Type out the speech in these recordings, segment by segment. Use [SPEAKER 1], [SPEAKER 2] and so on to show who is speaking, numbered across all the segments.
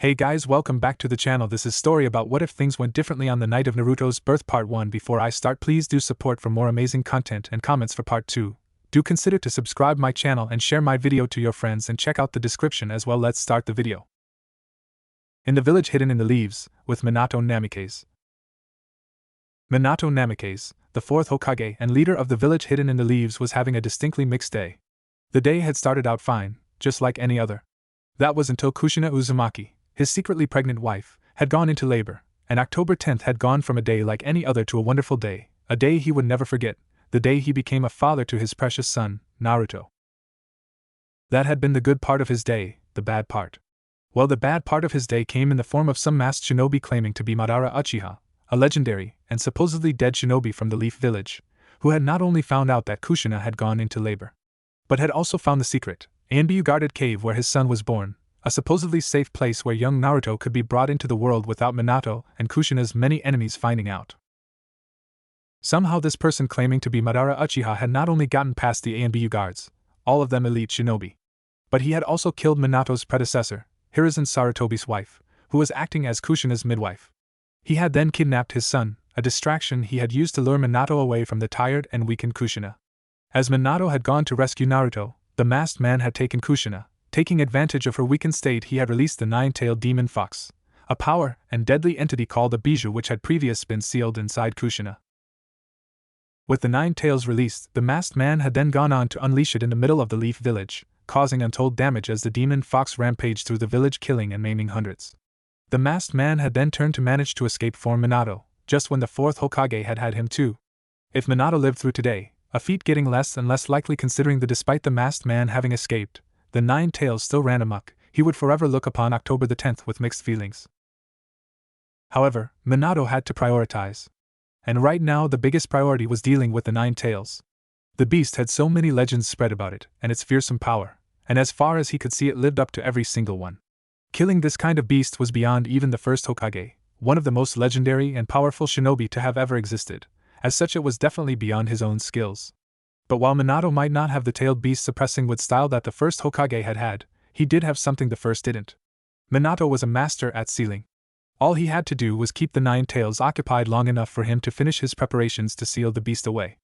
[SPEAKER 1] Hey guys, welcome back to the channel. This is story about what if things went differently on the night of Naruto's birth part 1. Before I start, please do support for more amazing content and comments for part 2. Do consider to subscribe my channel and share my video to your friends and check out the description as well. Let's start the video. In the village hidden in the leaves, with Minato Namikaze. Minato Namikaze, the fourth Hokage and leader of the village hidden in the leaves, was having a distinctly mixed day. The day had started out fine, just like any other. That was until Kushina Uzumaki, his secretly pregnant wife, had gone into labor, and October 10th had gone from a day like any other to a wonderful day, a day he would never forget, the day he became a father to his precious son, Naruto. That had been the good part of his day. The bad part. Well, the bad part of his day came in the form of some masked shinobi claiming to be Madara Uchiha, a legendary and supposedly dead shinobi from the Leaf Village, who had not only found out that Kushina had gone into labor, but had also found the secret, guarded cave where his son was born, a supposedly safe place where young Naruto could be brought into the world without Minato and Kushina's many enemies finding out. Somehow this person claiming to be Madara Uchiha had not only gotten past the ANBU guards, all of them elite shinobi, but he had also killed Minato's predecessor, Hiruzen Sarutobi's wife, who was acting as Kushina's midwife. He had then kidnapped his son, a distraction he had used to lure Minato away from the tired and weakened Kushina. As Minato had gone to rescue Naruto, the masked man had taken Kushina. Taking advantage of her weakened state, he had released the nine-tailed demon fox, a power and deadly entity called a bijou which had previously been sealed inside Kushina. With the 9 tails released, the masked man had then gone on to unleash it in the middle of the Leaf Village, causing untold damage as the demon fox rampaged through the village, killing and maiming hundreds. The masked man had then turned to manage to escape from Minato, just when the 4th Hokage had had him too. If Minato lived through today, a feat getting less and less likely considering that despite the masked man having escaped, the 9 tails still ran amok, he would forever look upon October the 10th with mixed feelings. However, Minato had to prioritize. And right now the biggest priority was dealing with the 9 tails. The beast had so many legends spread about it and its fearsome power, and as far as he could see it lived up to every single one. Killing this kind of beast was beyond even the first Hokage, one of the most legendary and powerful shinobi to have ever existed. As such, it was definitely beyond his own skills. But while Minato might not have the tailed beast suppressing with style that the first Hokage had, he did have something the first didn't. Minato was a master at sealing. All he had to do was keep the 9 tails occupied long enough for him to finish his preparations to seal the beast away.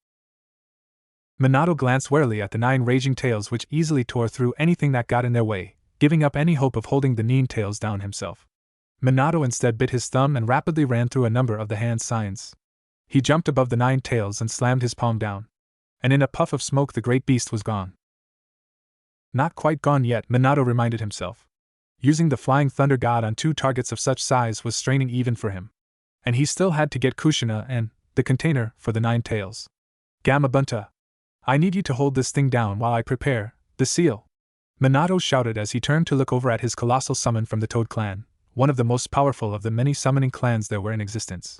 [SPEAKER 1] Minato glanced warily at the 9 raging tails which easily tore through anything that got in their way, giving up any hope of holding the 9 tails down himself. Minato instead bit his thumb and rapidly ran through a number of the hand signs. He jumped above the 9 tails and slammed his palm down. And in a puff of smoke the great beast was gone. Not quite gone yet, Minato reminded himself. Using the flying thunder god on 2 targets of such size was straining even for him. And he still had to get Kushina and the container for the 9 tails. Gamabunta, I need you to hold this thing down while I prepare the seal, Minato shouted as he turned to look over at his colossal summon from the Toad clan, one of the most powerful of the many summoning clans there were in existence.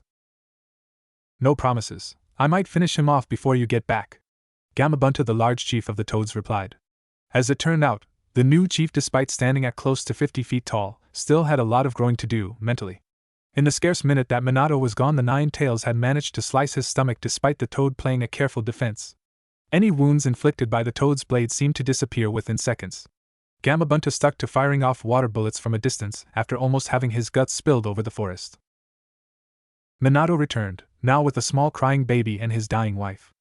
[SPEAKER 1] No promises. I might finish him off before you get back, Gamabunta, the large chief of the Toads, replied. As it turned out, the new chief, despite standing at close to 50 feet tall, still had a lot of growing to do, mentally. In the scarce minute that Minato was gone, the 9 tails had managed to slice his stomach despite the Toad playing a careful defense. Any wounds inflicted by the Toad's blade seemed to disappear within seconds. Gamabunta stuck to firing off water bullets from a distance after almost having his guts spilled over the forest. Minato returned, now with a small crying baby and his dying wife.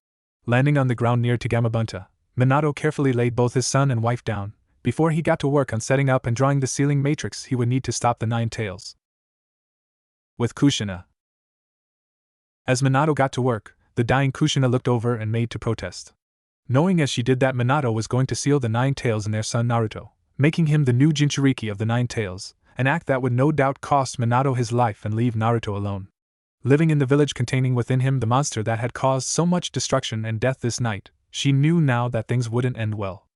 [SPEAKER 1] Landing on the ground near to Gamabunta, Minato carefully laid both his son and wife down, before he got to work on setting up and drawing the sealing matrix he would need to stop the 9 tails. With Kushina. As Minato got to work, the dying Kushina looked over and made to protest. Knowing as she did that Minato was going to seal the 9 tails and their son Naruto, making him the new Jinchuriki of the 9 tails, an act that would no doubt cost Minato his life and leave Naruto alone. Living in the village containing within him the monster that had caused so much destruction and death this night, she knew now that things wouldn't end well.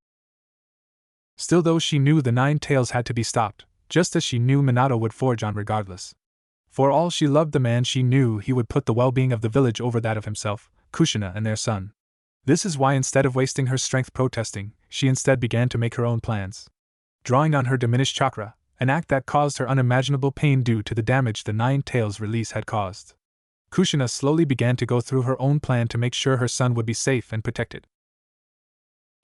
[SPEAKER 1] Still, though, she knew the 9 tails had to be stopped, just as she knew Minato would forge on regardless. For all she loved the man, she knew he would put the well-being of the village over that of himself, Kushina and their son. This is why instead of wasting her strength protesting, she instead began to make her own plans. Drawing on her diminished chakra, an act that caused her unimaginable pain due to the damage the 9 tails release had caused. Kushina slowly began to go through her own plan to make sure her son would be safe and protected.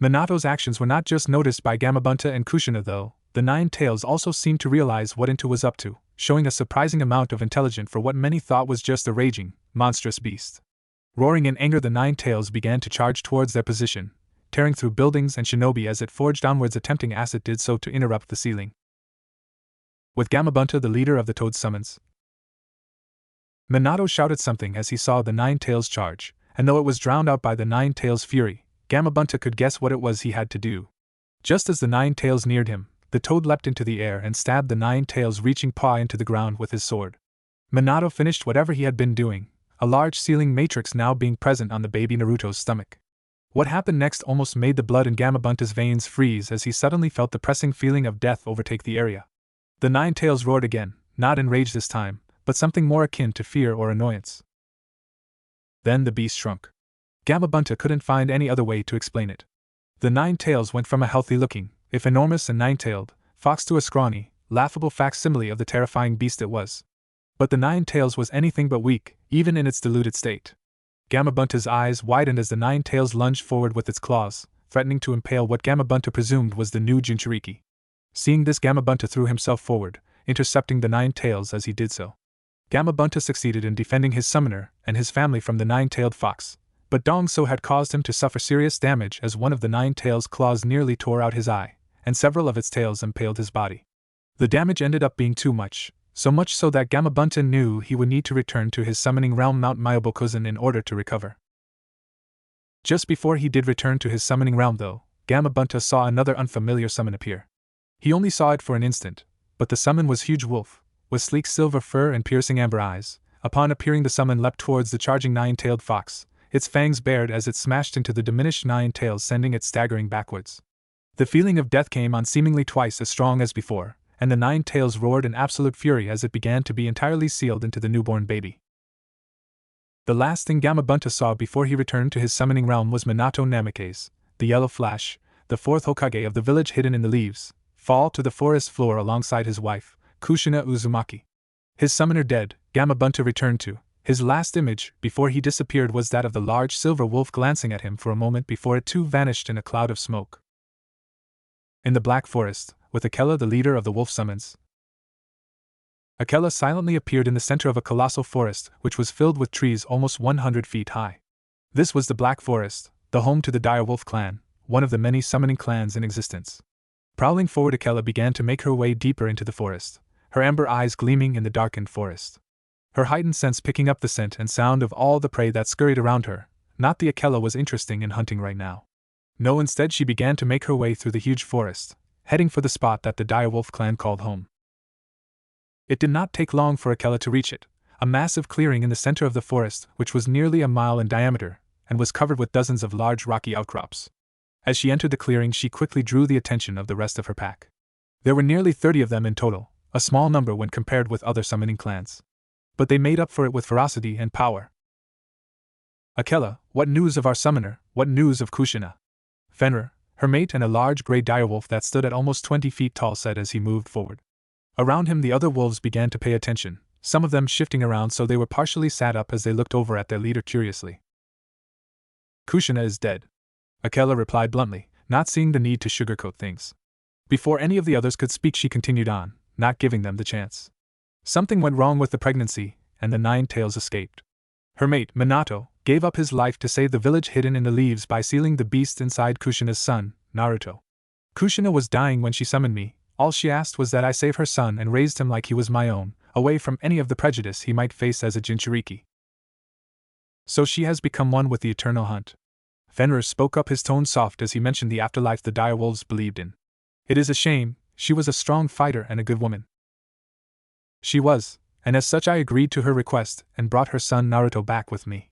[SPEAKER 1] Minato's actions were not just noticed by Gamabunta and Kushina though, The Nine Tails also seemed to realize what Into was up to, showing a surprising amount of intelligence for what many thought was just a raging, monstrous beast. Roaring in anger, the Nine Tails began to charge towards their position, tearing through buildings and shinobi as it forged onwards, attempting as it did so to interrupt the ceiling. With Gamabunta the leader of the Toad summons, Minato shouted something as he saw the Nine Tails charge, and though it was drowned out by the Nine Tails' fury, Gamabunta could guess what it was he had to do. Just as the Nine Tails neared him, the Toad leapt into the air and stabbed the Nine Tails' reaching paw into the ground with his sword. Minato finished whatever he had been doing, a large sealing matrix now being present on the baby Naruto's stomach. What happened next almost made the blood in Gamabunta's veins freeze as he suddenly felt the pressing feeling of death overtake the area. The Nine Tails roared again, not in rage this time, but something more akin to fear or annoyance. Then the beast shrunk. Gamabunta couldn't find any other way to explain it. The Nine Tails went from a healthy-looking, if enormous and nine-tailed, fox to a scrawny, laughable facsimile of the terrifying beast it was. But the Nine Tails was anything but weak, even in its deluded state. Gamabunta's eyes widened as the Nine Tails lunged forward with its claws, threatening to impale what Gamabunta presumed was the new Jinchuriki. Seeing this, Gamabunta threw himself forward, intercepting the Nine Tails as he did so. Gamabunta succeeded in defending his summoner and his family from the nine-tailed fox, but doing so had caused him to suffer serious damage as one of the Nine Tails' claws nearly tore out his eye, and several of its tails impaled his body. The damage ended up being too much, so much so that Gamabunta knew he would need to return to his summoning realm Mount Myobokuzen in order to recover. Just before he did return to his summoning realm though, Gamabunta saw another unfamiliar summon appear. He only saw it for an instant, but the summon was Huge Wolf, with sleek silver fur and piercing amber eyes. Upon appearing, the summon leapt towards the charging nine-tailed fox, its fangs bared as it smashed into the diminished Nine Tails, sending it staggering backwards. The feeling of death came on seemingly twice as strong as before, and the Nine Tails roared in absolute fury as it began to be entirely sealed into the newborn baby. The last thing Gamabunta saw before he returned to his summoning realm was Minato Namikaze, the Yellow Flash, the fourth Hokage of the village hidden in the leaves, fall to the forest floor alongside his wife, Kushina Uzumaki. His summoner dead, Gamabunta returned to. His last image, before he disappeared, was that of the large silver wolf glancing at him for a moment before it too vanished in a cloud of smoke. In the Black Forest, with Akela the leader of the wolf summons, Akela silently appeared in the center of a colossal forest which was filled with trees almost 100 feet high. This was the Black Forest, the home to the Dire Wolf clan, one of the many summoning clans in existence. Prowling forward, Akela began to make her way deeper into the forest, her amber eyes gleaming in the darkened forest. Her heightened sense picking up the scent and sound of all the prey that scurried around her. Not the Akela was interesting in hunting right now. No, instead she began to make her way through the huge forest, heading for the spot that the Dire Wolf clan called home. It did not take long for Akela to reach it, a massive clearing in the center of the forest which was nearly a mile in diameter, and was covered with dozens of large rocky outcrops. As she entered the clearing, she quickly drew the attention of the rest of her pack. There were nearly 30 of them in total, a small number when compared with other summoning clans. But they made up for it with ferocity and power. Akela, what news of our summoner? What news of Kushina? Fenrir, her mate and a large gray direwolf that stood at almost 20 feet tall, said as he moved forward. Around him the other wolves began to pay attention, some of them shifting around so they were partially sat up as they looked over at their leader curiously. Kushina is dead, Akela replied bluntly, not seeing the need to sugarcoat things. Before any of the others could speak, she continued on, not giving them the chance. Something went wrong with the pregnancy, and the Nine Tails escaped. Her mate, Minato, gave up his life to save the village hidden in the leaves by sealing the beast inside Kushina's son, Naruto. Kushina was dying when she summoned me. All she asked was that I save her son and raised him like he was my own, away from any of the prejudice he might face as a Jinchuriki. So she has become one with the eternal hunt. Fenrir spoke up, his tone soft as he mentioned the afterlife the direwolves believed in. It is a shame, she was a strong fighter and a good woman. She was, and as such I agreed to her request and brought her son Naruto back with me.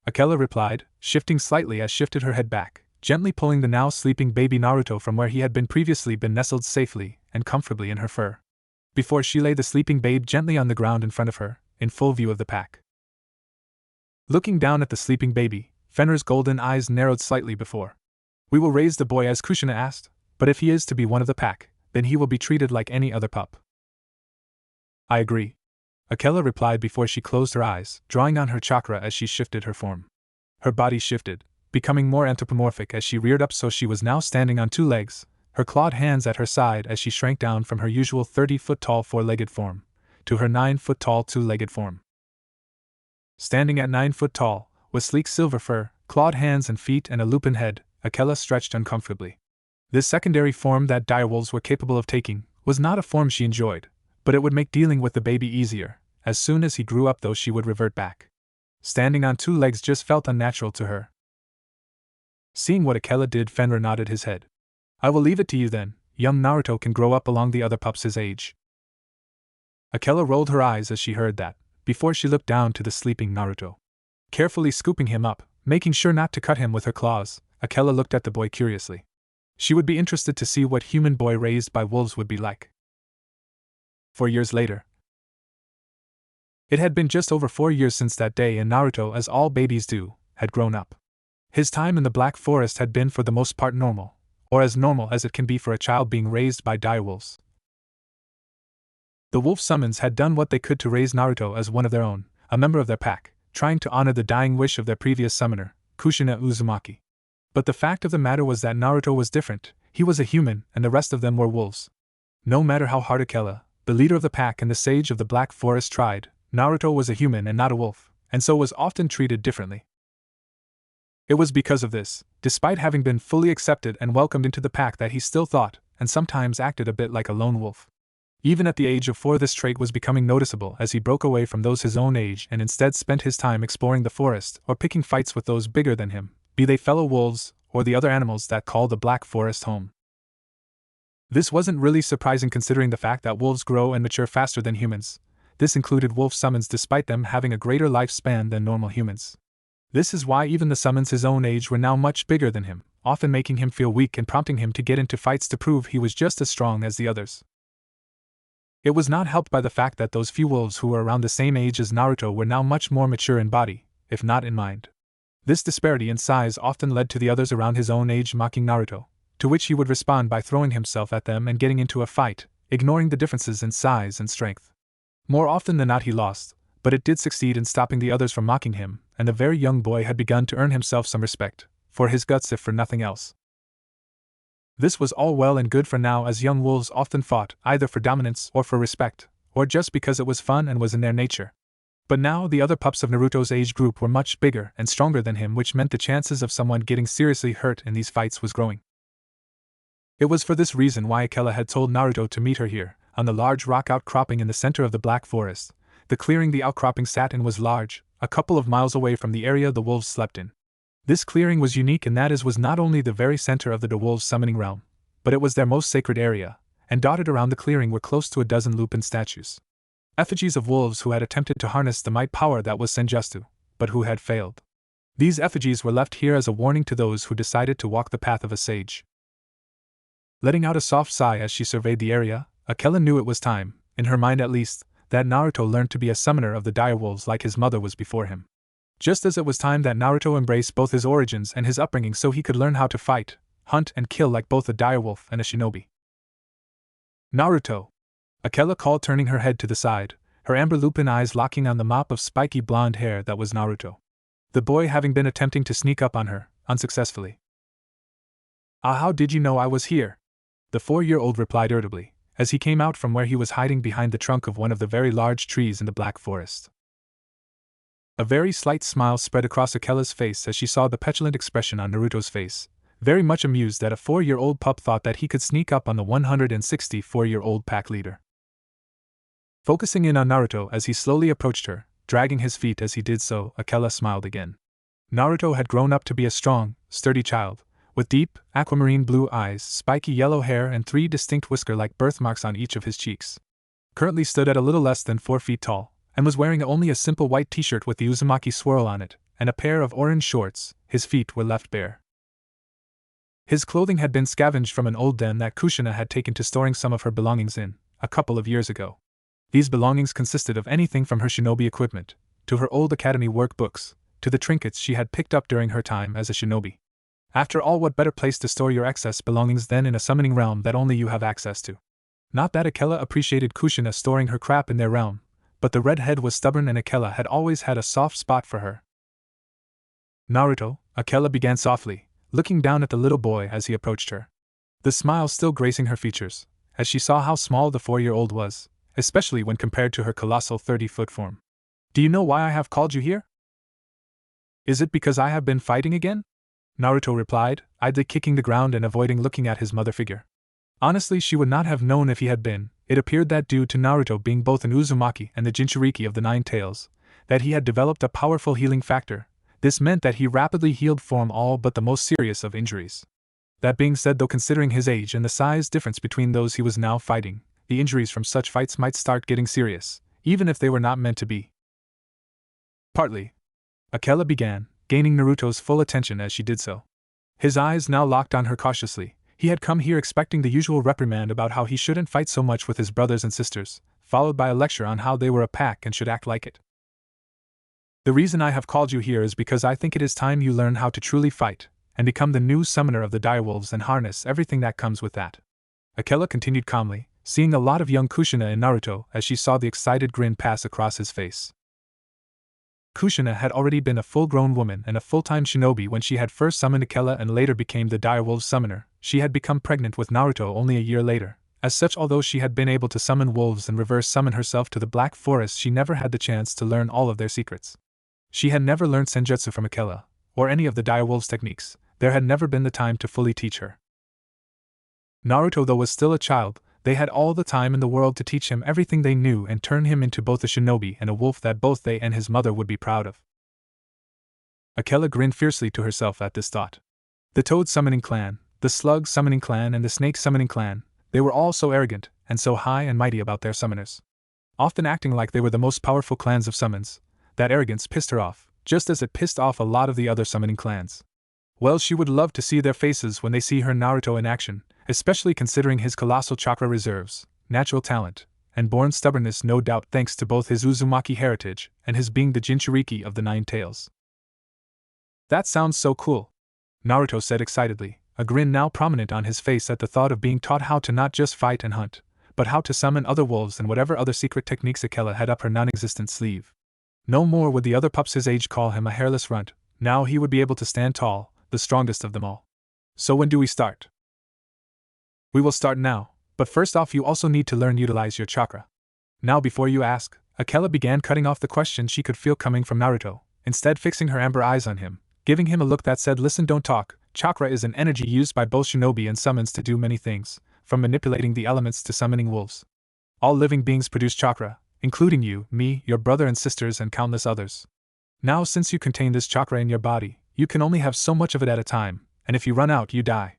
[SPEAKER 1] Akela replied, shifting slightly as shifted her head back, gently pulling the now sleeping baby Naruto from where he had previously been nestled safely and comfortably in her fur. Before she lay the sleeping babe gently on the ground in front of her, in full view of the pack. Looking down at the sleeping baby, Fenrir's golden eyes narrowed slightly before. We will raise the boy as Kushina asked, but if he is to be one of the pack, then he will be treated like any other pup. I agree, Akela replied before she closed her eyes, drawing on her chakra as she shifted her form. Her body shifted, becoming more anthropomorphic as she reared up, so she was now standing on two legs, her clawed hands at her side as she shrank down from her usual 30-foot-tall four-legged form to her 9-foot-tall two-legged form. Standing at 9 foot tall, with sleek silver fur, clawed hands and feet and a lupin head, Akela stretched uncomfortably. This secondary form that direwolves were capable of taking was not a form she enjoyed, but it would make dealing with the baby easier. As soon as he grew up, though, she would revert back. Standing on 2 legs just felt unnatural to her. Seeing what Akela did, Fenrir nodded his head. I will leave it to you then. Young Naruto can grow up along the other pups his age. Akela rolled her eyes as she heard that, before she looked down to the sleeping Naruto. Carefully scooping him up, making sure not to cut him with her claws, Akela looked at the boy curiously. She would be interested to see what human boy raised by wolves would be like. 4 years later. It had been just over 4 years since that day, and Naruto, as all babies do, had grown up. His time in the Black Forest had been for the most part normal, or as normal as it can be for a child being raised by direwolves. The wolf summons had done what they could to raise Naruto as one of their own, a member of their pack, trying to honor the dying wish of their previous summoner, Kushina Uzumaki. But the fact of the matter was that Naruto was different. He was a human, and the rest of them were wolves. No matter how hard Akela, the leader of the pack and the sage of the Black Forest, tried, Naruto was a human and not a wolf, and so was often treated differently. It was because of this, despite having been fully accepted and welcomed into the pack, that he still thought, and sometimes acted a bit like a lone wolf. Even at the age of 4, this trait was becoming noticeable as he broke away from those his own age and instead spent his time exploring the forest or picking fights with those bigger than him, be they fellow wolves or the other animals that call the Black Forest home. This wasn't really surprising considering the fact that wolves grow and mature faster than humans. This included wolf summons despite them having a greater lifespan than normal humans. This is why even the summons his own age were now much bigger than him, often making him feel weak and prompting him to get into fights to prove he was just as strong as the others. It was not helped by the fact that those few wolves who were around the same age as Naruto were now much more mature in body, if not in mind. This disparity in size often led to the others around his own age mocking Naruto, to which he would respond by throwing himself at them and getting into a fight, ignoring the differences in size and strength. More often than not he lost, but it did succeed in stopping the others from mocking him, and the very young boy had begun to earn himself some respect, for his guts if for nothing else. This was all well and good for now, as young wolves often fought either for dominance or for respect, or just because it was fun and was in their nature. But now the other pups of Naruto's age group were much bigger and stronger than him, which meant the chances of someone getting seriously hurt in these fights was growing. It was for this reason why Akela had told Naruto to meet her here, on the large rock outcropping in the center of the Black Forest. The clearing the outcropping sat in was large, a couple of miles away from the area the wolves slept in. This clearing was unique in that it was not only the very center of the wolves' summoning realm, but it was their most sacred area, and dotted around the clearing were close to a dozen lupin statues. Effigies of wolves who had attempted to harness the might power that was Senjutsu, but who had failed. These effigies were left here as a warning to those who decided to walk the path of a sage. Letting out a soft sigh as she surveyed the area, Akela knew it was time, in her mind at least, that Naruto learned to be a summoner of the direwolves like his mother was before him. Just as it was time that Naruto embraced both his origins and his upbringing so he could learn how to fight, hunt and kill like both a direwolf and a shinobi. Naruto! Akela called, turning her head to the side, her amber lupin eyes locking on the mop of spiky blonde hair that was Naruto. The boy having been attempting to sneak up on her, unsuccessfully. How did you know I was here? The 4-year-old replied irritably, as he came out from where he was hiding behind the trunk of one of the very large trees in the Black Forest. A very slight smile spread across Akela's face as she saw the petulant expression on Naruto's face, very much amused that a 4-year-old pup thought that he could sneak up on the 164-year-old pack leader. Focusing in on Naruto as he slowly approached her, dragging his feet as he did so, Akela smiled again. Naruto had grown up to be a strong, sturdy child, with deep, aquamarine blue eyes, spiky yellow hair and 3 distinct whisker-like birthmarks on each of his cheeks. Currently stood at a little less than 4 feet tall, and was wearing only a simple white t-shirt with the Uzumaki swirl on it, and a pair of orange shorts. His feet were left bare. His clothing had been scavenged from an old den that Kushina had taken to storing some of her belongings in, a couple of years ago. These belongings consisted of anything from her shinobi equipment, to her old academy workbooks, to the trinkets she had picked up during her time as a shinobi. After all, what better place to store your excess belongings than in a summoning realm that only you have access to? Not that Akela appreciated Kushina storing her crap in their realm, but the redhead was stubborn and Akela had always had a soft spot for her. Naruto, Akela began softly, looking down at the little boy as he approached her. the smile still gracing her features, as she saw how small the 4-year-old was, especially when compared to her colossal 30-foot form. Do you know why I have called you here? Is it because I have been fighting again? Naruto replied, idly kicking the ground and avoiding looking at his mother figure. Honestly, she would not have known if he had been. It appeared that due to Naruto being both an Uzumaki and the Jinchuriki of the 9 tails, that he had developed a powerful healing factor. This meant that he rapidly healed from all but the most serious of injuries. That being said, though, considering his age and the size difference between those he was now fighting, the injuries from such fights might start getting serious, even if they were not meant to be. Partly. Akela began, gaining Naruto's full attention as she did so. His eyes now locked on her cautiously. He had come here expecting the usual reprimand about how he shouldn't fight so much with his brothers and sisters, followed by a lecture on how they were a pack and should act like it. The reason I have called you here is because I think it is time you learn how to truly fight, and become the new summoner of the direwolves and harness everything that comes with that. Akela continued calmly, seeing a lot of young Kushina in Naruto as she saw the excited grin pass across his face. Kushina had already been a full-grown woman and a full-time shinobi when she had first summoned Akela and later became the direwolf summoner. She had become pregnant with Naruto only a year later. As such, although she had been able to summon wolves and reverse summon herself to the Black Forest, she never had the chance to learn all of their secrets. She had never learned senjutsu from Akela, or any of the direwolves' techniques. There had never been the time to fully teach her. Naruto, though, was still a child. They had all the time in the world to teach him everything they knew and turn him into both a shinobi and a wolf that both they and his mother would be proud of. Akela grinned fiercely to herself at this thought. The Toad Summoning Clan, the Slug Summoning Clan, and the Snake Summoning Clan, they were all so arrogant and so high and mighty about their summoners, often acting like they were the most powerful clans of summons. That arrogance pissed her off, just as it pissed off a lot of the other summoning clans. Well, she would love to see their faces when they see her Naruto in action, especially considering his colossal chakra reserves, natural talent, and born stubbornness, no doubt thanks to both his Uzumaki heritage and his being the Jinchuriki of the 9 tails. That sounds so cool, Naruto said excitedly, a grin now prominent on his face at the thought of being taught how to not just fight and hunt, but how to summon other wolves and whatever other secret techniques Akela had up her non-existent sleeve. No more would the other pups his age call him a hairless runt. Now he would be able to stand tall, the strongest of them all. So when do we start? We will start now, but first off you also need to learn utilize your chakra. Now before you ask, Akela began cutting off the questions she could feel coming from Naruto, instead fixing her amber eyes on him, giving him a look that said, listen, don't talk. Chakra is an energy used by both shinobi and summons to do many things, from manipulating the elements to summoning wolves. All living beings produce chakra, including you, me, your brother and sisters, and countless others. Now since you contain this chakra in your body, you can only have so much of it at a time, and if you run out, you die.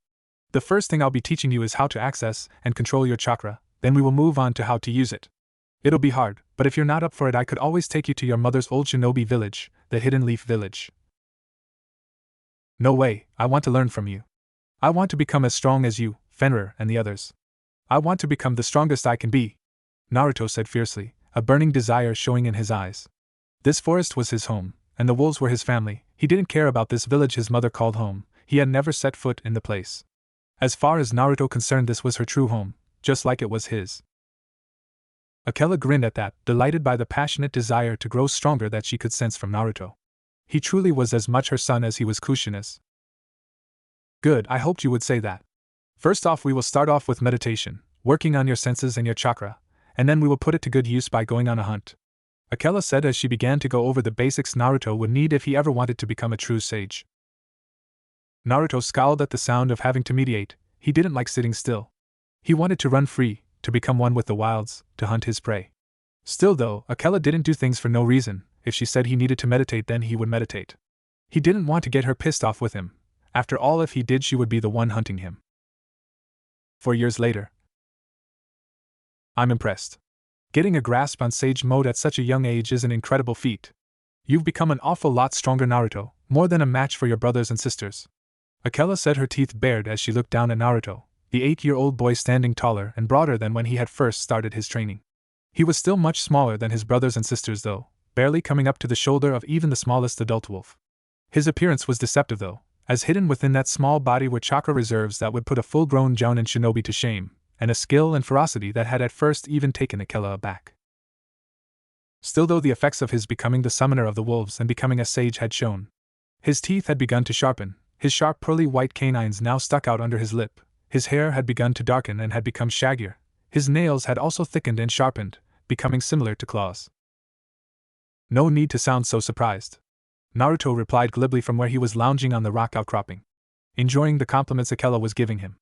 [SPEAKER 1] The first thing I'll be teaching you is how to access and control your chakra, then we will move on to how to use it. It'll be hard, but if you're not up for it, I could always take you to your mother's old shinobi village, the Hidden Leaf Village. No way, I want to learn from you. I want to become as strong as you, Fenrir, and the others. I want to become the strongest I can be, Naruto said fiercely, a burning desire showing in his eyes. This forest was his home, and the wolves were his family. He didn't care about this village his mother called home. He had never set foot in the place. As far as Naruto concerned, this was her true home, just like it was his. Akela grinned at that, delighted by the passionate desire to grow stronger that she could sense from Naruto. He truly was as much her son as he was Kushina's. Good, I hoped you would say that. First off, we will start off with meditation, working on your senses and your chakra, and then we will put it to good use by going on a hunt, Akela said as she began to go over the basics Naruto would need if he ever wanted to become a true sage. Naruto scowled at the sound of having to meditate. He didn't like sitting still. He wanted to run free, to become one with the wilds, to hunt his prey. Still though, Akela didn't do things for no reason. If she said he needed to meditate, then he would meditate. He didn't want to get her pissed off with him. After all, if he did, she would be the one hunting him. 4 years later. I'm impressed. Getting a grasp on sage mode at such a young age is an incredible feat. You've become an awful lot stronger, Naruto, more than a match for your brothers and sisters. Akela said, her teeth bared as she looked down at Naruto, the 8-year-old boy standing taller and broader than when he had first started his training. He was still much smaller than his brothers and sisters though, barely coming up to the shoulder of even the smallest adult wolf. His appearance was deceptive though, as hidden within that small body were chakra reserves that would put a full-grown jounin shinobi to shame, and a skill and ferocity that had at first even taken Akela aback. Still though, the effects of his becoming the summoner of the wolves and becoming a sage had shown. His teeth had begun to sharpen, his sharp pearly white canines now stuck out under his lip, His hair had begun to darken and had become shaggier. His nails had also thickened and sharpened, becoming similar to claws. No need to sound so surprised, Naruto replied glibly from where he was lounging on the rock outcropping, enjoying the compliments Akela was giving him.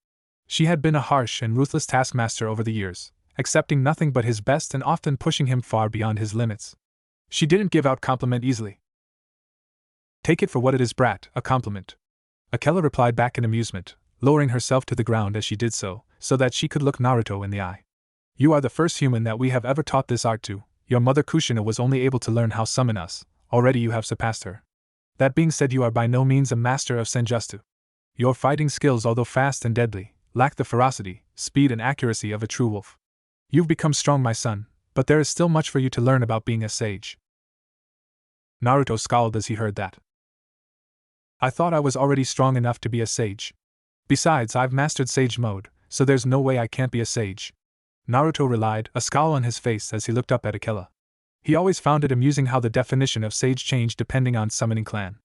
[SPEAKER 1] She had been a harsh and ruthless taskmaster over the years, accepting nothing but his best and often pushing him far beyond his limits. She didn't give out compliment easily. Take it for what it is, brat, a compliment. Akela replied back in amusement, lowering herself to the ground as she did so that she could look Naruto in the eye. You are the first human that we have ever taught this art to. Your mother Kushina was only able to learn how to summon us. Already you have surpassed her. That being said, you are by no means a master of senjutsu. Your fighting skills, although fast and deadly, lack the ferocity, speed and accuracy of a true wolf. You've become strong, my son, but there is still much for you to learn about being a sage. Naruto scowled as he heard that. I thought I was already strong enough to be a sage. Besides, I've mastered sage mode, so there's no way I can't be a sage. Naruto relied, a scowl on his face as he looked up at Akela. He always found it amusing how the definition of sage changed depending on summoning clan.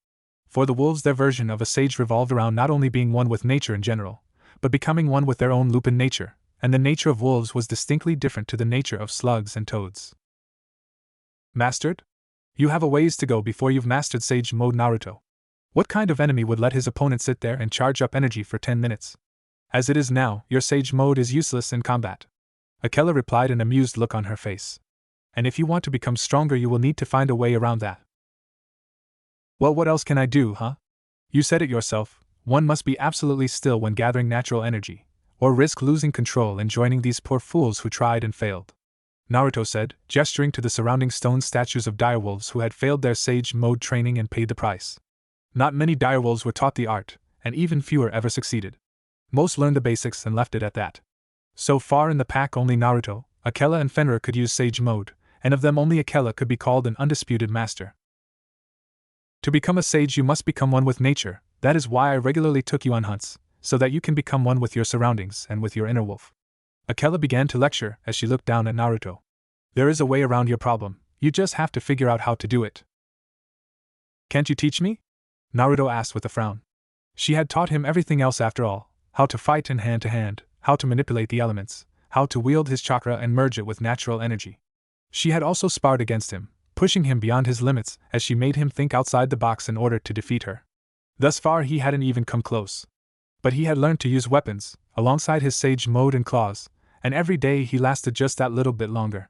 [SPEAKER 1] For the wolves, their version of a sage revolved around not only being one with nature in general, but becoming one with their own lupin nature, and the nature of wolves was distinctly different to the nature of slugs and toads. Mastered? You have a ways to go before you've mastered sage mode, Naruto. What kind of enemy would let his opponent sit there and charge up energy for 10 minutes? As it is now, your sage mode is useless in combat. Akela replied, an amused look on her face. And if you want to become stronger, you will need to find a way around that. Well, what else can I do, huh? You said it yourself, one must be absolutely still when gathering natural energy, or risk losing control and joining these poor fools who tried and failed. Naruto said, gesturing to the surrounding stone statues of direwolves who had failed their sage mode training and paid the price. Not many direwolves were taught the art, and even fewer ever succeeded. Most learned the basics and left it at that. So far in the pack, only Naruto, Akela and Fenrir could use sage mode, and of them only Akela could be called an undisputed master. To become a sage you must become one with nature. That is why I regularly took you on hunts, so that you can become one with your surroundings and with your inner wolf. Akela began to lecture as she looked down at Naruto. There is a way around your problem, you just have to figure out how to do it. Can't you teach me? Naruto asked with a frown. She had taught him everything else after all, how to fight in hand to hand, how to manipulate the elements, how to wield his chakra and merge it with natural energy. She had also sparred against him, pushing him beyond his limits as she made him think outside the box in order to defeat her. Thus far he hadn't even come close. But he had learned to use weapons, alongside his sage mode and claws, and every day he lasted just that little bit longer.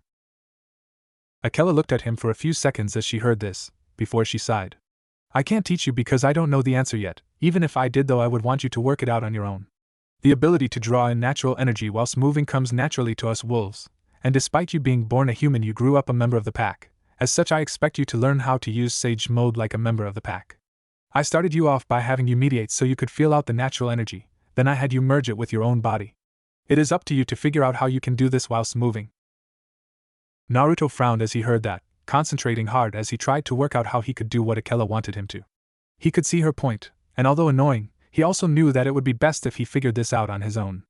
[SPEAKER 1] Akela looked at him for a few seconds as she heard this, before she sighed. I can't teach you because I don't know the answer yet. Even if I did, though, I would want you to work it out on your own. The ability to draw in natural energy whilst moving comes naturally to us wolves, and despite you being born a human, you grew up a member of the pack. As such, I expect you to learn how to use sage mode like a member of the pack. I started you off by having you mediate so you could feel out the natural energy, then I had you merge it with your own body. It is up to you to figure out how you can do this whilst moving. Naruto frowned as he heard that, concentrating hard as he tried to work out how he could do what Akela wanted him to. He could see her point, and although annoying, he also knew that it would be best if he figured this out on his own.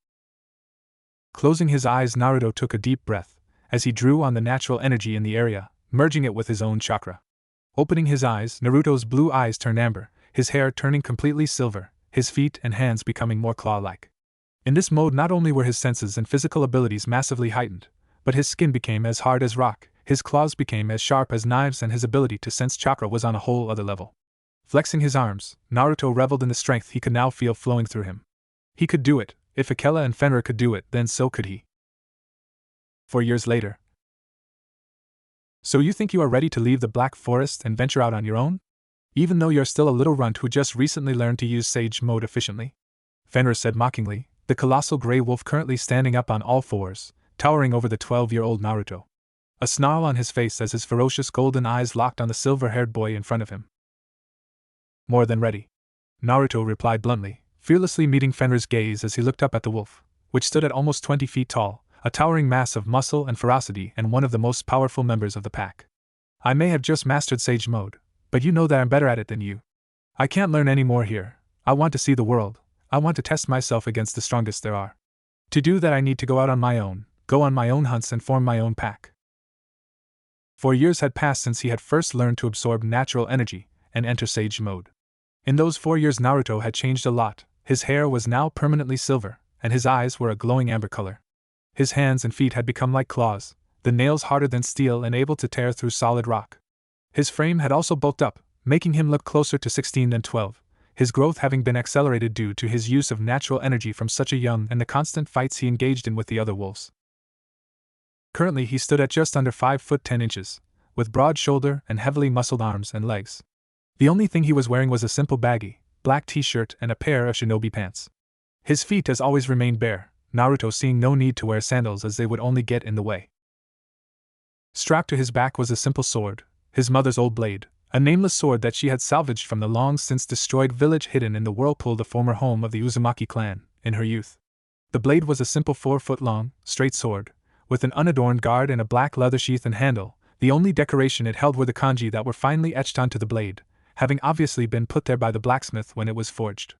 [SPEAKER 1] Closing his eyes, Naruto took a deep breath, as he drew on the natural energy in the area, merging it with his own chakra. Opening his eyes, Naruto's blue eyes turned amber, his hair turning completely silver, his feet and hands becoming more claw-like. In this mode, not only were his senses and physical abilities massively heightened, but his skin became as hard as rock, his claws became as sharp as knives, and his ability to sense chakra was on a whole other level. Flexing his arms, Naruto reveled in the strength he could now feel flowing through him. He could do it. If Akela and Fenrir could do it, then so could he. 4 years later. So you think you are ready to leave the Black Forest and venture out on your own? Even though you're still a little runt who just recently learned to use sage mode efficiently? Fenrir said mockingly, the colossal grey wolf currently standing up on all fours, towering over the 12-year-old Naruto. A snarl on his face as his ferocious golden eyes locked on the silver-haired boy in front of him. More than ready, Naruto replied bluntly, fearlessly meeting Fenrir's gaze as he looked up at the wolf, which stood at almost 20 feet tall, a towering mass of muscle and ferocity and one of the most powerful members of the pack. I may have just mastered sage mode, but you know that I'm better at it than you. I can't learn any more here. I want to see the world. I want to test myself against the strongest there are. To do that I need to go out on my own, go on my own hunts and form my own pack. 4 years had passed since he had first learned to absorb natural energy and enter sage mode. In those 4 years Naruto had changed a lot. His hair was now permanently silver, and his eyes were a glowing amber color. His hands and feet had become like claws, the nails harder than steel and able to tear through solid rock. His frame had also bulked up, making him look closer to 16 than 12, his growth having been accelerated due to his use of natural energy from such a young and the constant fights he engaged in with the other wolves. Currently he stood at just under 5 foot 10 inches, with broad shoulder and heavily muscled arms and legs. The only thing he was wearing was a simple baggy, black t-shirt and a pair of shinobi pants. His feet as always remained bare, Naruto seeing no need to wear sandals as they would only get in the way. Strapped to his back was a simple sword, his mother's old blade, a nameless sword that she had salvaged from the long-since destroyed village hidden in the whirlpool, the former home of the Uzumaki clan, in her youth. The blade was a simple 4-foot-long, straight sword, with an unadorned guard and a black leather sheath and handle. The only decoration it held were the kanji that were finely etched onto the blade, having obviously been put there by the blacksmith when it was forged.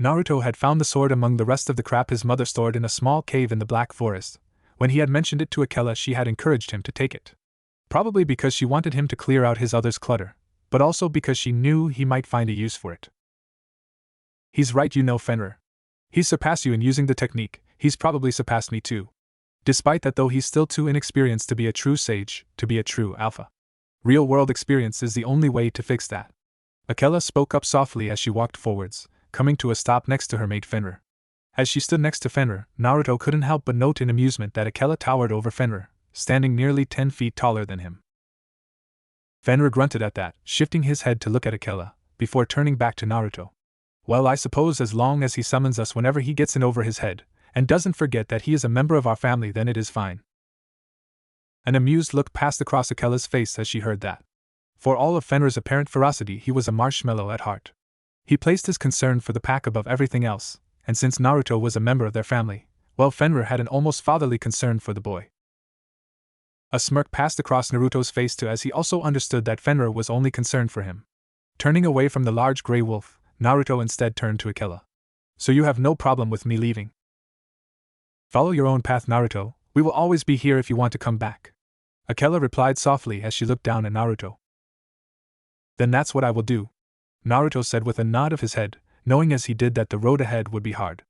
[SPEAKER 1] Naruto had found the sword among the rest of the crap his mother stored in a small cave in the Black Forest. When he had mentioned it to Akela, she had encouraged him to take it. Probably because she wanted him to clear out his other's clutter, but also because she knew he might find a use for it. He's right, you know, Fenrir. He's surpassed you in using the technique, he's probably surpassed me too. Despite that though, he's still too inexperienced to be a true sage, to be a true alpha. Real-world experience is the only way to fix that. Akela spoke up softly as she walked forwards, coming to a stop next to her mate Fenrir. As she stood next to Fenrir, Naruto couldn't help but note in amusement that Akela towered over Fenrir, standing nearly 10 feet taller than him. Fenrir grunted at that, shifting his head to look at Akela, before turning back to Naruto. Well, I suppose as long as he summons us whenever he gets in over his head, and doesn't forget that he is a member of our family, then it is fine. An amused look passed across Akela's face as she heard that. For all of Fenrir's apparent ferocity, he was a marshmallow at heart. He placed his concern for the pack above everything else, and since Naruto was a member of their family, well, Fenrir had an almost fatherly concern for the boy. A smirk passed across Naruto's face too as he also understood that Fenrir was only concerned for him. Turning away from the large gray wolf, Naruto instead turned to Akela. So you have no problem with me leaving? Follow your own path, Naruto, we will always be here if you want to come back. Akela replied softly as she looked down at Naruto. Then that's what I will do, Naruto said with a nod of his head, knowing as he did that the road ahead would be hard.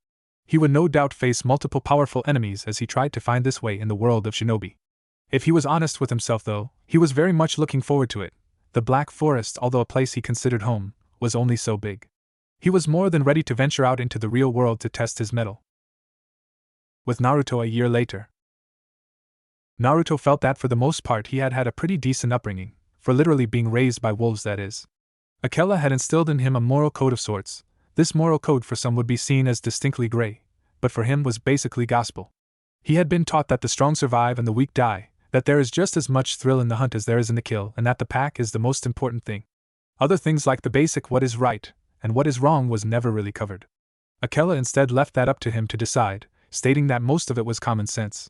[SPEAKER 1] He would no doubt face multiple powerful enemies as he tried to find this way in the world of shinobi. If he was honest with himself though, he was very much looking forward to it. The Black Forest, although a place he considered home, was only so big. He was more than ready to venture out into the real world to test his mettle. With Naruto a year later. Naruto felt that for the most part he had had a pretty decent upbringing, for literally being raised by wolves, that is. Akela had instilled in him a moral code of sorts. This moral code for some would be seen as distinctly gray, but for him was basically gospel. He had been taught that the strong survive and the weak die, that there is just as much thrill in the hunt as there is in the kill, and that the pack is the most important thing. Other things like the basic what is right and what is wrong was never really covered. Akela instead left that up to him to decide, stating that most of it was common sense.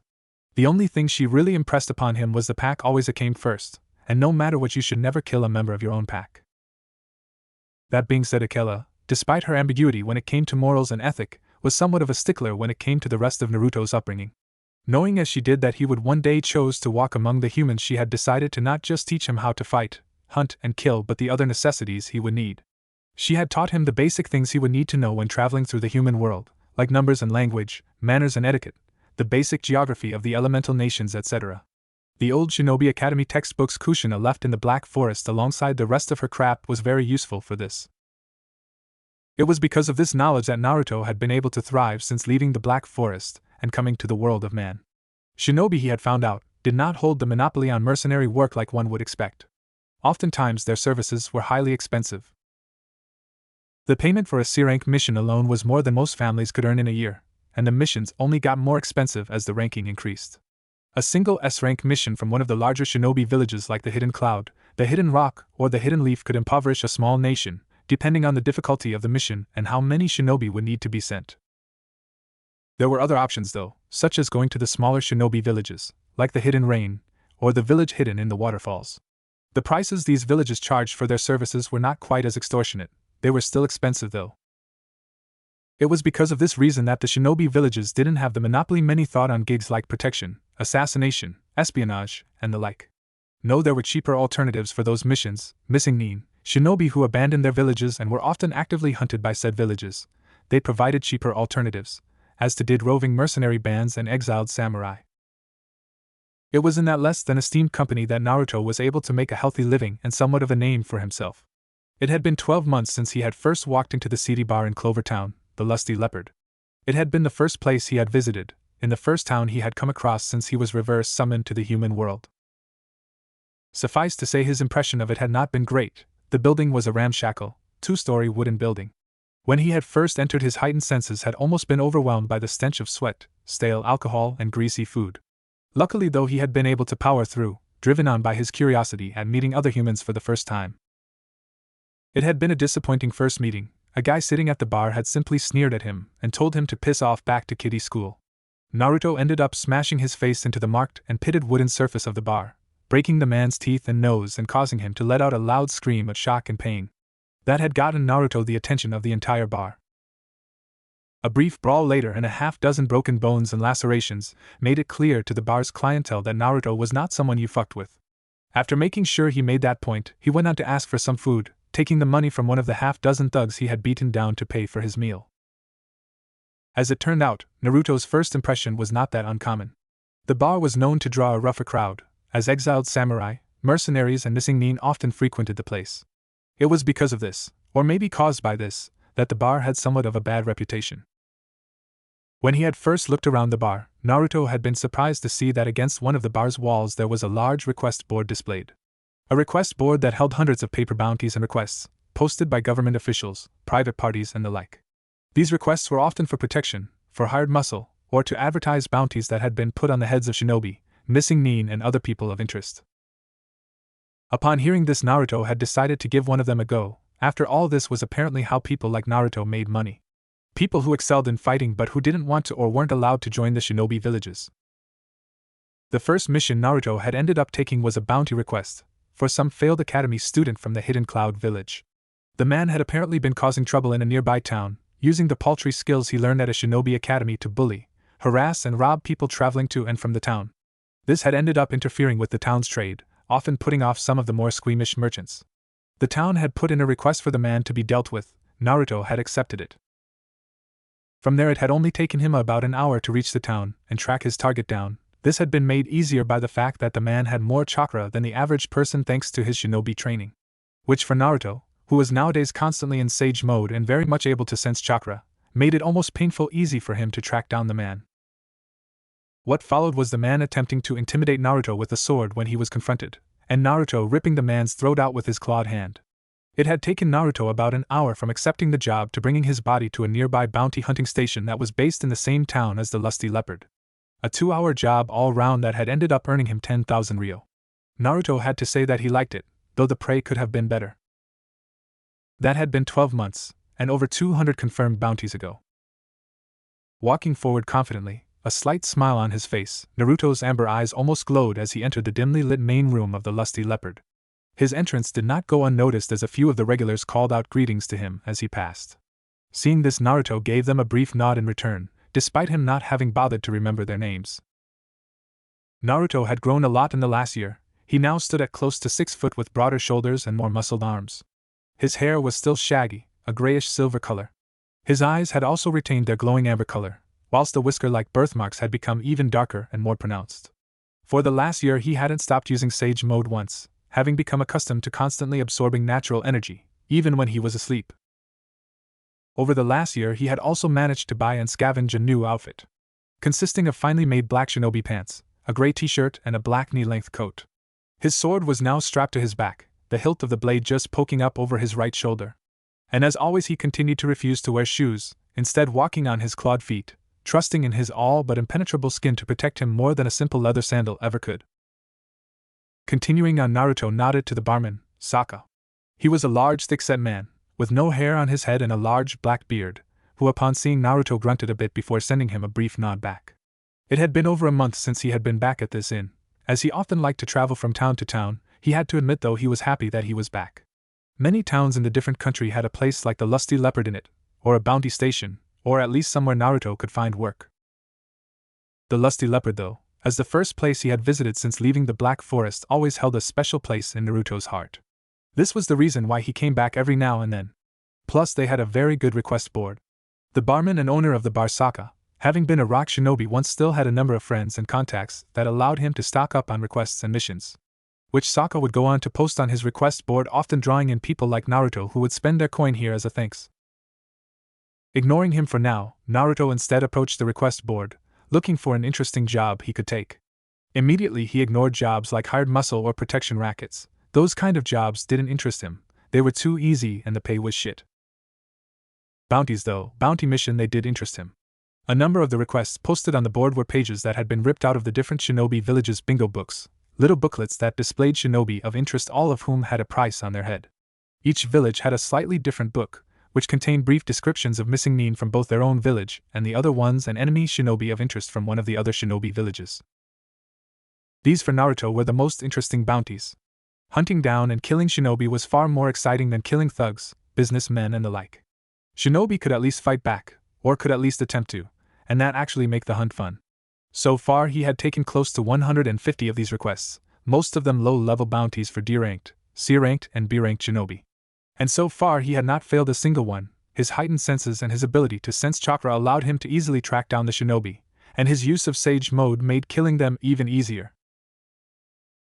[SPEAKER 1] The only thing she really impressed upon him was the pack always came first, and no matter what, you should never kill a member of your own pack. That being said, Akela, despite her ambiguity when it came to morals and ethic, was somewhat of a stickler when it came to the rest of Naruto's upbringing. Knowing as she did that he would one day chose to walk among the humans, she had decided to not just teach him how to fight, hunt, and kill, but the other necessities he would need. She had taught him the basic things he would need to know when traveling through the human world, like numbers and language, manners and etiquette, the basic geography of the elemental nations, etc. The old Shinobi Academy textbooks Kushina left in the Black Forest alongside the rest of her crap was very useful for this. It was because of this knowledge that Naruto had been able to thrive since leaving the Black Forest and coming to the world of man. Shinobi, he had found out, did not hold the monopoly on mercenary work like one would expect. Oftentimes their services were highly expensive. The payment for a C-rank mission alone was more than most families could earn in a year, and the missions only got more expensive as the ranking increased. A single S-rank mission from one of the larger shinobi villages like the Hidden Cloud, the Hidden Rock, or the Hidden Leaf could impoverish a small nation, depending on the difficulty of the mission and how many shinobi would need to be sent. There were other options though, such as going to the smaller shinobi villages, like the Hidden Rain, or the village hidden in the waterfalls. The prices these villages charged for their services were not quite as extortionate, they were still expensive though. It was because of this reason that the shinobi villages didn't have the monopoly many thought on gigs like protection, assassination, espionage, and the like. No, there were cheaper alternatives for those missions, missing nin, shinobi who abandoned their villages and were often actively hunted by said villages. They provided cheaper alternatives, as did roving mercenary bands and exiled samurai. It was in that less than esteemed company that Naruto was able to make a healthy living and somewhat of a name for himself. It had been 12 months since he had first walked into the seedy bar in Clover Town, the Lusty Leopard. It had been the first place he had visited, in the first town he had come across since he was reverse summoned to the human world. Suffice to say his impression of it had not been great. The building was a ramshackle, two-story wooden building. When he had first entered, his heightened senses had almost been overwhelmed by the stench of sweat, stale alcohol, and greasy food. Luckily, though, he had been able to power through, driven on by his curiosity at meeting other humans for the first time. It had been a disappointing first meeting. A guy sitting at the bar had simply sneered at him and told him to piss off back to kiddie school. Naruto ended up smashing his face into the marked and pitted wooden surface of the bar, breaking the man's teeth and nose and causing him to let out a loud scream of shock and pain. That had gotten Naruto the attention of the entire bar. A brief brawl later and a half-dozen broken bones and lacerations made it clear to the bar's clientele that Naruto was not someone you fucked with. After making sure he made that point, he went on to ask for some food, taking the money from one of the half-dozen thugs he had beaten down to pay for his meal. As it turned out, Naruto's first impression was not that uncommon. The bar was known to draw a rougher crowd, as exiled samurai, mercenaries, and missing nin often frequented the place. It was because of this, or maybe caused by this, that the bar had somewhat of a bad reputation. When he had first looked around the bar, Naruto had been surprised to see that against one of the bar's walls there was a large request board displayed. A request board that held hundreds of paper bounties and requests, posted by government officials, private parties, and the like. These requests were often for protection, for hired muscle, or to advertise bounties that had been put on the heads of shinobi, missing nin, and other people of interest. Upon hearing this, Naruto had decided to give one of them a go. After all, this was apparently how people like Naruto made money. People who excelled in fighting but who didn't want to or weren't allowed to join the shinobi villages. The first mission Naruto had ended up taking was a bounty request for some failed academy student from the Hidden Cloud village. The man had apparently been causing trouble in a nearby town, using the paltry skills he learned at a shinobi academy to bully, harass, and rob people traveling to and from the town. This had ended up interfering with the town's trade, often putting off some of the more squeamish merchants. The town had put in a request for the man to be dealt with. Naruto had accepted it. From there, it had only taken him about an hour to reach the town and track his target down. This had been made easier by the fact that the man had more chakra than the average person thanks to his shinobi training. Which for Naruto, who was nowadays constantly in sage mode and very much able to sense chakra, made it almost painful easy for him to track down the man. What followed was the man attempting to intimidate Naruto with a sword when he was confronted, and Naruto ripping the man's throat out with his clawed hand. It had taken Naruto about an hour from accepting the job to bringing his body to a nearby bounty hunting station that was based in the same town as the Lusty Leopard. A 2-hour job all round that had ended up earning him 10,000 ryo. Naruto had to say that he liked it, though the prey could have been better. That had been 12 months, and over 200 confirmed bounties ago. Walking forward confidently, a slight smile on his face, Naruto's amber eyes almost glowed as he entered the dimly lit main room of the Lusty Leopard. His entrance did not go unnoticed as a few of the regulars called out greetings to him as he passed. Seeing this, Naruto gave them a brief nod in return, despite him not having bothered to remember their names. Naruto had grown a lot in the last year. He now stood at close to 6 foot with broader shoulders and more muscled arms. His hair was still shaggy, a grayish-silver color. His eyes had also retained their glowing amber color, whilst the whisker-like birthmarks had become even darker and more pronounced. For the last year he hadn't stopped using sage mode once, having become accustomed to constantly absorbing natural energy, even when he was asleep. Over the last year he had also managed to buy and scavenge a new outfit, consisting of finely made black shinobi pants, a gray t-shirt, and a black knee-length coat. His sword was now strapped to his back, the hilt of the blade just poking up over his right shoulder. And as always he continued to refuse to wear shoes, instead walking on his clawed feet, trusting in his all but impenetrable skin to protect him more than a simple leather sandal ever could. Continuing on, Naruto nodded to the barman, Saka. He was a large thick-set man, with no hair on his head and a large black beard, who upon seeing Naruto grunted a bit before sending him a brief nod back. It had been over a month since he had been back at this inn. As he often liked to travel from town to town, he had to admit though he was happy that he was back. Many towns in the different country had a place like the Lusty Leopard in it, or a bounty station, or at least somewhere Naruto could find work. The Lusty Leopard, though, as the first place he had visited since leaving the Black Forest, always held a special place in Naruto's heart. This was the reason why he came back every now and then. Plus they had a very good request board. The barman and owner of the bar, Saka, Having been a rock shinobi once, still had a number of friends and contacts that allowed him to stock up on requests and missions, which Sokka would go on to post on his request board, often drawing in people like Naruto who would spend their coin here as a thanks. Ignoring him for now, Naruto instead approached the request board, looking for an interesting job he could take. Immediately he ignored jobs like hired muscle or protection rackets. Those kind of jobs didn't interest him, they were too easy and the pay was shit. Bounties though, bounty mission, they did interest him. A number of the requests posted on the board were pages that had been ripped out of the different shinobi villages' bingo books, little booklets that displayed shinobi of interest, all of whom had a price on their head. Each village had a slightly different book, which contained brief descriptions of missing nin from both their own village and the other ones, and enemy shinobi of interest from one of the other shinobi villages. These for Naruto were the most interesting bounties. Hunting down and killing shinobi was far more exciting than killing thugs, businessmen and the like. Shinobi could at least fight back, or could at least attempt to, and that actually make the hunt fun. So far he had taken close to 150 of these requests, most of them low-level bounties for D-ranked, C-ranked and B-ranked shinobi. And so far he had not failed a single one. His heightened senses and his ability to sense chakra allowed him to easily track down the shinobi, and his use of Sage Mode made killing them even easier.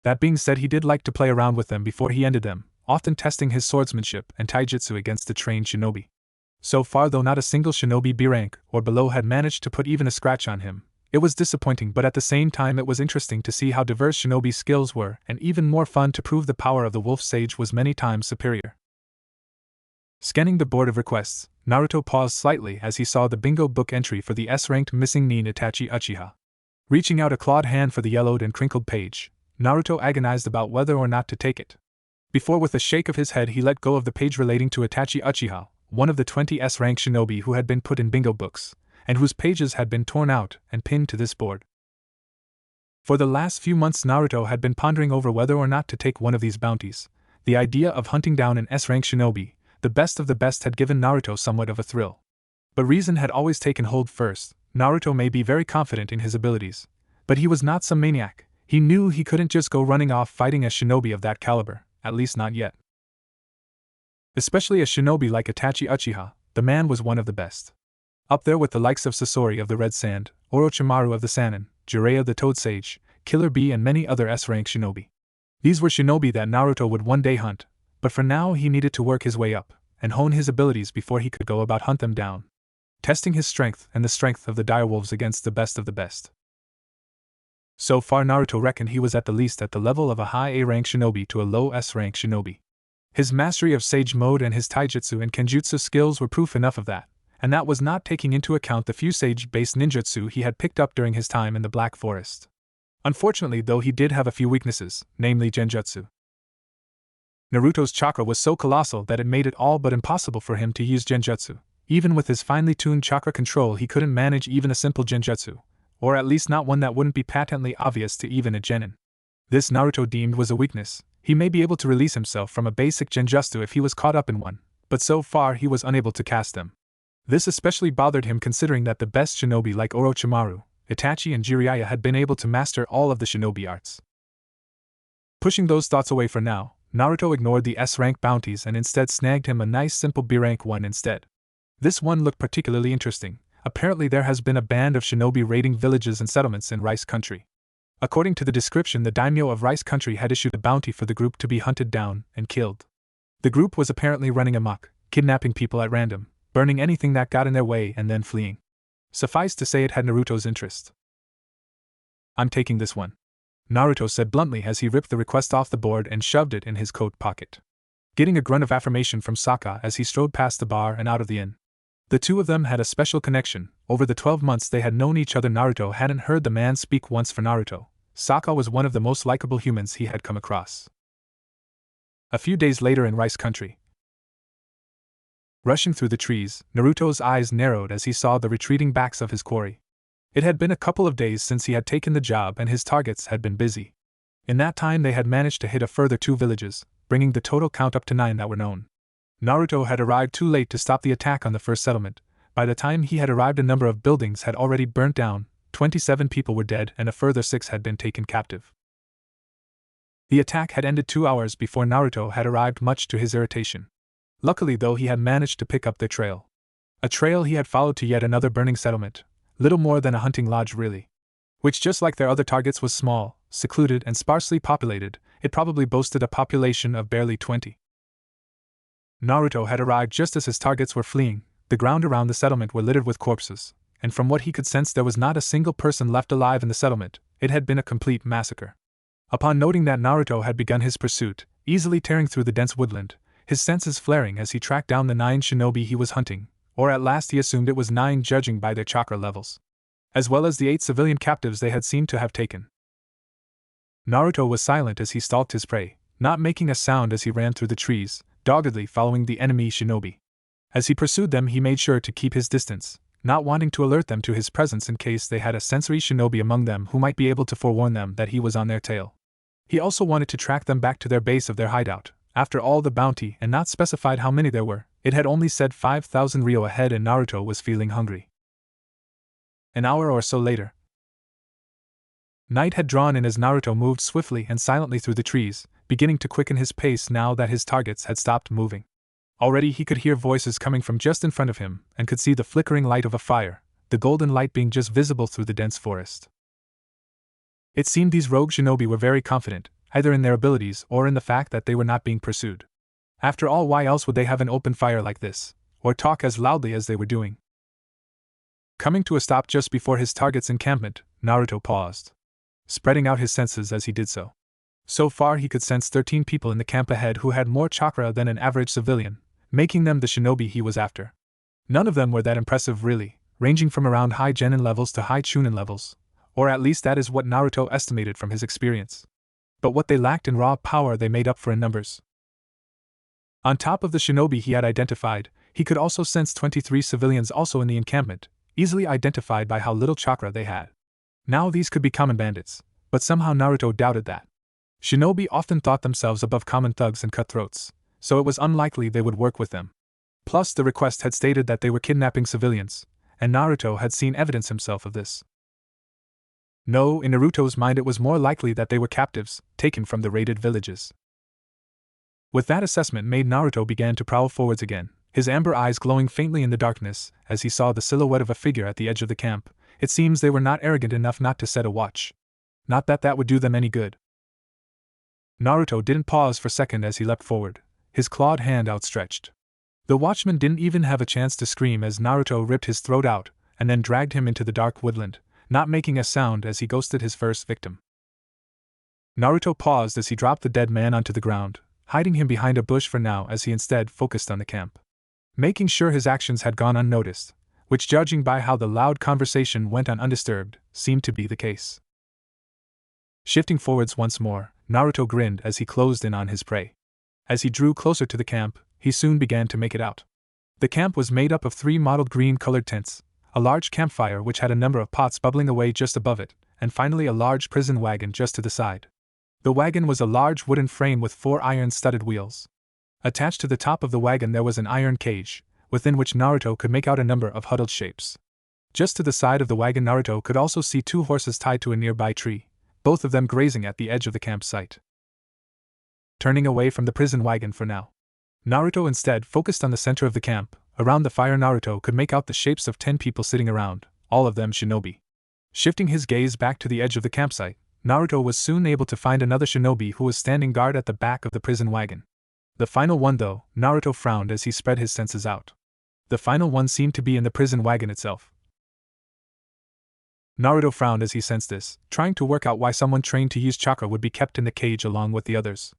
[SPEAKER 1] That being said, he did like to play around with them before he ended them, often testing his swordsmanship and taijutsu against the trained shinobi. So far though not a single shinobi B rank or below had managed to put even a scratch on him. It was disappointing, but at the same time it was interesting to see how diverse shinobi's skills were, and even more fun to prove the power of the wolf sage was many times superior. Scanning the board of requests, Naruto paused slightly as he saw the bingo book entry for the S-ranked missing nin Itachi Uchiha. Reaching out a clawed hand for the yellowed and crinkled page, Naruto agonized about whether or not to take it. Before, with a shake of his head, he let go of the page relating to Itachi Uchiha, one of the 20 S-rank shinobi who had been put in bingo books, and whose pages had been torn out and pinned to this board. For the last few months Naruto had been pondering over whether or not to take one of these bounties. The idea of hunting down an S-rank shinobi, the best of the best, had given Naruto somewhat of a thrill. But reason had always taken hold first. Naruto may be very confident in his abilities, but he was not some maniac. He knew he couldn't just go running off fighting a shinobi of that caliber, at least not yet. Especially a shinobi like Itachi Uchiha, the man was one of the best. Up there with the likes of Sasori of the Red Sand, Orochimaru of the Sannin, Jiraiya the Toad Sage, Killer Bee and many other S-rank shinobi. These were shinobi that Naruto would one day hunt, but for now he needed to work his way up, and hone his abilities before he could go about hunt them down, testing his strength and the strength of the direwolves against the best of the best. So far Naruto reckoned he was at the least at the level of a high A-rank shinobi to a low S-rank shinobi. His mastery of Sage Mode and his taijutsu and kenjutsu skills were proof enough of that, and that was not taking into account the few sage-based ninjutsu he had picked up during his time in the Black Forest. Unfortunately though, he did have a few weaknesses, namely genjutsu. Naruto's chakra was so colossal that it made it all but impossible for him to use genjutsu. Even with his finely tuned chakra control he couldn't manage even a simple genjutsu, or at least not one that wouldn't be patently obvious to even a genin. This Naruto deemed was a weakness. He may be able to release himself from a basic genjutsu if he was caught up in one, but so far he was unable to cast them. This especially bothered him considering that the best shinobi like Orochimaru, Itachi and Jiraiya had been able to master all of the shinobi arts. Pushing those thoughts away for now, Naruto ignored the S-rank bounties and instead snagged him a nice simple B-rank one instead. This one looked particularly interesting. Apparently there has been a band of shinobi raiding villages and settlements in Rice Country. According to the description, the daimyo of Rice Country had issued a bounty for the group to be hunted down and killed. The group was apparently running amok, kidnapping people at random, burning anything that got in their way and then fleeing. Suffice to say it had Naruto's interest. "I'm taking this one," Naruto said bluntly as he ripped the request off the board and shoved it in his coat pocket. Getting a grunt of affirmation from Sokka as he strode past the bar and out of the inn. The two of them had a special connection. Over the 12 months they had known each other, Naruto hadn't heard the man speak once. For Naruto, Sokka was one of the most likable humans he had come across. A few days later in Rice Country. Rushing through the trees, Naruto's eyes narrowed as he saw the retreating backs of his quarry. It had been a couple of days since he had taken the job and his targets had been busy. In that time they had managed to hit a further 2 villages, bringing the total count up to 9 that were known. Naruto had arrived too late to stop the attack on the first settlement. By the time he had arrived, a number of buildings had already burnt down, 27 people were dead and a further 6 had been taken captive. The attack had ended 2 hours before Naruto had arrived, much to his irritation. Luckily though, he had managed to pick up their trail. A trail he had followed to yet another burning settlement. little more than a hunting lodge really. Which, just like their other targets, was small, secluded, and sparsely populated. It probably boasted a population of barely 20. Naruto had arrived just as his targets were fleeing. The ground around the settlement were littered with corpses, and from what he could sense there was not a single person left alive in the settlement. It had been a complete massacre. Upon noting that Naruto had begun his pursuit, easily tearing through the dense woodland, his senses flaring as he tracked down the 9 shinobi he was hunting, or at last he assumed it was 9 judging by their chakra levels, as well as the 8 civilian captives they had seemed to have taken. Naruto was silent as he stalked his prey, not making a sound as he ran through the trees, doggedly following the enemy shinobi. As he pursued them, he made sure to keep his distance, not wanting to alert them to his presence in case they had a sensory shinobi among them who might be able to forewarn them that he was on their tail. He also wanted to track them back to their base of their hideout. After all, the bounty and not specified how many there were, it had only said 5,000 ryo ahead, and Naruto was feeling hungry. An hour or so later, night had drawn in as Naruto moved swiftly and silently through the trees, beginning to quicken his pace now that his targets had stopped moving. Already he could hear voices coming from just in front of him, and could see the flickering light of a fire, the golden light being just visible through the dense forest. It seemed these rogue shinobi were very confident, either in their abilities or in the fact that they were not being pursued. After all, why else would they have an open fire like this, or talk as loudly as they were doing? Coming to a stop just before his target's encampment, Naruto paused, spreading out his senses as he did so. So far he could sense 13 people in the camp ahead who had more chakra than an average civilian, making them the shinobi he was after. None of them were that impressive really, ranging from around high genin levels to high chunin levels, or at least that is what Naruto estimated from his experience. But what they lacked in raw power they made up for in numbers. On top of the shinobi he had identified, he could also sense 23 civilians also in the encampment, easily identified by how little chakra they had. Now these could be common bandits, but somehow Naruto doubted that. Shinobi often thought themselves above common thugs and cutthroats, so it was unlikely they would work with them. Plus, the request had stated that they were kidnapping civilians, and Naruto had seen evidence himself of this. No, in Naruto's mind it was more likely that they were captives, taken from the raided villages. With that assessment made, Naruto began to prowl forwards again, his amber eyes glowing faintly in the darkness as he saw the silhouette of a figure at the edge of the camp. It seems they were not arrogant enough not to set a watch. Not that that would do them any good. Naruto didn't pause for a second as he leapt forward, his clawed hand outstretched. The watchman didn't even have a chance to scream as Naruto ripped his throat out and then dragged him into the dark woodland, not making a sound as he ghosted his first victim. Naruto paused as he dropped the dead man onto the ground, hiding him behind a bush for now as he instead focused on the camp. Making sure his actions had gone unnoticed, which, judging by how the loud conversation went on undisturbed, seemed to be the case. Shifting forwards once more, Naruto grinned as he closed in on his prey. As he drew closer to the camp, he soon began to make it out. The camp was made up of 3 mottled green-colored tents, a large campfire which had a number of pots bubbling away just above it, and finally a large prison wagon just to the side. The wagon was a large wooden frame with 4 iron-studded wheels. Attached to the top of the wagon there was an iron cage, within which Naruto could make out a number of huddled shapes. Just to the side of the wagon Naruto could also see 2 horses tied to a nearby tree, both of them grazing at the edge of the campsite. Turning away from the prison wagon for now, Naruto instead focused on the center of the camp. Around the fire Naruto could make out the shapes of 10 people sitting around, all of them shinobi. Shifting his gaze back to the edge of the campsite, Naruto was soon able to find another shinobi who was standing guard at the back of the prison wagon. The final one though, Naruto frowned as he spread his senses out. The final one seemed to be in the prison wagon itself. Naruto frowned as he sensed this, trying to work out why someone trained to use chakra would be kept in the cage along with the others.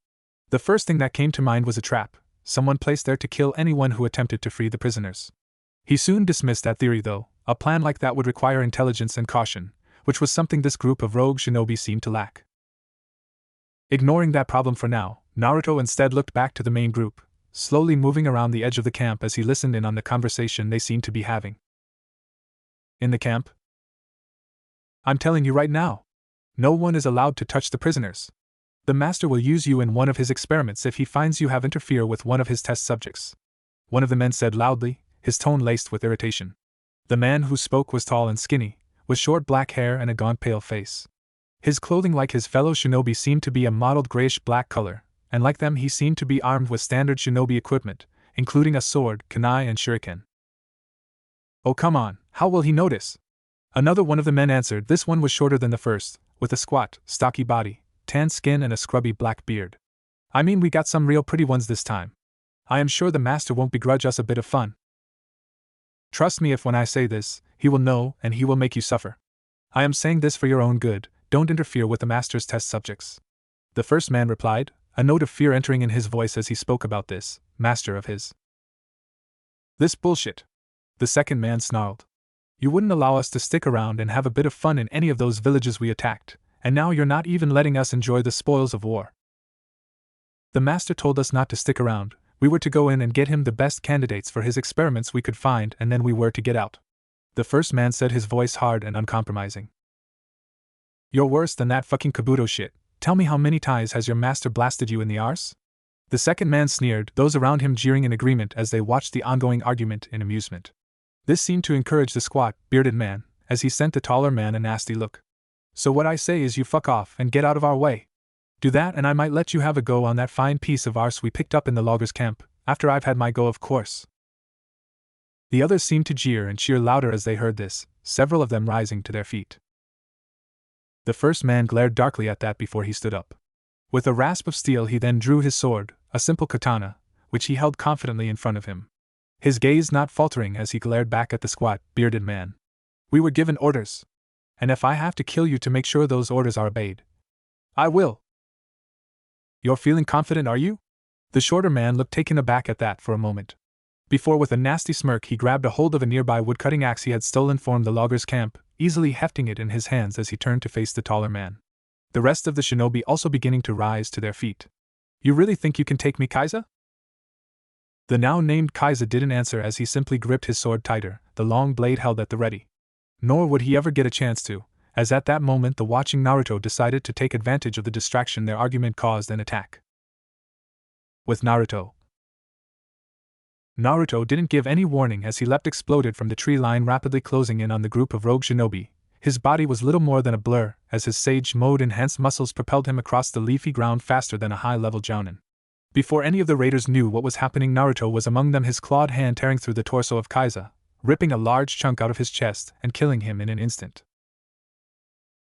[SPEAKER 1] The first thing that came to mind was a trap, someone placed there to kill anyone who attempted to free the prisoners. He soon dismissed that theory though. A plan like that would require intelligence and caution, which was something this group of rogue shinobi seemed to lack. Ignoring that problem for now, Naruto instead looked back to the main group, slowly moving around the edge of the camp as he listened in on the conversation they seemed to be having. In the camp? I'm telling you right now, no one is allowed to touch the prisoners. The master will use you in one of his experiments if he finds you have interfered with one of his test subjects. One of the men said loudly, his tone laced with irritation. The man who spoke was tall and skinny, with short black hair and a gaunt pale face. His clothing, like his fellow shinobi, seemed to be a mottled grayish-black color, and like them he seemed to be armed with standard shinobi equipment, including a sword, kunai and shuriken. Oh come on, how will he notice? Another one of the men answered. This one was shorter than the first, with a squat, stocky body, tan skin and a scrubby black beard. I mean, we got some real pretty ones this time. I am sure the master won't begrudge us a bit of fun. Trust me if when I say this, he will know and he will make you suffer. I am saying this for your own good, don't interfere with the master's test subjects. The first man replied, a note of fear entering in his voice as he spoke about this, master of his. This bullshit. The second man snarled. You wouldn't allow us to stick around and have a bit of fun in any of those villages we attacked, and now you're not even letting us enjoy the spoils of war. The master told us not to stick around, we were to go in and get him the best candidates for his experiments we could find and then we were to get out. The first man said, his voice hard and uncompromising. You're worse than that fucking Kabuto shit. Tell me how many times has your master blasted you in the arse? The second man sneered, those around him jeering in agreement as they watched the ongoing argument in amusement. This seemed to encourage the squat, bearded man, as he sent the taller man a nasty look. So what I say is you fuck off and get out of our way. Do that and I might let you have a go on that fine piece of arse we picked up in the loggers' camp, after I've had my go, of course. The others seemed to jeer and cheer louder as they heard this, several of them rising to their feet. The first man glared darkly at that before he stood up. With a rasp of steel he then drew his sword, a simple katana, which he held confidently in front of him. His gaze not faltering as he glared back at the squat, bearded man. We were given orders. And if I have to kill you to make sure those orders are obeyed, I will. You're feeling confident, are you? The shorter man looked taken aback at that for a moment. Before, with a nasty smirk, he grabbed a hold of a nearby woodcutting axe he had stolen from the loggers' camp, easily hefting it in his hands as he turned to face the taller man. The rest of the shinobi also beginning to rise to their feet. You really think you can take me, Kaiza? The now named Kaiza didn't answer as he simply gripped his sword tighter, the long blade held at the ready. Nor would he ever get a chance to, as at that moment the watching Naruto decided to take advantage of the distraction their argument caused and attack. With Naruto didn't give any warning as he leapt exploded from the tree line, rapidly closing in on the group of rogue shinobi. His body was little more than a blur, as his sage mode enhanced muscles propelled him across the leafy ground faster than a high-level jounin. Before any of the raiders knew what was happening, Naruto was among them, his clawed hand tearing through the torso of Kaiza, ripping a large chunk out of his chest and killing him in an instant.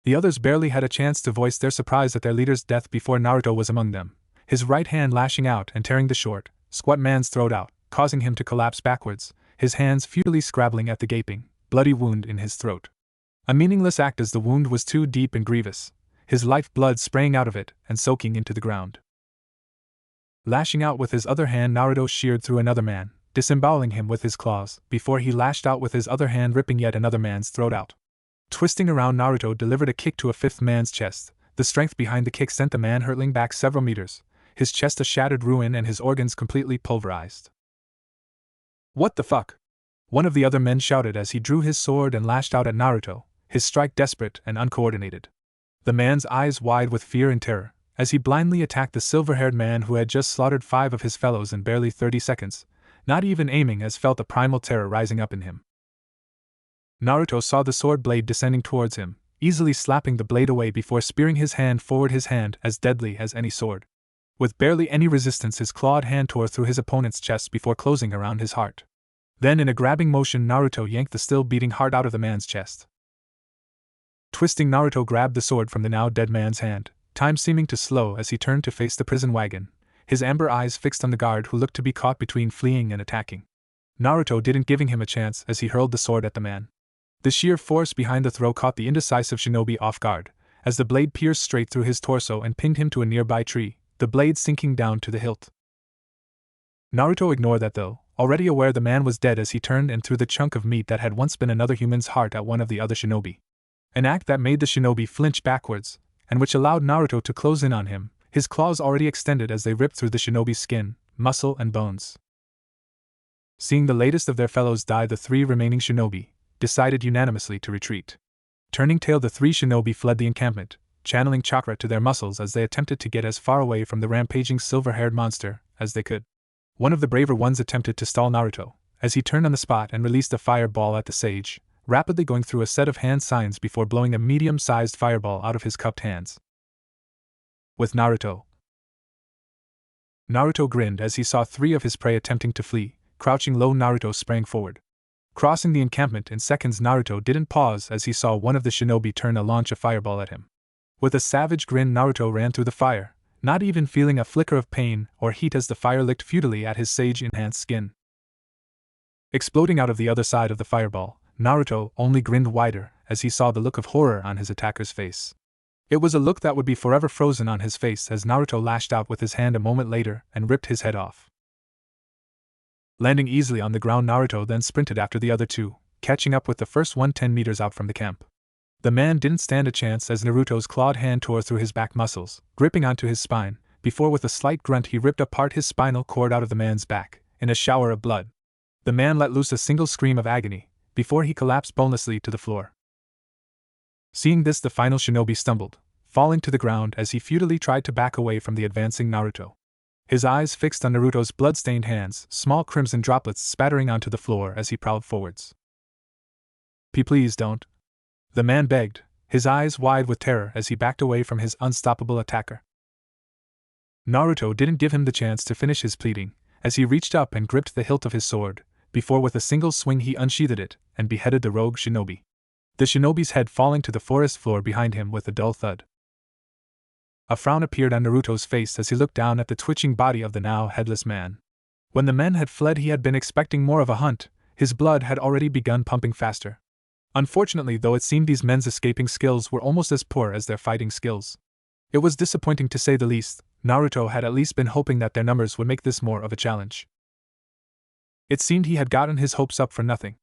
[SPEAKER 1] The others barely had a chance to voice their surprise at their leader's death before Naruto was among them, his right hand lashing out and tearing the short, squat man's throat out, causing him to collapse backwards, his hands futilely scrabbling at the gaping, bloody wound in his throat. A meaningless act as the wound was too deep and grievous, his life blood spraying out of it and soaking into the ground. Lashing out with his other hand, Naruto sheared through another man, disemboweling him with his claws, before he lashed out with his other hand, ripping yet another man's throat out. Twisting around, Naruto delivered a kick to a fifth man's chest. The strength behind the kick sent the man hurtling back several meters, his chest a shattered ruin and his organs completely pulverized. What the fuck? One of the other men shouted as he drew his sword and lashed out at Naruto, his strike desperate and uncoordinated. The man's eyes wide with fear and terror, as he blindly attacked the silver-haired man who had just slaughtered 5 of his fellows in barely 30 seconds, not even aiming, as felt a primal terror rising up in him. Naruto saw the sword blade descending towards him, easily slapping the blade away before spearing his hand forward, his hand as deadly as any sword. With barely any resistance, his clawed hand tore through his opponent's chest before closing around his heart. Then, in a grabbing motion, Naruto yanked the still beating heart out of the man's chest. Twisting, Naruto grabbed the sword from the now dead man's hand, time seeming to slow as he turned to face the prison wagon, his amber eyes fixed on the guard who looked to be caught between fleeing and attacking. Naruto didn't giving him a chance as he hurled the sword at the man. The sheer force behind the throw caught the indecisive shinobi off guard, as the blade pierced straight through his torso and pinned him to a nearby tree, the blade sinking down to the hilt. Naruto ignored that though, already aware the man was dead, as he turned and threw the chunk of meat that had once been another human's heart at one of the other shinobi. An act that made the shinobi flinch backwards, and which allowed Naruto to close in on him, his claws already extended as they ripped through the shinobi's skin, muscle and bones. Seeing the latest of their fellows die, the 3 remaining shinobi decided unanimously to retreat. Turning tail, the 3 shinobi fled the encampment, channeling chakra to their muscles as they attempted to get as far away from the rampaging silver-haired monster as they could. One of the braver ones attempted to stall Naruto, as he turned on the spot and released a fireball at the sage, rapidly going through a set of hand signs before blowing a medium-sized fireball out of his cupped hands. With Naruto grinned as he saw 3 of his prey attempting to flee. Crouching low, Naruto sprang forward. Crossing the encampment in seconds, Naruto didn't pause as he saw one of the shinobi turn and launch a fireball at him. With a savage grin, Naruto ran through the fire, not even feeling a flicker of pain or heat as the fire licked futilely at his sage-enhanced skin. Exploding out of the other side of the fireball, Naruto only grinned wider as he saw the look of horror on his attacker's face. It was a look that would be forever frozen on his face as Naruto lashed out with his hand a moment later and ripped his head off. Landing easily on the ground, Naruto then sprinted after the other two, catching up with the first one 10 meters out from the camp. The man didn't stand a chance as Naruto's clawed hand tore through his back muscles, gripping onto his spine, before with a slight grunt he ripped apart his spinal cord out of the man's back, in a shower of blood. The man let loose a single scream of agony, before he collapsed bonelessly to the floor. Seeing this, the final shinobi stumbled, falling to the ground as he futilely tried to back away from the advancing Naruto. His eyes fixed on Naruto's blood-stained hands, small crimson droplets spattering onto the floor as he prowled forwards. Please don't," the man begged, his eyes wide with terror as he backed away from his unstoppable attacker. Naruto didn't give him the chance to finish his pleading, as he reached up and gripped the hilt of his sword, before with a single swing he unsheathed it and beheaded the rogue shinobi. The shinobi's head falling to the forest floor behind him with a dull thud. A frown appeared on Naruto's face as he looked down at the twitching body of the now headless man. When the men had fled, he had been expecting more of a hunt. His blood had already begun pumping faster. Unfortunately, though, it seemed these men's escaping skills were almost as poor as their fighting skills. It was disappointing to say the least. Naruto had at least been hoping that their numbers would make this more of a challenge. It seemed he had gotten his hopes up for nothing.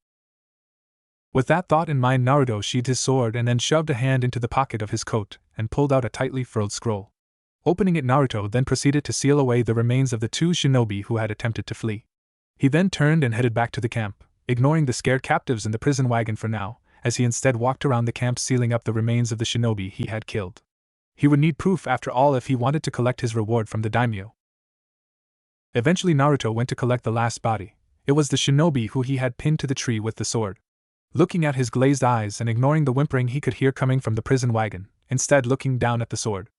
[SPEAKER 1] With that thought in mind, Naruto sheathed his sword and then shoved a hand into the pocket of his coat and pulled out a tightly furled scroll. Opening it, Naruto then proceeded to seal away the remains of the two shinobi who had attempted to flee. He then turned and headed back to the camp, ignoring the scared captives in the prison wagon for now, as he instead walked around the camp sealing up the remains of the shinobi he had killed. He would need proof after all if he wanted to collect his reward from the daimyo. Eventually Naruto went to collect the last body. It was the shinobi who he had pinned to the tree with the sword. Looking at his glazed eyes and ignoring the whimpering he could hear coming from the prison wagon, instead looking down at the sword.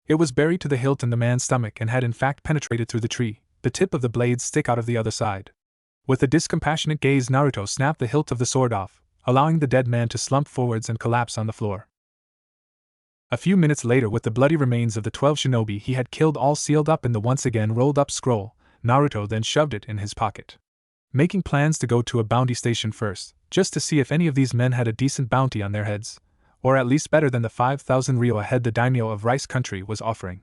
[SPEAKER 1] It was buried to the hilt in the man's stomach and had in fact penetrated through the tree, the tip of the blade stick out of the other side. With a discompassionate gaze, Naruto snapped the hilt of the sword off, allowing the dead man to slump forwards and collapse on the floor. A few minutes later, with the bloody remains of the 12 shinobi he had killed all sealed up in the once again rolled up scroll, Naruto then shoved it in his pocket. Making plans to go to a bounty station first, just to see if any of these men had a decent bounty on their heads, or at least better than the 5,000 ryo a head the daimyo of Rice Country was offering.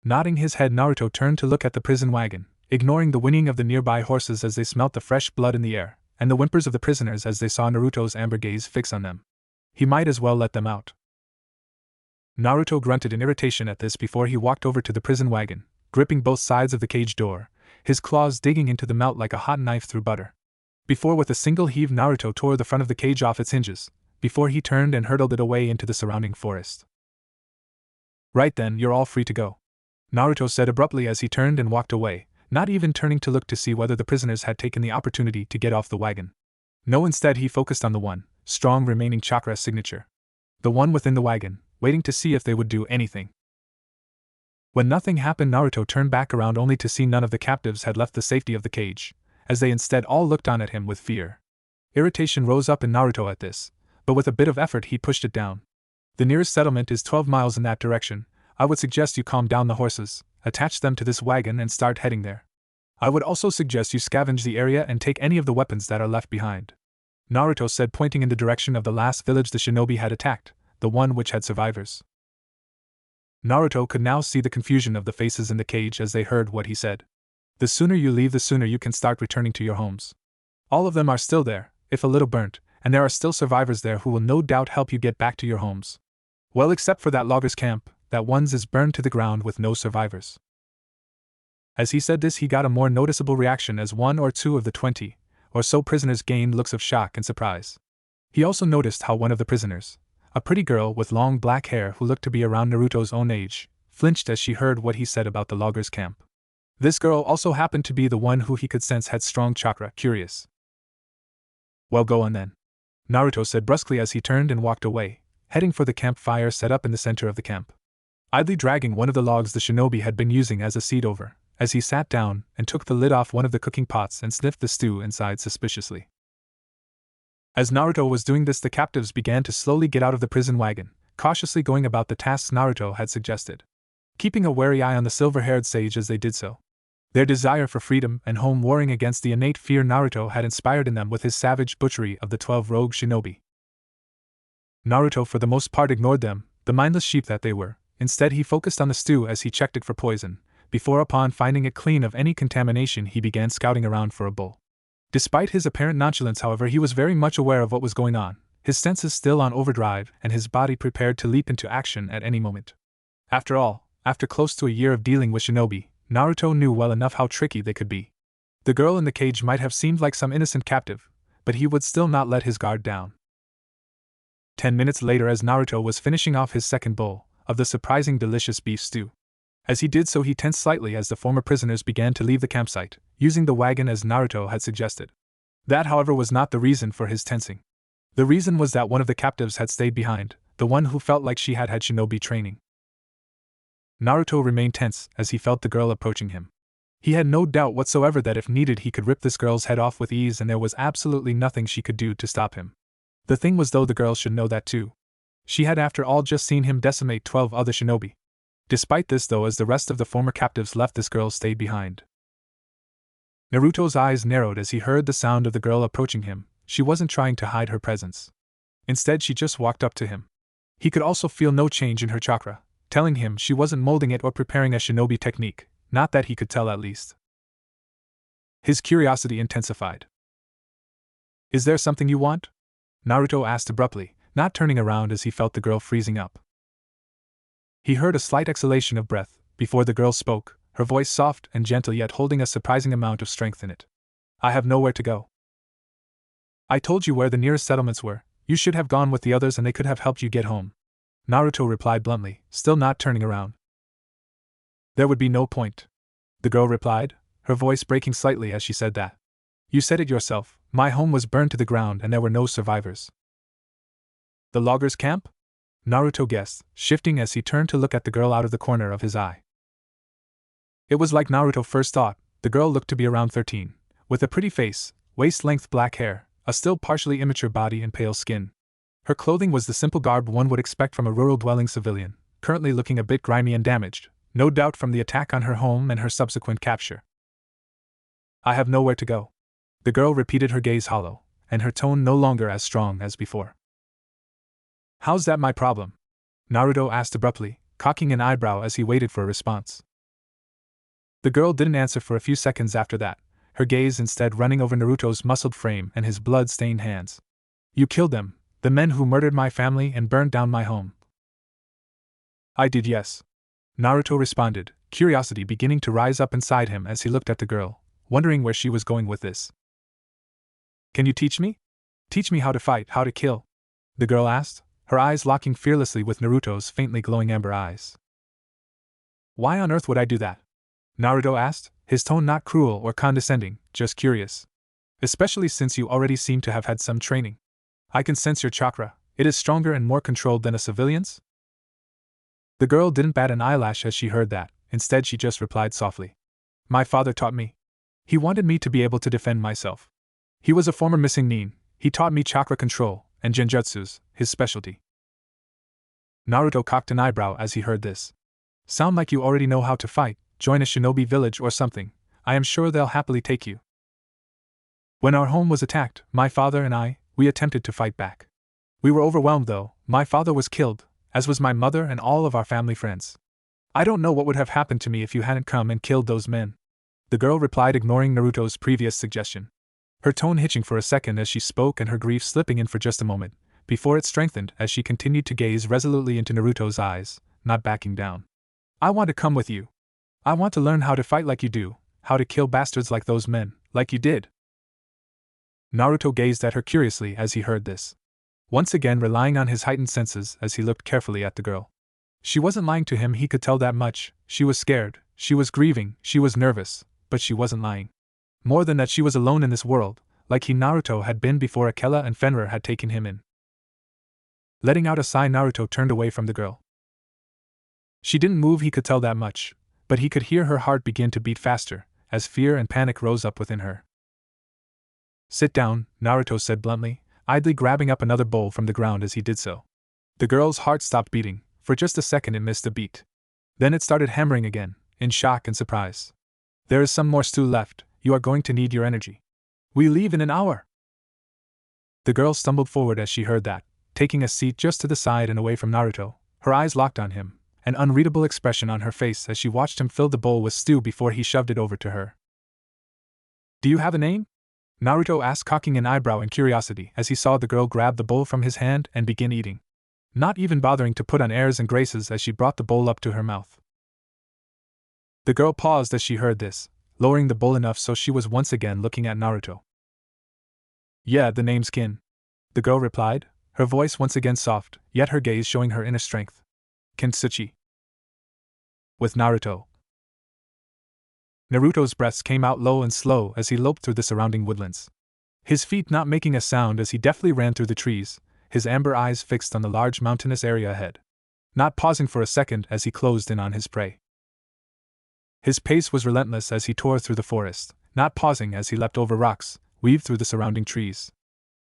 [SPEAKER 1] Nodding his head, Naruto turned to look at the prison wagon, ignoring the whinnying of the nearby horses as they smelt the fresh blood in the air, and the whimpers of the prisoners as they saw Naruto's amber gaze fix on them. He might as well let them out. Naruto grunted in irritation at this before he walked over to the prison wagon, gripping both sides of the cage door, his claws digging into the melt like a hot knife through butter. Before with a single heave Naruto tore the front of the cage off its hinges, before he turned and hurtled it away into the surrounding forest. "Right then, you're all free to go," Naruto said abruptly as he turned and walked away, not even turning to look to see whether the prisoners had taken the opportunity to get off the wagon. No, instead he focused on the one, strong remaining chakra signature. The one within the wagon, waiting to see if they would do anything. When nothing happened, Naruto turned back around only to see none of the captives had left the safety of the cage, as they instead all looked on at him with fear. Irritation rose up in Naruto at this, but with a bit of effort he pushed it down. "The nearest settlement is 12 miles in that direction. I would suggest you calm down the horses, attach them to this wagon and start heading there. I would also suggest you scavenge the area and take any of the weapons that are left behind," Naruto said, pointing in the direction of the last village the shinobi had attacked, the one which had survivors. Naruto could now see the confusion of the faces in the cage as they heard what he said. "The sooner you leave, the sooner you can start returning to your homes. All of them are still there, if a little burnt, and there are still survivors there who will no doubt help you get back to your homes. Well, except for that logger's camp, that one's is burned to the ground with no survivors." As he said this, he got a more noticeable reaction as 1 or 2 of the 20 or so prisoners gained looks of shock and surprise. He also noticed how one of the prisoners, a pretty girl with long black hair who looked to be around Naruto's own age, flinched as she heard what he said about the logger's camp. This girl also happened to be the one who he could sense had strong chakra. Curious. "Well, go on then," Naruto said brusquely as he turned and walked away, heading for the campfire set up in the center of the camp. Idly dragging one of the logs the shinobi had been using as a seat over, as he sat down and took the lid off one of the cooking pots and sniffed the stew inside suspiciously. As Naruto was doing this, the captives began to slowly get out of the prison wagon, cautiously going about the tasks Naruto had suggested, keeping a wary eye on the silver-haired sage as they did so. Their desire for freedom and home warring against the innate fear Naruto had inspired in them with his savage butchery of the 12 rogue shinobi. Naruto for the most part ignored them, the mindless sheep that they were. Instead, he focused on the stew as he checked it for poison, before upon finding it clean of any contamination he began scouting around for a bowl. Despite his apparent nonchalance, however, he was very much aware of what was going on, his senses still on overdrive and his body prepared to leap into action at any moment. After all, after close to a year of dealing with shinobi, Naruto knew well enough how tricky they could be. The girl in the cage might have seemed like some innocent captive, but he would still not let his guard down. 10 minutes later, as Naruto was finishing off his second bowl of the surprising delicious beef stew. As he did so, he tensed slightly as the former prisoners began to leave the campsite, using the wagon as Naruto had suggested. That, however, was not the reason for his tensing. The reason was that one of the captives had stayed behind, the one who felt like she had had shinobi training. Naruto remained tense as he felt the girl approaching him. He had no doubt whatsoever that if needed he could rip this girl's head off with ease, and there was absolutely nothing she could do to stop him. The thing was, though, the girl should know that too. She had after all just seen him decimate 12 other shinobi. Despite this, though, as the rest of the former captives left, this girl stayed behind. Naruto's eyes narrowed as he heard the sound of the girl approaching him. She wasn't trying to hide her presence. Instead, she just walked up to him. He could also feel no change in her chakra, telling him she wasn't molding it or preparing a shinobi technique, not that he could tell at least. His curiosity intensified. "Is there something you want?" Naruto asked abruptly, not turning around as he felt the girl freezing up. He heard a slight exhalation of breath before the girl spoke, her voice soft and gentle yet holding a surprising amount of strength in it. "I have nowhere to go. I told you where the nearest settlements were. You should have gone with the others and they could have helped you get home," Naruto replied bluntly, still not turning around. "There would be no point," the girl replied, her voice breaking slightly as she said that. "You said it yourself, my home was burned to the ground and there were no survivors." "The loggers' camp?" Naruto guessed, shifting as he turned to look at the girl out of the corner of his eye. It was like Naruto first thought. The girl looked to be around 13, with a pretty face, waist-length black hair, a still partially immature body and pale skin. Her clothing was the simple garb one would expect from a rural-dwelling civilian, currently looking a bit grimy and damaged, no doubt from the attack on her home and her subsequent capture. "I have nowhere to go," the girl repeated, her gaze hollow, and her tone no longer as strong as before. "How's that my problem?" Naruto asked abruptly, cocking an eyebrow as he waited for a response. The girl didn't answer for a few seconds after that, her gaze instead running over Naruto's muscled frame and his blood-stained hands. "You killed them, the men who murdered my family and burned down my home." "I did, yes," Naruto responded, curiosity beginning to rise up inside him as he looked at the girl, wondering where she was going with this. "Can you teach me? Teach me how to fight, how to kill?" the girl asked, her eyes locking fearlessly with Naruto's faintly glowing amber eyes. "Why on earth would I do that?" Naruto asked, his tone not cruel or condescending, just curious. "Especially since you already seem to have had some training. I can sense your chakra, it is stronger and more controlled than a civilian's?" The girl didn't bat an eyelash as she heard that, instead she just replied softly. "My father taught me. He wanted me to be able to defend myself. He was a former missing nin, he taught me chakra control, and genjutsus, his specialty." Naruto cocked an eyebrow as he heard this. "Sound like you already know how to fight, join a shinobi village or something, I am sure they'll happily take you." "When our home was attacked, my father and we attempted to fight back. We were overwhelmed though, my father was killed, as was my mother and all of our family friends. I don't know what would have happened to me if you hadn't come and killed those men," the girl replied, ignoring Naruto's previous suggestion. Her tone hitching for a second as she spoke and her grief slipping in for just a moment, before it strengthened as she continued to gaze resolutely into Naruto's eyes, not backing down. "I want to come with you. I want to learn how to fight like you do, how to kill bastards like those men, like you did." Naruto gazed at her curiously as he heard this. Once again relying on his heightened senses as he looked carefully at the girl. She wasn't lying to him, he could tell that much. She was scared, she was grieving, she was nervous, but she wasn't lying. More than that, she was alone in this world, like he Naruto had been before Akela and Fenrir had taken him in. Letting out a sigh, Naruto turned away from the girl. She didn't move, he could tell that much, but he could hear her heart begin to beat faster, as fear and panic rose up within her. "Sit down," Naruto said bluntly, idly grabbing up another bowl from the ground as he did so. The girl's heart stopped beating. For just a second it missed a beat. Then it started hammering again, in shock and surprise. There is some more stew left, you are going to need your energy. We leave in an hour. The girl stumbled forward as she heard that, taking a seat just to the side and away from Naruto, her eyes locked on him, an unreadable expression on her face as she watched him fill the bowl with stew before he shoved it over to her. Do you have a name? Naruto asked, cocking an eyebrow in curiosity as he saw the girl grab the bowl from his hand and begin eating, not even bothering to put on airs and graces as she brought the bowl up to her mouth. The girl paused as she heard this, lowering the bowl enough so she was once again looking at Naruto. Yeah, the name's Kin, the girl replied, her voice once again soft, yet her gaze showing her inner strength. Kintsuchi. With Naruto. Naruto's breaths came out low and slow as he loped through the surrounding woodlands. His feet not making a sound as he deftly ran through the trees, his amber eyes fixed on the large mountainous area ahead, not pausing for a second as he closed in on his prey. His pace was relentless as he tore through the forest, not pausing as he leapt over rocks, weaved through the surrounding trees.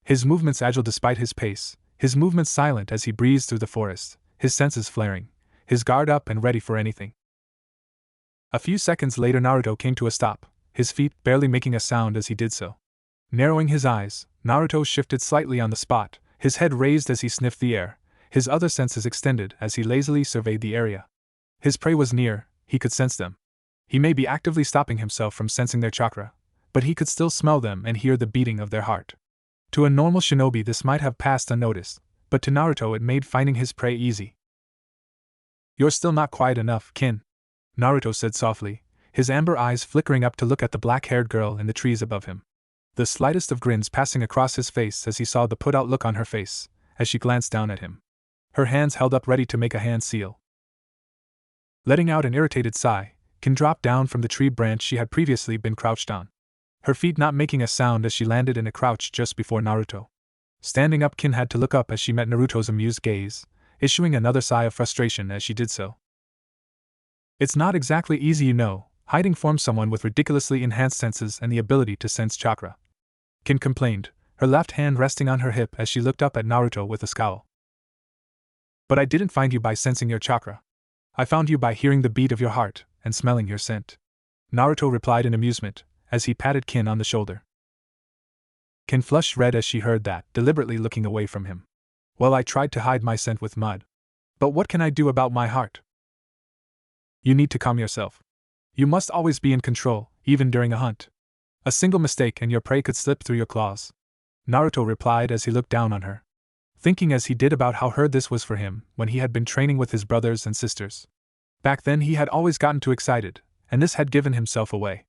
[SPEAKER 1] His movements agile despite his pace, his movements silent as he breezed through the forest, his senses flaring, his guard up and ready for anything. A few seconds later Naruto came to a stop, his feet barely making a sound as he did so. Narrowing his eyes, Naruto shifted slightly on the spot, his head raised as he sniffed the air, his other senses extended as he lazily surveyed the area. His prey was near, he could sense them. He may be actively stopping himself from sensing their chakra, but he could still smell them and hear the beating of their heart. To a normal shinobi this might have passed unnoticed, but to Naruto it made finding his prey easy. You're still not quiet enough, Kin, Naruto said softly, his amber eyes flickering up to look at the black-haired girl in the trees above him. The slightest of grins passing across his face as he saw the put-out look on her face, as she glanced down at him. Her hands held up ready to make a hand seal. Letting out an irritated sigh, Kin dropped down from the tree branch she had previously been crouched on, her feet not making a sound as she landed in a crouch just before Naruto. Standing up, Kin had to look up as she met Naruto's amused gaze, issuing another sigh of frustration as she did so. It's not exactly easy, you know, hiding from someone with ridiculously enhanced senses and the ability to sense chakra, Kin complained, her left hand resting on her hip as she looked up at Naruto with a scowl. But I didn't find you by sensing your chakra. I found you by hearing the beat of your heart and smelling your scent, Naruto replied in amusement, as he patted Kin on the shoulder. Kin flushed red as she heard that, deliberately looking away from him. Well, I tried to hide my scent with mud. But what can I do about my heart? You need to calm yourself. You must always be in control, even during a hunt. A single mistake and your prey could slip through your claws, Naruto replied as he looked down on her, thinking as he did about how hard this was for him when he had been training with his brothers and sisters. Back then he had always gotten too excited, and this had given himself away.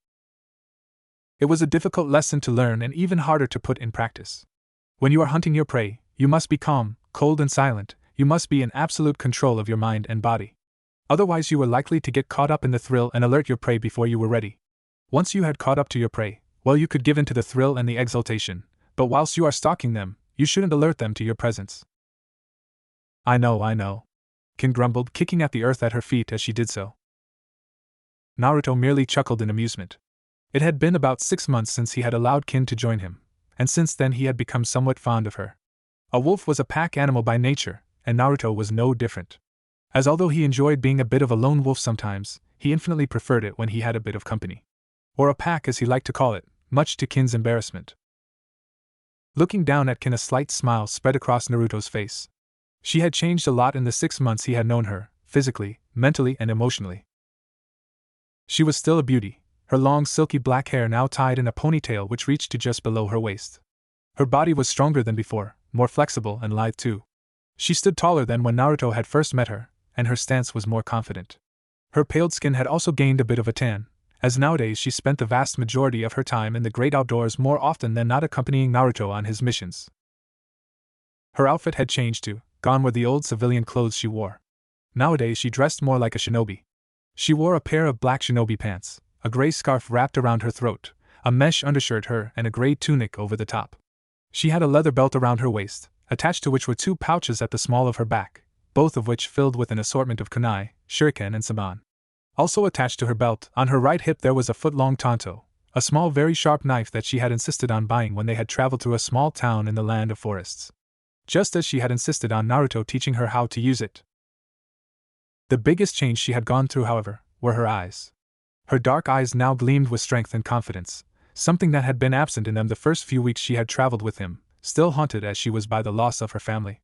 [SPEAKER 1] It was a difficult lesson to learn and even harder to put in practice. When you are hunting your prey, you must be calm, cold and silent, you must be in absolute control of your mind and body. Otherwise you were likely to get caught up in the thrill and alert your prey before you were ready. Once you had caught up to your prey, well, you could give in to the thrill and the exultation, but whilst you are stalking them, you shouldn't alert them to your presence. I know, Kin grumbled, kicking at the earth at her feet as she did so. Naruto merely chuckled in amusement. It had been about 6 months since he had allowed Kin to join him, and since then he had become somewhat fond of her. A wolf was a pack animal by nature, and Naruto was no different. As although he enjoyed being a bit of a lone wolf sometimes, he infinitely preferred it when he had a bit of company. Or a pack as he liked to call it, much to Kin's embarrassment. Looking down at Kin, a slight smile spread across Naruto's face. She had changed a lot in the 6 months he had known her, physically, mentally and emotionally. She was still a beauty, her long silky black hair now tied in a ponytail which reached to just below her waist. Her body was stronger than before, more flexible and lithe too. She stood taller than when Naruto had first met her, and her stance was more confident. Her paled skin had also gained a bit of a tan, as nowadays she spent the vast majority of her time in the great outdoors more often than not accompanying Naruto on his missions. Her outfit had changed too, gone were the old civilian clothes she wore. Nowadays she dressed more like a shinobi. She wore a pair of black shinobi pants, a gray scarf wrapped around her throat, a mesh undershirt and a gray tunic over the top. She had a leather belt around her waist, attached to which were 2 pouches at the small of her back, both of which filled with an assortment of kunai, shuriken and saban. Also attached to her belt, on her right hip there was a foot-long tanto, a small very sharp knife that she had insisted on buying when they had traveled through a small town in the land of forests. Just as she had insisted on Naruto teaching her how to use it. The biggest change she had gone through, however, were her eyes. Her dark eyes now gleamed with strength and confidence, something that had been absent in them the first few weeks she had traveled with him, still haunted as she was by the loss of her family.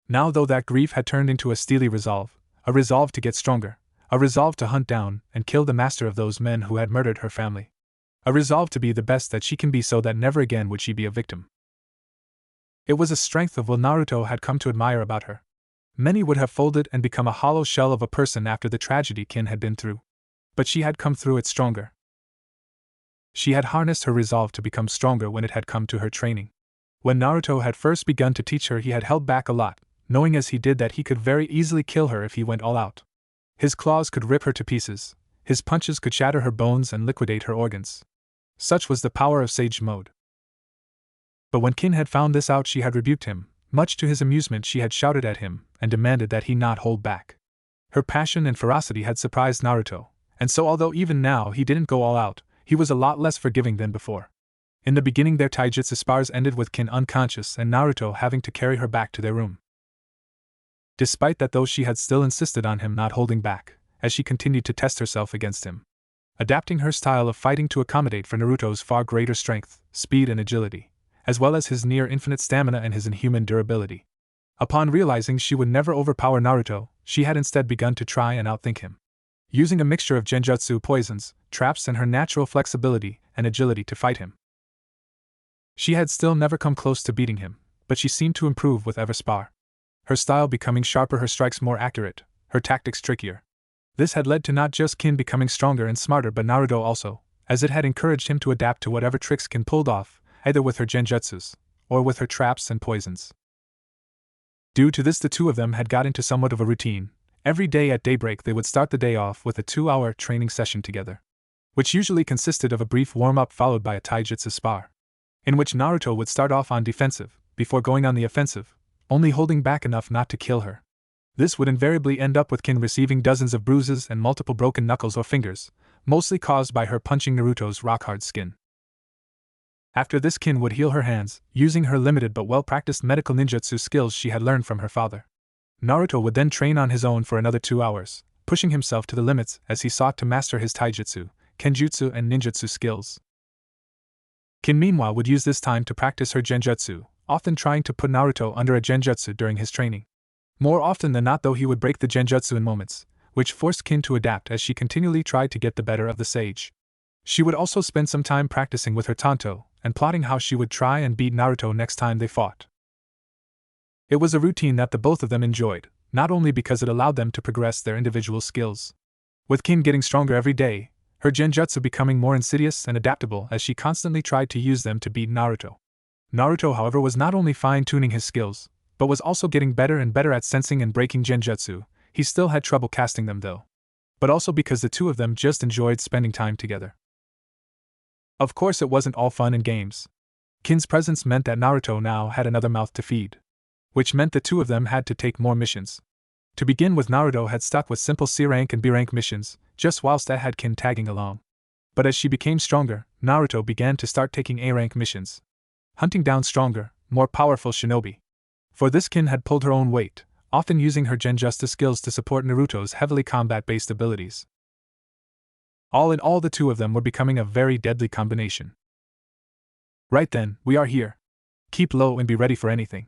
[SPEAKER 1] Now, though, that grief had turned into a steely resolve, a resolve to get stronger, a resolve to hunt down and kill the master of those men who had murdered her family. A resolve to be the best that she can be so that never again would she be a victim. It was a strength of will Naruto had come to admire about her. Many would have folded and become a hollow shell of a person after the tragedy Kin had been through. But she had come through it stronger. She had harnessed her resolve to become stronger when it had come to her training. When Naruto had first begun to teach her, he had held back a lot, knowing as he did that he could very easily kill her if he went all out. His claws could rip her to pieces, his punches could shatter her bones and liquidate her organs. Such was the power of Sage Mode. But when Kin had found this out, she had rebuked him. Much to his amusement, she had shouted at him and demanded that he not hold back. Her passion and ferocity had surprised Naruto, and so although even now he didn't go all out, he was a lot less forgiving than before. In the beginning, their taijutsu spars ended with Kin unconscious and Naruto having to carry her back to their room. Despite that, though, she had still insisted on him not holding back, as she continued to test herself against him, adapting her style of fighting to accommodate for Naruto's far greater strength, speed and agility, as well as his near-infinite stamina and his inhuman durability. Upon realizing she would never overpower Naruto, she had instead begun to try and outthink him, using a mixture of genjutsu, poisons, traps and her natural flexibility and agility to fight him. She had still never come close to beating him, but she seemed to improve with every spar. Her style becoming sharper, her strikes more accurate, her tactics trickier. This had led to not just Kin becoming stronger and smarter but Naruto also, as it had encouraged him to adapt to whatever tricks Kin pulled off, either with her genjutsus, or with her traps and poisons. Due to this, the two of them had got into somewhat of a routine. Every day at daybreak they would start the day off with a 2-hour training session together, which usually consisted of a brief warm-up followed by a taijutsu spar, in which Naruto would start off on defensive, before going on the offensive, only holding back enough not to kill her. This would invariably end up with Kin receiving dozens of bruises and multiple broken knuckles or fingers, mostly caused by her punching Naruto's rock-hard skin. After this, Kin would heal her hands, using her limited but well-practiced medical ninjutsu skills she had learned from her father. Naruto would then train on his own for another 2 hours, pushing himself to the limits as he sought to master his taijutsu, kenjutsu and ninjutsu skills. Kin meanwhile would use this time to practice her genjutsu, often trying to put Naruto under a genjutsu during his training. More often than not, though, he would break the genjutsu in moments, which forced Kin to adapt as she continually tried to get the better of the sage. She would also spend some time practicing with her tanto, and plotting how she would try and beat Naruto next time they fought. It was a routine that the both of them enjoyed, not only because it allowed them to progress their individual skills. With Kin getting stronger every day, her genjutsu becoming more insidious and adaptable as she constantly tried to use them to beat Naruto. Naruto, however, was not only fine-tuning his skills, but was also getting better and better at sensing and breaking genjutsu. He still had trouble casting them though, but also because the two of them just enjoyed spending time together. Of course, it wasn't all fun and games. Kin's presence meant that Naruto now had another mouth to feed, which meant the two of them had to take more missions. To begin with, Naruto had stuck with simple C-rank and B-rank missions, just whilst that had Kin tagging along. But as she became stronger, Naruto began to start taking A-rank missions, hunting down stronger, more powerful shinobi. For this, Kin had pulled her own weight, often using her genjutsu skills to support Naruto's heavily combat-based abilities. All in all, the two of them were becoming a very deadly combination. Right then, we are here. Keep low and be ready for anything,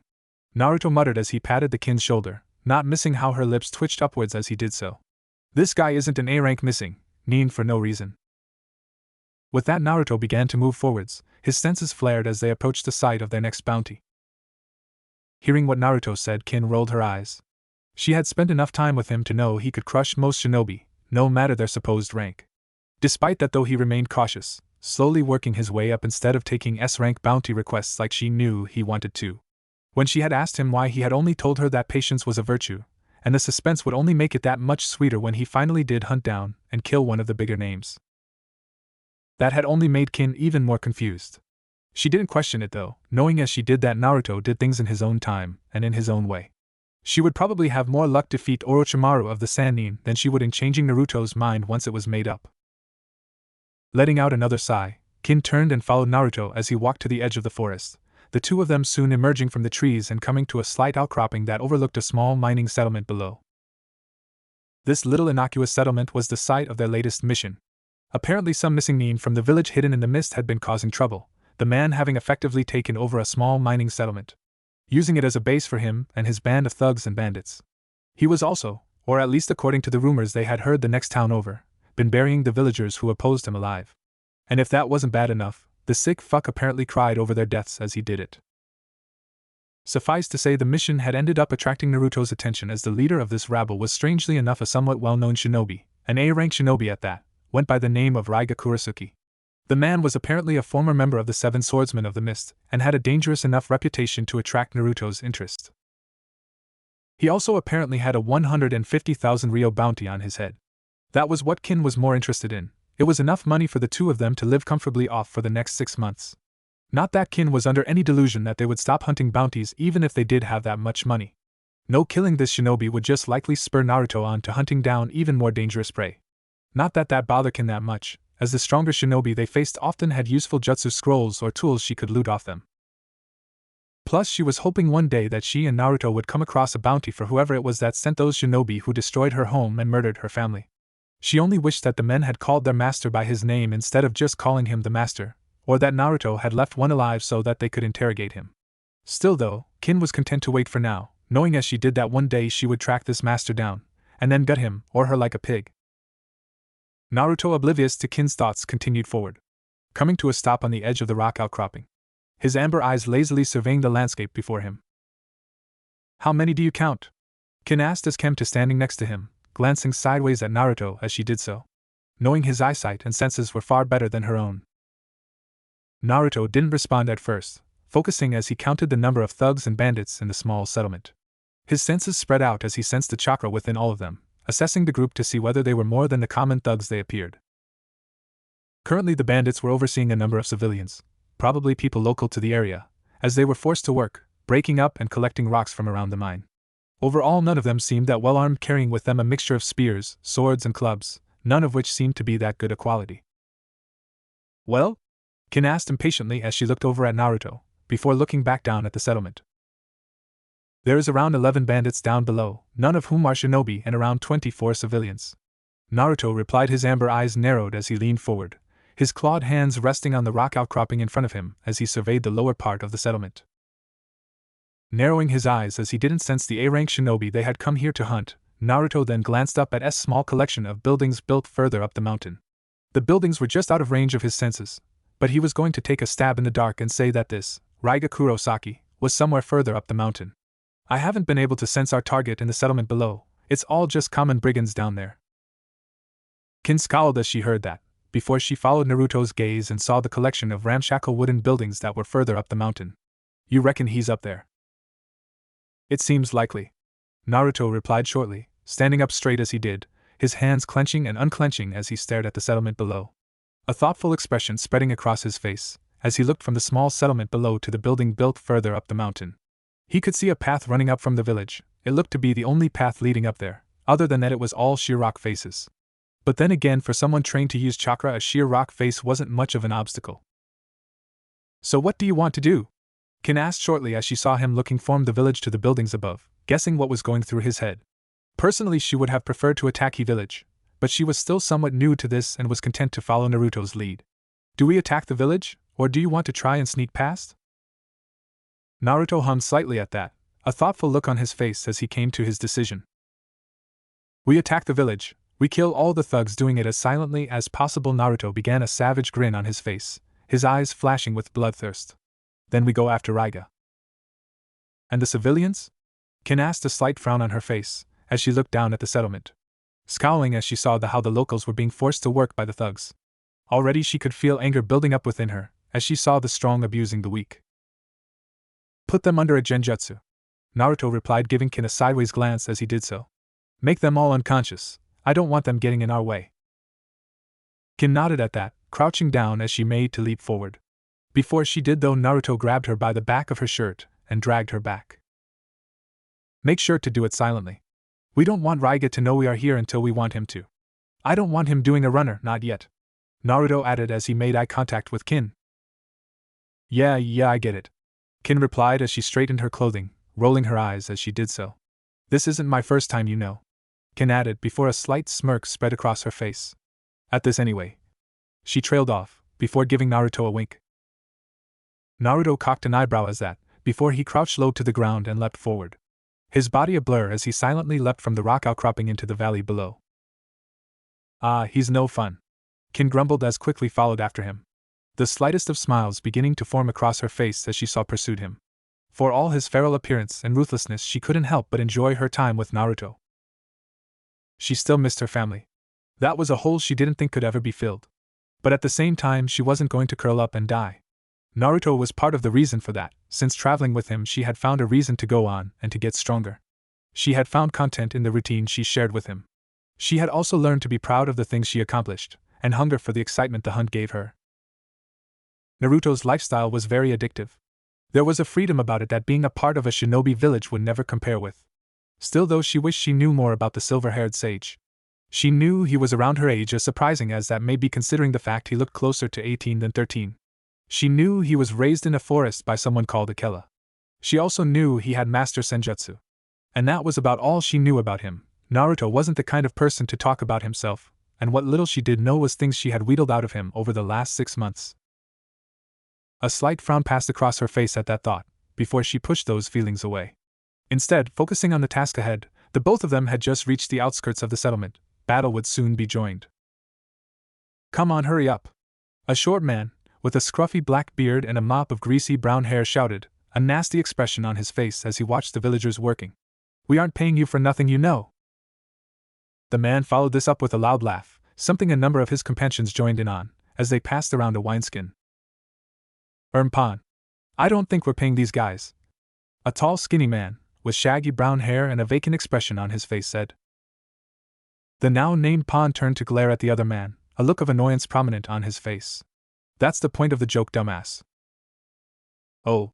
[SPEAKER 1] Naruto muttered as he patted the Kin's shoulder, not missing how her lips twitched upwards as he did so. This guy isn't an A-rank missing, Nin, for no reason. With that, Naruto began to move forwards, his senses flared as they approached the site of their next bounty. Hearing what Naruto said, Kin rolled her eyes. She had spent enough time with him to know he could crush most shinobi, no matter their supposed rank. Despite that, though, he remained cautious, slowly working his way up instead of taking S-rank bounty requests like she knew he wanted to. When she had asked him why, he had only told her that patience was a virtue, and the suspense would only make it that much sweeter when he finally did hunt down and kill one of the bigger names. That had only made Kin even more confused. She didn't question it though, knowing as she did that Naruto did things in his own time and in his own way. She would probably have more luck to defeat Orochimaru of the Sannin than she would in changing Naruto's mind once it was made up. Letting out another sigh, Kin turned and followed Naruto as he walked to the edge of the forest, the two of them soon emerging from the trees and coming to a slight outcropping that overlooked a small mining settlement below. This little innocuous settlement was the site of their latest mission. Apparently some missing nin from the village hidden in the mist had been causing trouble, the man having effectively taken over a small mining settlement, using it as a base for him and his band of thugs and bandits. He was also, or at least according to the rumors they had heard the next town over, been burying the villagers who opposed him alive. And if that wasn't bad enough, the sick fuck apparently cried over their deaths as he did it. Suffice to say, the mission had ended up attracting Naruto's attention, as the leader of this rabble was strangely enough a somewhat well-known shinobi, an A-rank shinobi at that, went by the name of Raiga Kurasuki. The man was apparently a former member of the Seven Swordsmen of the Mist, and had a dangerous enough reputation to attract Naruto's interest. He also apparently had a 150,000 ryo bounty on his head. That was what Kin was more interested in. It was enough money for the two of them to live comfortably off for the next 6 months. Not that Kin was under any delusion that they would stop hunting bounties even if they did have that much money. No, killing this shinobi would just likely spur Naruto on to hunting down even more dangerous prey. Not that that bothered Kin that much, as the stronger shinobi they faced often had useful jutsu scrolls or tools she could loot off them. Plus, she was hoping one day that she and Naruto would come across a bounty for whoever it was that sent those shinobi who destroyed her home and murdered her family. She only wished that the men had called their master by his name instead of just calling him the master, or that Naruto had left one alive so that they could interrogate him. Still though, Kin was content to wait for now, knowing as she did that one day she would track this master down, and then gut him or her like a pig. Naruto, oblivious to Kin's thoughts, continued forward, coming to a stop on the edge of the rock outcropping, his amber eyes lazily surveying the landscape before him. "How many do you count?" Kin asked as came to standing next to him, glancing sideways at Naruto as she did so, knowing his eyesight and senses were far better than her own. Naruto didn't respond at first, focusing as he counted the number of thugs and bandits in the small settlement. His senses spread out as he sensed the chakra within all of them, assessing the group to see whether they were more than the common thugs they appeared. Currently the bandits were overseeing a number of civilians, probably people local to the area, as they were forced to work, breaking up and collecting rocks from around the mine. Overall, none of them seemed that well armed, carrying with them a mixture of spears, swords and clubs, none of which seemed to be that good a quality. "Well?" Kin asked impatiently as she looked over at Naruto, before looking back down at the settlement. "There is around 11 bandits down below, none of whom are shinobi, and around 24 civilians." Naruto replied, his amber eyes narrowed as he leaned forward, his clawed hands resting on the rock outcropping in front of him as he surveyed the lower part of the settlement. Narrowing his eyes as he didn't sense the A-rank shinobi they had come here to hunt, Naruto then glanced up at a small collection of buildings built further up the mountain. The buildings were just out of range of his senses, but he was going to take a stab in the dark and say that this, Raiga Kurosaki, was somewhere further up the mountain. "I haven't been able to sense our target in the settlement below, it's all just common brigands down there." Kin scowled as she heard that, before she followed Naruto's gaze and saw the collection of ramshackle wooden buildings that were further up the mountain. "You reckon he's up there?" "It seems likely," Naruto replied shortly, standing up straight as he did, his hands clenching and unclenching as he stared at the settlement below. A thoughtful expression spreading across his face, as he looked from the small settlement below to the building built further up the mountain. He could see a path running up from the village. It looked to be the only path leading up there, other than that it was all sheer rock faces. But then again, for someone trained to use chakra, a sheer rock face wasn't much of an obstacle. "So what do you want to do?" Kin asked shortly as she saw him looking from the village to the buildings above, guessing what was going through his head. Personally, she would have preferred to attack He village, but she was still somewhat new to this and was content to follow Naruto's lead. "Do we attack the village, or do you want to try and sneak past?" Naruto hummed slightly at that, a thoughtful look on his face as he came to his decision. "We attack the village, we kill all the thugs, doing it as silently as possible." Naruto began, a savage grin on his face, his eyes flashing with bloodthirst. "Then we go after Raiga." "And the civilians?" Kin asked, a slight frown on her face, as she looked down at the settlement, scowling as she saw how the locals were being forced to work by the thugs. Already she could feel anger building up within her, as she saw the strong abusing the weak. "Put them under a genjutsu," Naruto replied, giving Kin a sideways glance as he did so. "Make them all unconscious, I don't want them getting in our way." Kin nodded at that, crouching down as she made to leap forward. Before she did though, Naruto grabbed her by the back of her shirt and dragged her back. "Make sure to do it silently. We don't want Raiga to know we are here until we want him to. I don't want him doing a runner, not yet." Naruto added as he made eye contact with Kin. Yeah, I get it. Kin replied as she straightened her clothing, rolling her eyes as she did so. This isn't my first time, you know. Kin added before a slight smirk spread across her face. At this anyway. She trailed off, before giving Naruto a wink. Naruto cocked an eyebrow as that, before he crouched low to the ground and leapt forward. His body a blur as he silently leapt from the rock outcropping into the valley below. Ah, he's no fun. Kin grumbled as quickly followed after him. The slightest of smiles beginning to form across her face as she saw pursued him. For all his feral appearance and ruthlessness, she couldn't help but enjoy her time with Naruto. She still missed her family. That was a hole she didn't think could ever be filled. But at the same time, she wasn't going to curl up and die. Naruto was part of the reason for that. Since traveling with him, she had found a reason to go on and to get stronger. She had found content in the routine she shared with him. She had also learned to be proud of the things she accomplished, and hunger for the excitement the hunt gave her. Naruto's lifestyle was very addictive. There was a freedom about it that being a part of a shinobi village would never compare with. Still, though, she wished she knew more about the silver-haired sage. She knew he was around her age, as surprising as that may be considering the fact he looked closer to 18 than 13. She knew he was raised in a forest by someone called Akela. She also knew he had mastered senjutsu. And that was about all she knew about him. Naruto wasn't the kind of person to talk about himself, and what little she did know was things she had wheedled out of him over the last 6 months. A slight frown passed across her face at that thought, before she pushed those feelings away. Instead, focusing on the task ahead, the both of them had just reached the outskirts of the settlement. Battle would soon be joined. Come on, hurry up! A short man, with a scruffy black beard and a mop of greasy brown hair shouted, a nasty expression on his face as he watched the villagers working. We aren't paying you for nothing, you know. The man followed this up with a loud laugh, something a number of his companions joined in on, as they passed around a wineskin. Pan. I don't think we're paying these guys. A tall, skinny man, with shaggy brown hair and a vacant expression on his face said. The now named Pan turned to glare at the other man, a look of annoyance prominent on his face. That's the point of the joke, dumbass. Oh.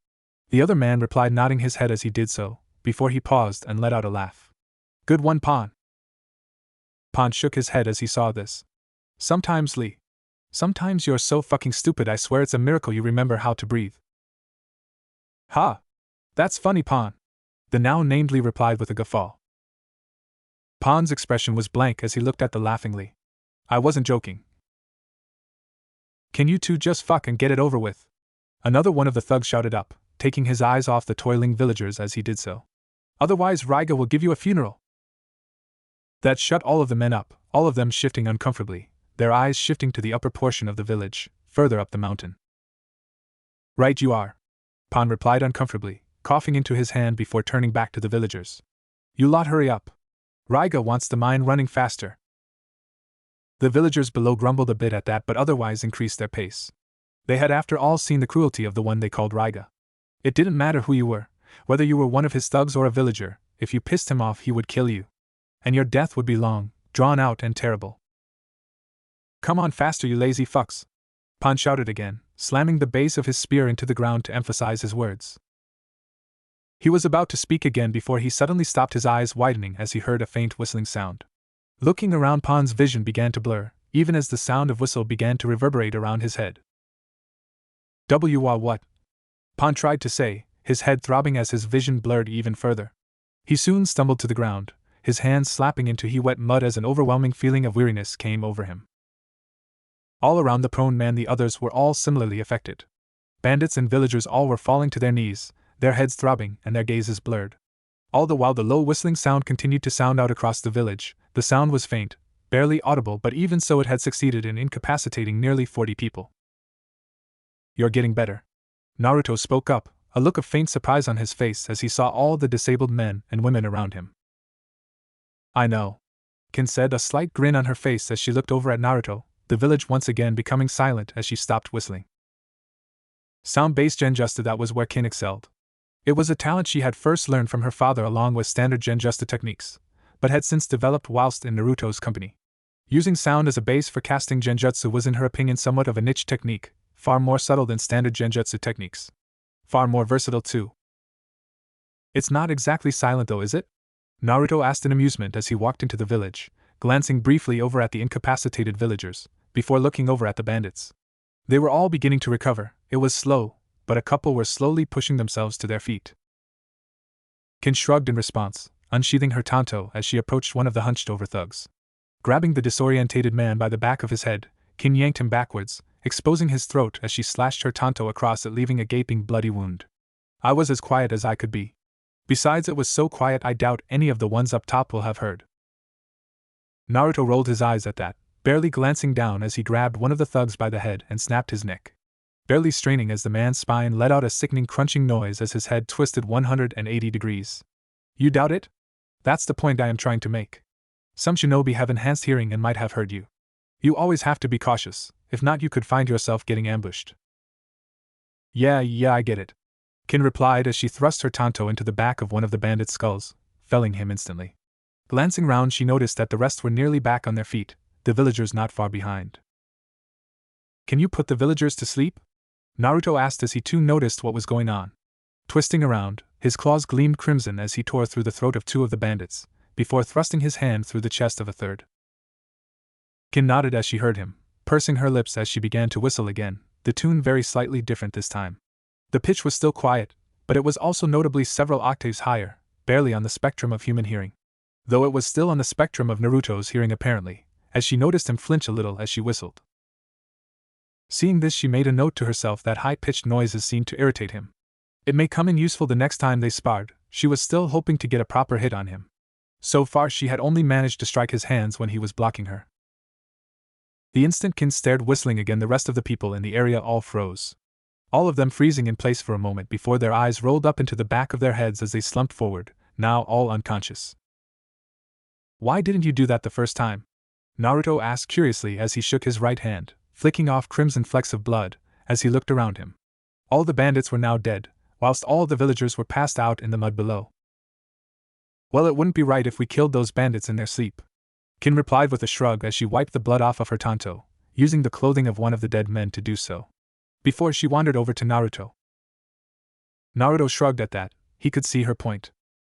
[SPEAKER 1] The other man replied, nodding his head as he did so, before he paused and let out a laugh. Good one, Pan. Pan shook his head as he saw this. Sometimes, Lee. Sometimes you're so fucking stupid, I swear it's a miracle you remember how to breathe. Ha! That's funny, Pan. The now named Lee replied with a guffaw. Pan's expression was blank as he looked at the laughing Lee. I wasn't joking. Can you two just fuck and get it over with? Another one of the thugs shouted up, taking his eyes off the toiling villagers as he did so. Otherwise Raiga will give you a funeral. That shut all of the men up, all of them shifting uncomfortably, their eyes shifting to the upper portion of the village, further up the mountain. Right you are. Pan replied uncomfortably, coughing into his hand before turning back to the villagers. You lot hurry up. Raiga wants the mine running faster. The villagers below grumbled a bit at that but otherwise increased their pace. They had after all seen the cruelty of the one they called Raiga. It didn't matter who you were, whether you were one of his thugs or a villager, if you pissed him off he would kill you. And your death would be long, drawn out and terrible. Come on faster, you lazy fucks! Pan shouted again, slamming the base of his spear into the ground to emphasize his words. He was about to speak again before he suddenly stopped, his eyes widening as he heard a faint whistling sound. Looking around, Pan's vision began to blur, even as the sound of whistle began to reverberate around his head. What? Pan tried to say, his head throbbing as his vision blurred even further. He soon stumbled to the ground, his hands slapping into wet mud as an overwhelming feeling of weariness came over him. All around the prone man the others were all similarly affected. Bandits and villagers all were falling to their knees, their heads throbbing and their gazes blurred. All the while the low whistling sound continued to sound out across the village. The sound was faint, barely audible, but even so it had succeeded in incapacitating nearly 40 people. You're getting better. Naruto spoke up, a look of faint surprise on his face as he saw all the disabled men and women around him. I know. Kin said, a slight grin on her face as she looked over at Naruto, the village once again becoming silent as she stopped whistling. Sound-based genjutsu, that was where Kin excelled. It was a talent she had first learned from her father along with standard genjutsu techniques, but had since developed whilst in Naruto's company. Using sound as a base for casting genjutsu was in her opinion somewhat of a niche technique, far more subtle than standard genjutsu techniques. Far more versatile too. It's not exactly silent though, is it? Naruto asked in amusement as he walked into the village, glancing briefly over at the incapacitated villagers, before looking over at the bandits. They were all beginning to recover. It was slow, but a couple were slowly pushing themselves to their feet. Kin shrugged in response, unsheathing her tanto as she approached one of the hunched-over thugs. Grabbing the disorientated man by the back of his head, Kin yanked him backwards, exposing his throat as she slashed her tanto across it, leaving a gaping bloody wound. I was as quiet as I could be. Besides, it was so quiet I doubt any of the ones up top will have heard. Naruto rolled his eyes at that, barely glancing down as he grabbed one of the thugs by the head and snapped his neck, barely straining as the man's spine let out a sickening crunching noise as his head twisted 180 degrees. You doubt it? That's the point I am trying to make. Some shinobi have enhanced hearing and might have heard you. You always have to be cautious, if not you could find yourself getting ambushed. Yeah, I get it, Kin replied as she thrust her tanto into the back of one of the bandits' skulls, felling him instantly. Glancing round, she noticed that the rest were nearly back on their feet, the villagers not far behind. Can you put the villagers to sleep? Naruto asked as he too noticed what was going on. Twisting around, his claws gleamed crimson as he tore through the throat of two of the bandits, before thrusting his hand through the chest of a third. Kin nodded as she heard him, pursing her lips as she began to whistle again, the tune very slightly different this time. The pitch was still quiet, but it was also notably several octaves higher, barely on the spectrum of human hearing. Though it was still on the spectrum of Naruto's hearing apparently, as she noticed him flinch a little as she whistled. Seeing this, she made a note to herself that high-pitched noises seemed to irritate him. It may come in useful the next time they sparred. She was still hoping to get a proper hit on him. So far she had only managed to strike his hands when he was blocking her. The instant Kin stared whistling again, the rest of the people in the area all froze. All of them freezing in place for a moment before their eyes rolled up into the back of their heads as they slumped forward, now all unconscious. Why didn't you do that the first time? Naruto asked curiously as he shook his right hand, flicking off crimson flecks of blood, as he looked around him. All the bandits were now dead, whilst all the villagers were passed out in the mud below. Well, it wouldn't be right if we killed those bandits in their sleep, Kin replied with a shrug as she wiped the blood off of her tanto, using the clothing of one of the dead men to do so. Before she wandered over to Naruto. Naruto shrugged at that. He could see her point.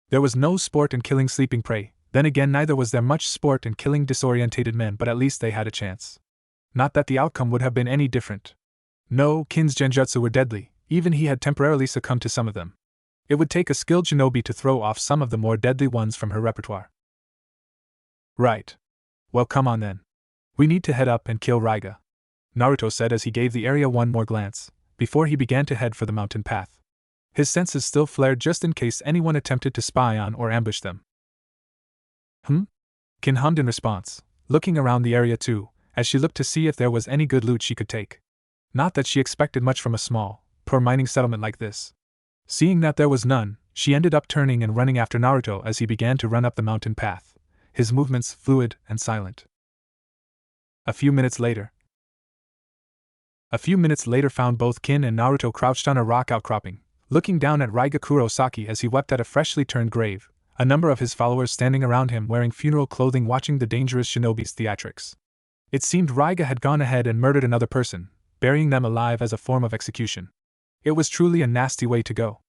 [SPEAKER 1] There was no sport in killing sleeping prey, then again neither was there much sport in killing disorientated men, but at least they had a chance. Not that the outcome would have been any different. No, Kin's genjutsu were deadly, even he had temporarily succumbed to some of them. It would take a skilled shinobi to throw off some of the more deadly ones from her repertoire. Right. Well, come on then. We need to head up and kill Raiga, Naruto said as he gave the area one more glance, before he began to head for the mountain path. His senses still flared just in case anyone attempted to spy on or ambush them. Kin hummed in response, looking around the area too, as she looked to see if there was any good loot she could take. Not that she expected much from a small, poor mining settlement like this. Seeing that there was none, she ended up turning and running after Naruto as he began to run up the mountain path, his movements fluid and silent. A few minutes later found both Kin and Naruto crouched on a rock outcropping, looking down at Raiga Kurosaki as he wept at a freshly turned grave, a number of his followers standing around him wearing funeral clothing watching the dangerous shinobi's theatrics. It seemed Raiga had gone ahead and murdered another person, burying them alive as a form of execution. It was truly a nasty way to go.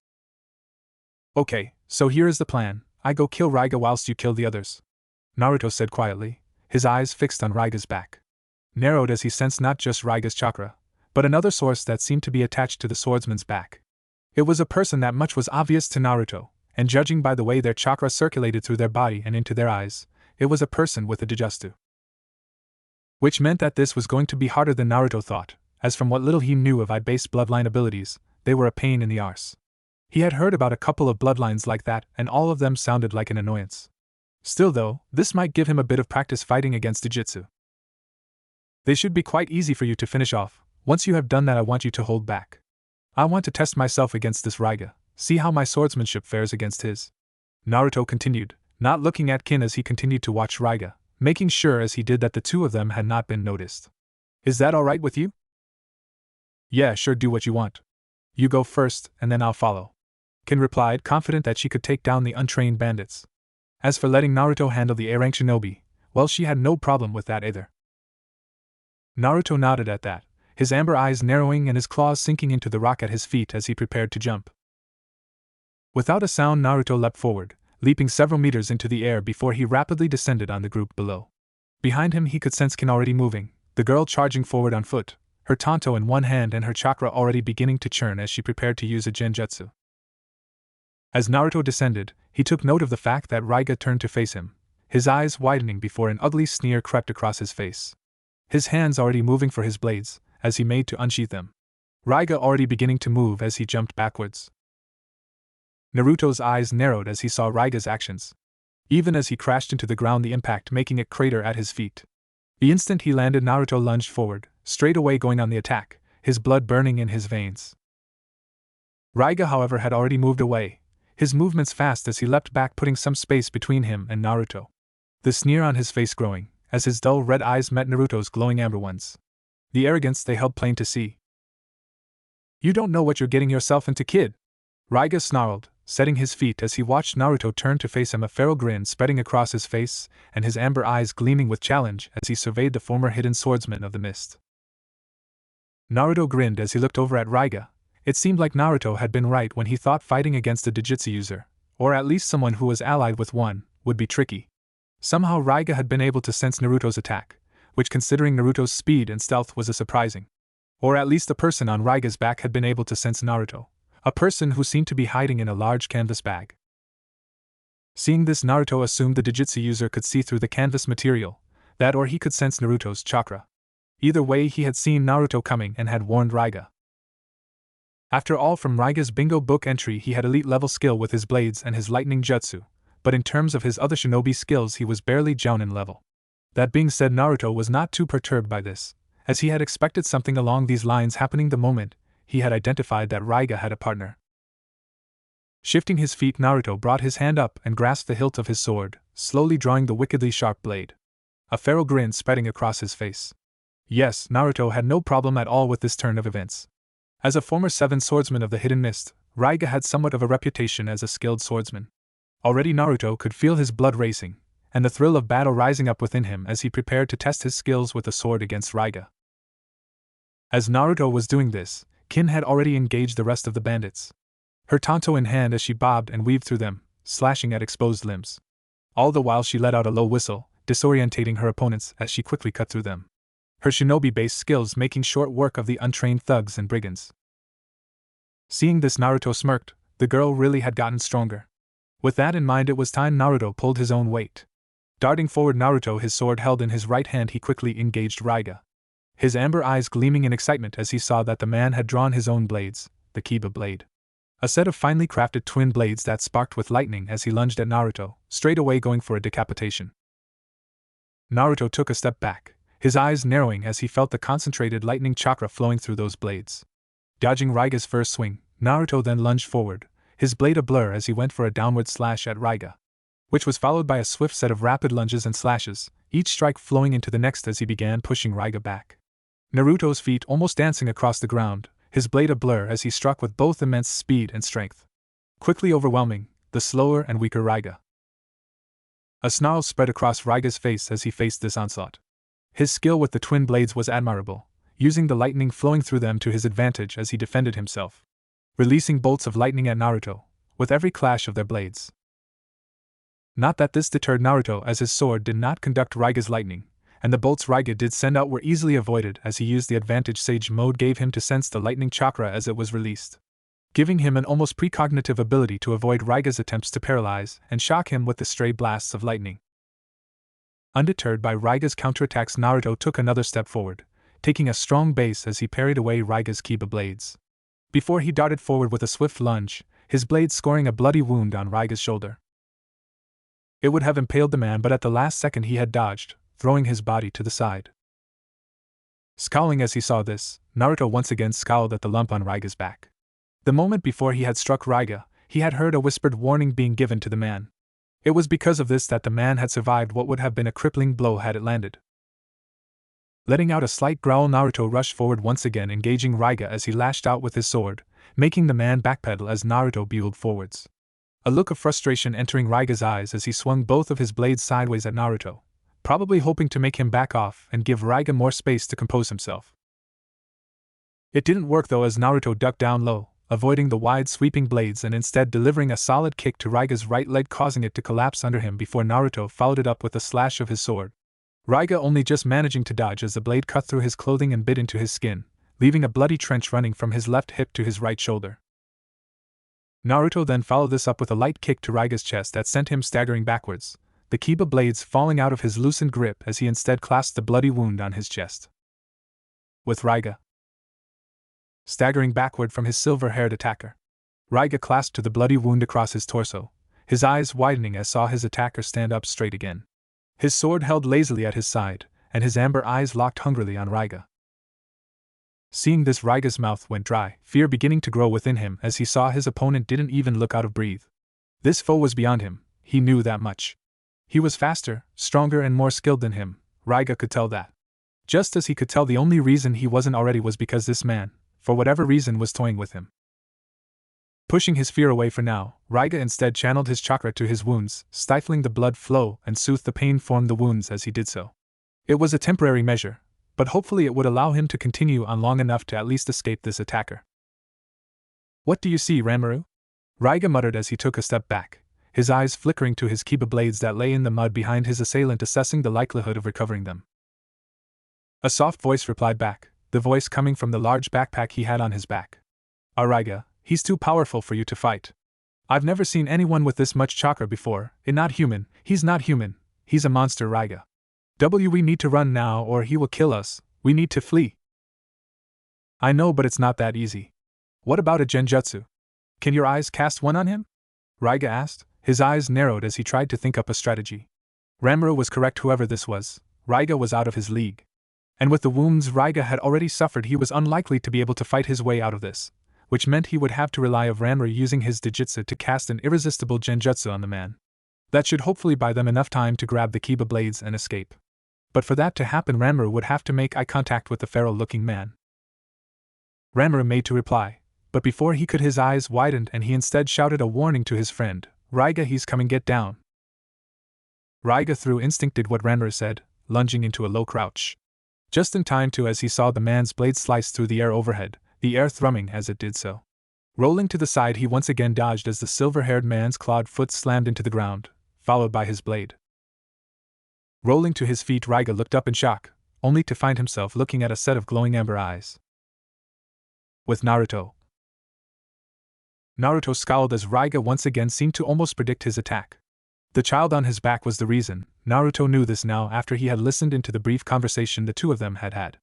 [SPEAKER 1] Okay, so here is the plan. I go kill Raiga whilst you kill the others, Naruto said quietly, his eyes fixed on Raiga's back. Narrowed as he sensed not just Raiga's chakra, but another source that seemed to be attached to the swordsman's back. It was a person that much was obvious to Naruto, and judging by the way their chakra circulated through their body and into their eyes, it was a person with a Jujutsu. Which meant that this was going to be harder than Naruto thought, as from what little he knew of I-based bloodline abilities, they were a pain in the arse. He had heard about a couple of bloodlines like that, and all of them sounded like an annoyance. Still though, this might give him a bit of practice fighting against Jujutsu. They should be quite easy for you to finish off. Once you have done that, I want you to hold back. I want to test myself against this Raiga, see how my swordsmanship fares against his. Naruto continued, not looking at Kin as he continued to watch Raiga, making sure as he did that the two of them had not been noticed. Is that alright with you? Yeah, sure, do what you want. You go first, and then I'll follow, Kin replied, confident that she could take down the untrained bandits. As for letting Naruto handle the A-rank shinobi, well, she had no problem with that either. Naruto nodded at that, his amber eyes narrowing and his claws sinking into the rock at his feet as he prepared to jump. Without a sound, Naruto leapt forward, leaping several meters into the air before he rapidly descended on the group below. Behind him he could sense Kin already moving, the girl charging forward on foot, her tanto in one hand and her chakra already beginning to churn as she prepared to use a genjutsu. As Naruto descended, he took note of the fact that Raiga turned to face him, his eyes widening before an ugly sneer crept across his face. His hands already moving for his blades, as he made to unsheath them. Raiga already beginning to move as he jumped backwards. Naruto's eyes narrowed as he saw Raiga's actions. Even as he crashed into the ground, the impact making it crater at his feet. The instant he landed, Naruto lunged forward, straight away going on the attack, his blood burning in his veins. Raiga, however, had already moved away, his movements fast as he leapt back, putting some space between him and Naruto. The sneer on his face growing, as his dull red eyes met Naruto's glowing amber ones. The arrogance they held plain to see. "You don't know what you're getting yourself into, kid," Raiga snarled, setting his feet as he watched Naruto turn to face him, a feral grin spreading across his face, and his amber eyes gleaming with challenge as he surveyed the former hidden swordsman of the mist. Naruto grinned as he looked over at Raiga. It seemed like Naruto had been right when he thought fighting against a Dijutsu user, or at least someone who was allied with one, would be tricky. Somehow Raiga had been able to sense Naruto's attack, which, considering Naruto's speed and stealth, was a surprising. Or at least the person on Raiga's back had been able to sense Naruto, a person who seemed to be hiding in a large canvas bag. Seeing this, Naruto assumed the Dijutsu user could see through the canvas material, that or he could sense Naruto's chakra. Either way, he had seen Naruto coming and had warned Raiga. After all, from Raiga's bingo book entry, he had elite level skill with his blades and his lightning jutsu, but in terms of his other shinobi skills he was barely jounin level. That being said, Naruto was not too perturbed by this, as he had expected something along these lines happening the moment he had identified that Raiga had a partner. Shifting his feet, Naruto brought his hand up and grasped the hilt of his sword, slowly drawing the wickedly sharp blade. A feral grin spreading across his face. Yes, Naruto had no problem at all with this turn of events. As a former 7 swordsman of the Hidden Mist, Raiga had somewhat of a reputation as a skilled swordsman. Already Naruto could feel his blood racing, and the thrill of battle rising up within him as he prepared to test his skills with the sword against Raiga. As Naruto was doing this, Kin had already engaged the rest of the bandits. Her tanto in hand as she bobbed and weaved through them, slashing at exposed limbs. All the while she let out a low whistle, disorientating her opponents as she quickly cut through them. Her shinobi-based skills making short work of the untrained thugs and brigands. Seeing this, Naruto smirked. The girl really had gotten stronger. With that in mind, it was time Naruto pulled his own weight. Darting forward, Naruto, his sword held in his right hand, he quickly engaged Raiga. His amber eyes gleaming in excitement as he saw that the man had drawn his own blades, the Kiba blade. A set of finely crafted twin blades that sparked with lightning as he lunged at Naruto, straight away going for a decapitation. Naruto took a step back, his eyes narrowing as he felt the concentrated lightning chakra flowing through those blades. Dodging Raiga's first swing, Naruto then lunged forward, his blade a blur as he went for a downward slash at Raiga, which was followed by a swift set of rapid lunges and slashes, each strike flowing into the next as he began pushing Raiga back. Naruto's feet almost dancing across the ground, his blade a blur as he struck with both immense speed and strength, quickly overwhelming the slower and weaker Raiga. A snarl spread across Raiga's face as he faced this onslaught. His skill with the twin blades was admirable, using the lightning flowing through them to his advantage as he defended himself, releasing bolts of lightning at Naruto, with every clash of their blades. Not that this deterred Naruto, as his sword did not conduct Raiga's lightning, and the bolts Raiga did send out were easily avoided as he used the advantage Sage Mode gave him to sense the lightning chakra as it was released, giving him an almost precognitive ability to avoid Raiga's attempts to paralyze and shock him with the stray blasts of lightning. Undeterred by Raiga's counterattacks, Naruto took another step forward, taking a strong base as he parried away Raiga's Kiba blades. Before he darted forward with a swift lunge, his blade scoring a bloody wound on Raiga's shoulder. It would have impaled the man, but at the last second he had dodged, throwing his body to the side. Scowling as he saw this, Naruto once again scowled at the lump on Raiga's back. The moment before he had struck Raiga, he had heard a whispered warning being given to the man. It was because of this that the man had survived what would have been a crippling blow had it landed. Letting out a slight growl, Naruto rushed forward once again, engaging Raiga as he lashed out with his sword, making the man backpedal as Naruto buelled forwards. A look of frustration entering Raiga's eyes as he swung both of his blades sideways at Naruto, probably hoping to make him back off and give Raiga more space to compose himself. It didn't work though, as Naruto ducked down low, avoiding the wide sweeping blades and instead delivering a solid kick to Raiga's right leg, causing it to collapse under him before Naruto followed it up with a slash of his sword. Raiga only just managing to dodge as the blade cut through his clothing and bit into his skin, leaving a bloody trench running from his left hip to his right shoulder. Naruto then followed this up with a light kick to Raiga's chest that sent him staggering backwards, the kiba blades falling out of his loosened grip as he instead clasped the bloody wound on his chest. With Raiga staggering backward from his silver-haired attacker, Raiga clasped to the bloody wound across his torso, his eyes widening as saw his attacker stand up straight again. His sword held lazily at his side, and his amber eyes locked hungrily on Raiga. Seeing this, Raiga's mouth went dry, fear beginning to grow within him as he saw his opponent didn't even look out of breath. This foe was beyond him, he knew that much. He was faster, stronger and more skilled than him, Raiga could tell that. Just as he could tell the only reason he wasn't already was because this man, for whatever reason, was toying with him. Pushing his fear away for now, Raiga instead channeled his chakra to his wounds, stifling the blood flow and soothed the pain from the wounds as he did so. It was a temporary measure, but hopefully it would allow him to continue on long enough to at least escape this attacker. "What do you see, Ranmaru?" Raiga muttered as he took a step back, his eyes flickering to his kiba blades that lay in the mud behind his assailant, assessing the likelihood of recovering them. A soft voice replied back, the voice coming from the large backpack he had on his back. "Raiga, he's too powerful for you to fight. I've never seen anyone with this much chakra before. He's not human, he's a monster, Raiga. We need to run now or he will kill us, we need to flee." "I know, but it's not that easy. What about a genjutsu? Can your eyes cast one on him?" Raiga asked, his eyes narrowed as he tried to think up a strategy. Ranmaru was correct, whoever this was, Raiga was out of his league. And with the wounds Raiga had already suffered, he was unlikely to be able to fight his way out of this, which meant he would have to rely on Ranmaru using his Dijitsu to cast an irresistible genjutsu on the man. That should hopefully buy them enough time to grab the kiba blades and escape. But for that to happen, Ranmaru would have to make eye contact with the feral-looking man. Ranmaru made to reply, but before he could, his eyes widened and he instead shouted a warning to his friend, "Raiga, he's coming, get down." Raiga through instinct did what Ranmaru said, lunging into a low crouch. Just in time too, as he saw the man's blade slice through the air overhead, the air thrumming as it did so. Rolling to the side, he once again dodged as the silver-haired man's clawed foot slammed into the ground, followed by his blade. Rolling to his feet, Raiga looked up in shock, only to find himself looking at a set of glowing amber eyes. With Naruto. Naruto scowled as Raiga once again seemed to almost predict his attack. The child on his back was the reason. Naruto knew this now after he had listened into the brief conversation the two of them had had.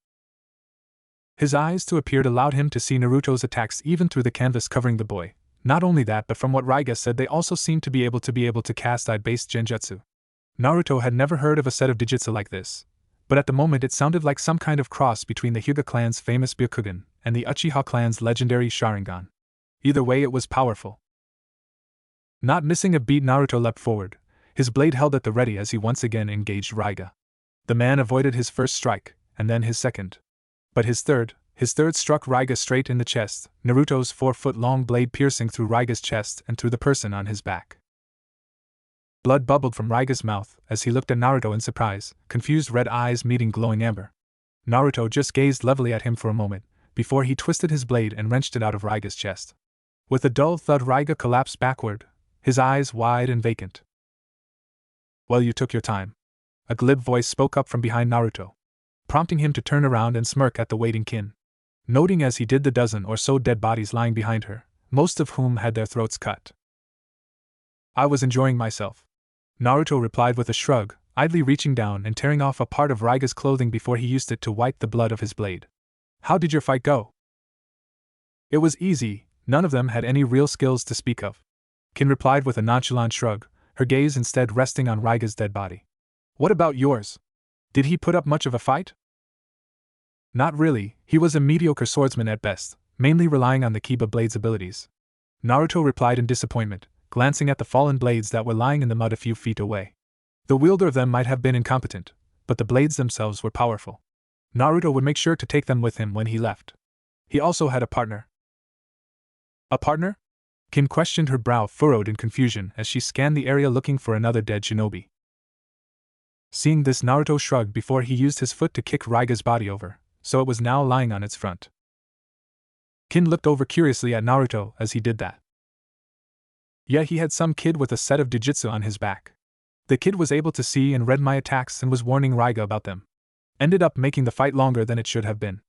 [SPEAKER 1] His eyes too appeared allowed him to see Naruto's attacks even through the canvas covering the boy. Not only that, but from what Raiga said, they also seemed to be able to cast eye-based genjutsu. Naruto had never heard of a set of Dijitsu like this, but at the moment it sounded like some kind of cross between the Hyuga clan's famous Byakugan and the Uchiha clan's legendary Sharingan. Either way, it was powerful. Not missing a beat, Naruto leapt forward, his blade held at the ready as he once again engaged Raiga. The man avoided his first strike, and then his second. But his third struck Raiga straight in the chest, Naruto's 4-foot-long blade piercing through Raiga's chest and through the person on his back. Blood bubbled from Raiga's mouth as he looked at Naruto in surprise, confused red eyes meeting glowing amber. Naruto just gazed levelly at him for a moment, before he twisted his blade and wrenched it out of Raiga's chest. With a dull thud, Raiga collapsed backward, his eyes wide and vacant. "Well, you took your time." A glib voice spoke up from behind Naruto, prompting him to turn around and smirk at the waiting kin. Noting as he did the dozen or so dead bodies lying behind her, most of whom had their throats cut. "I was enjoying myself," Naruto replied with a shrug, idly reaching down and tearing off a part of Raiga's clothing before he used it to wipe the blood of his blade. "How did your fight go?" "It was easy, none of them had any real skills to speak of," Kin replied with a nonchalant shrug, her gaze instead resting on Raiga's dead body. "What about yours? Did he put up much of a fight?" "Not really, he was a mediocre swordsman at best, mainly relying on the kiba blade's abilities," Naruto replied in disappointment, glancing at the fallen blades that were lying in the mud a few feet away. The wielder of them might have been incompetent, but the blades themselves were powerful. Naruto would make sure to take them with him when he left. He also had a partner. "A partner?" Kin questioned, her brow furrowed in confusion as she scanned the area looking for another dead shinobi. Seeing this, Naruto shrugged before he used his foot to kick Raiga's body over, so it was now lying on its front. Kin looked over curiously at Naruto as he did that. Yeah, he had some kid with a set of Dijitsu on his back. The kid was able to see and read my attacks and was warning Raiga about them. Ended up making the fight longer than it should have been.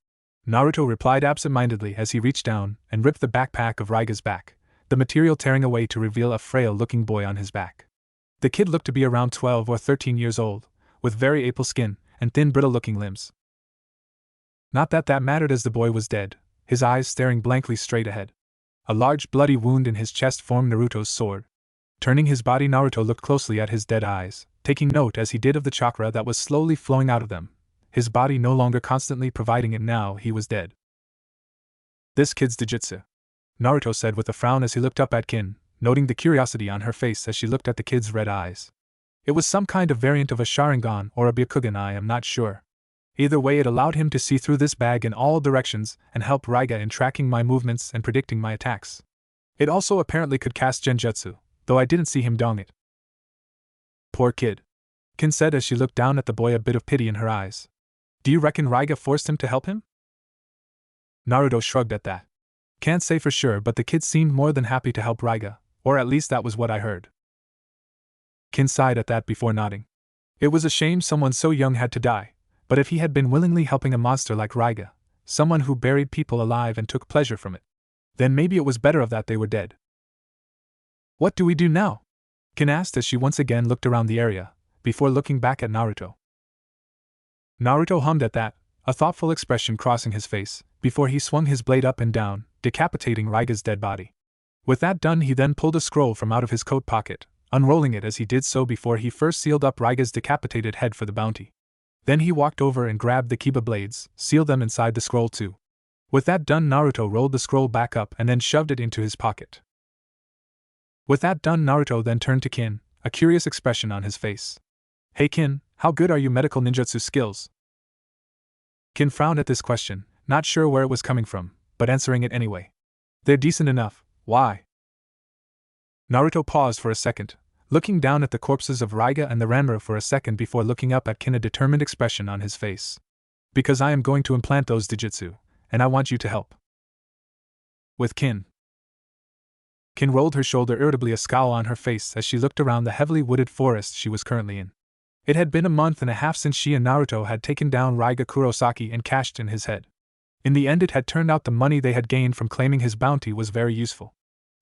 [SPEAKER 1] Naruto replied absent-mindedly as he reached down and ripped the backpack of Raiga's back, the material tearing away to reveal a frail-looking boy on his back. The kid looked to be around 12 or 13 years old, with very apple skin and thin brittle-looking limbs. Not that that mattered, as the boy was dead, his eyes staring blankly straight ahead. A large bloody wound in his chest formed Naruto's sword. Turning his body, Naruto looked closely at his dead eyes, taking note as he did of the chakra that was slowly flowing out of them, his body no longer constantly providing it now he was dead. "This kid's Dijutsu," Naruto said with a frown as he looked up at Kin, noting the curiosity on her face as she looked at the kid's red eyes. It was some kind of variant of a Sharingan or a Byakugan, I am not sure. Either way, it allowed him to see through this bag in all directions and help Raiga in tracking my movements and predicting my attacks. It also apparently could cast Genjutsu, though I didn't see him dong it. "Poor kid," Kin said as she looked down at the boy, a bit of pity in her eyes. "Do you reckon Raiga forced him to help him?" Naruto shrugged at that. "Can't say for sure, but the kid seemed more than happy to help Raiga, or at least that was what I heard." Kin sighed at that before nodding. It was a shame someone so young had to die, but if he had been willingly helping a monster like Raiga, someone who buried people alive and took pleasure from it, then maybe it was better of that they were dead. "What do we do now?" Kin asked as she once again looked around the area, before looking back at Naruto. Naruto hummed at that, a thoughtful expression crossing his face, before he swung his blade up and down, decapitating Raiga's dead body. With that done, he then pulled a scroll from out of his coat pocket, unrolling it as he did so before he first sealed up Raiga's decapitated head for the bounty. Then he walked over and grabbed the Kiba blades, sealed them inside the scroll too. With that done, Naruto rolled the scroll back up and then shoved it into his pocket. With that done, Naruto then turned to Kin, a curious expression on his face. "Hey Kin, how good are your medical ninjutsu skills?" Kin frowned at this question, not sure where it was coming from, but answering it anyway. "They're decent enough. Why?" Naruto paused for a second, looking down at the corpses of Raiga and the Ranma for a second before looking up at Kin, a determined expression on his face. "Because I am going to implant those Dijutsu, and I want you to help." "With Kin?" Kin rolled her shoulder irritably, a scowl on her face as she looked around the heavily wooded forest she was currently in. It had been a month and a half since she and Naruto had taken down Raiga Kurosaki and cashed in his head. In the end, it had turned out the money they had gained from claiming his bounty was very useful.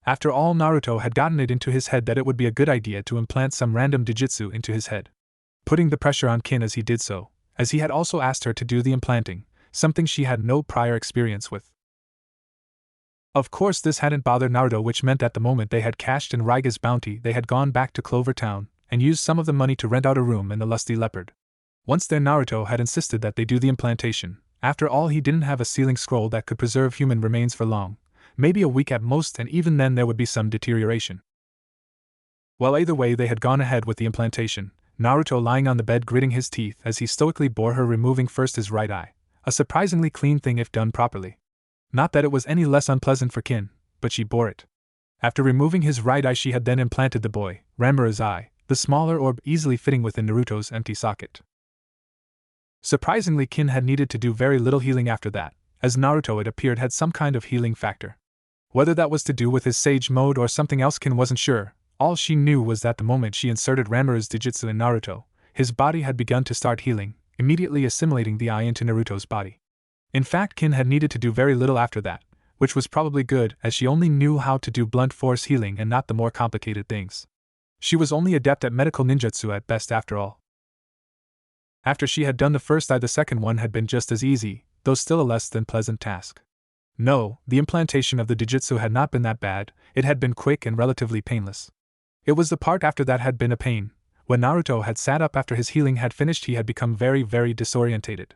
[SPEAKER 1] After all, Naruto had gotten it into his head that it would be a good idea to implant some random Dijutsu into his head, putting the pressure on Kin as he did so, as he had also asked her to do the implanting, something she had no prior experience with. Of course, this hadn't bothered Naruto, which meant at the moment they had cashed in Raiga's bounty, they had gone back to Clover Town and used some of the money to rent out a room in the Lusty Leopard. Once there, Naruto had insisted that they do the implantation. After all, he didn't have a sealing scroll that could preserve human remains for long, maybe a week at most, and even then there would be some deterioration. Well, either way, they had gone ahead with the implantation, Naruto lying on the bed gritting his teeth as he stoically bore her, removing first his right eye, a surprisingly clean thing if done properly. Not that it was any less unpleasant for Kin, but she bore it. After removing his right eye, she had then implanted the boy, Ranma's eye, the smaller orb easily fitting within Naruto's empty socket. Surprisingly, Kin had needed to do very little healing after that, as Naruto, it appeared, had some kind of healing factor. Whether that was to do with his sage mode or something else, Kin wasn't sure. All she knew was that the moment she inserted Ranma's Dijutsu in Naruto, his body had begun to start healing, immediately assimilating the eye into Naruto's body. In fact, Kin had needed to do very little after that, which was probably good, as she only knew how to do blunt force healing and not the more complicated things. She was only adept at medical ninjutsu at best after all. After she had done the first eye, the second one had been just as easy, though still a less than pleasant task. No, the implantation of the Dijutsu had not been that bad, it had been quick and relatively painless. It was the part after that had been a pain. When Naruto had sat up after his healing had finished, he had become very, very disorientated.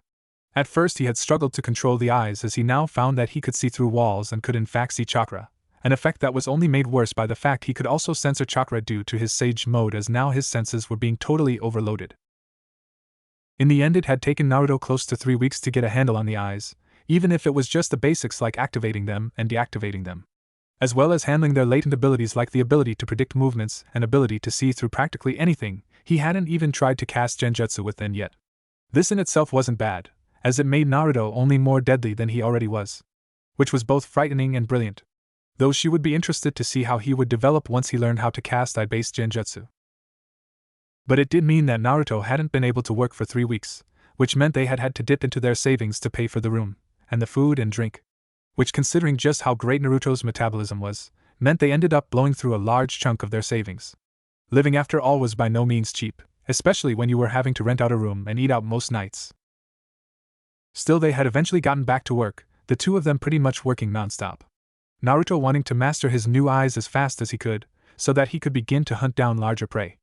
[SPEAKER 1] At first he had struggled to control the eyes, as he now found that he could see through walls and could in fact see chakra, an effect that was only made worse by the fact he could also censor chakra due to his sage mode, as now his senses were being totally overloaded. In the end, it had taken Naruto close to 3 weeks to get a handle on the eyes, even if it was just the basics like activating them and deactivating them, as well as handling their latent abilities like the ability to predict movements and ability to see through practically anything. He hadn't even tried to cast Genjutsu within yet. This in itself wasn't bad, as it made Naruto only more deadly than he already was, which was both frightening and brilliant, though she would be interested to see how he would develop once he learned how to cast eye-based Genjutsu. But it did mean that Naruto hadn't been able to work for 3 weeks, which meant they had had to dip into their savings to pay for the room, and the food and drink. Which, considering just how great Naruto's metabolism was, meant they ended up blowing through a large chunk of their savings. Living after all was by no means cheap, especially when you were having to rent out a room and eat out most nights. Still, they had eventually gotten back to work, the two of them pretty much working nonstop. Naruto wanting to master his new eyes as fast as he could, so that he could begin to hunt down larger prey.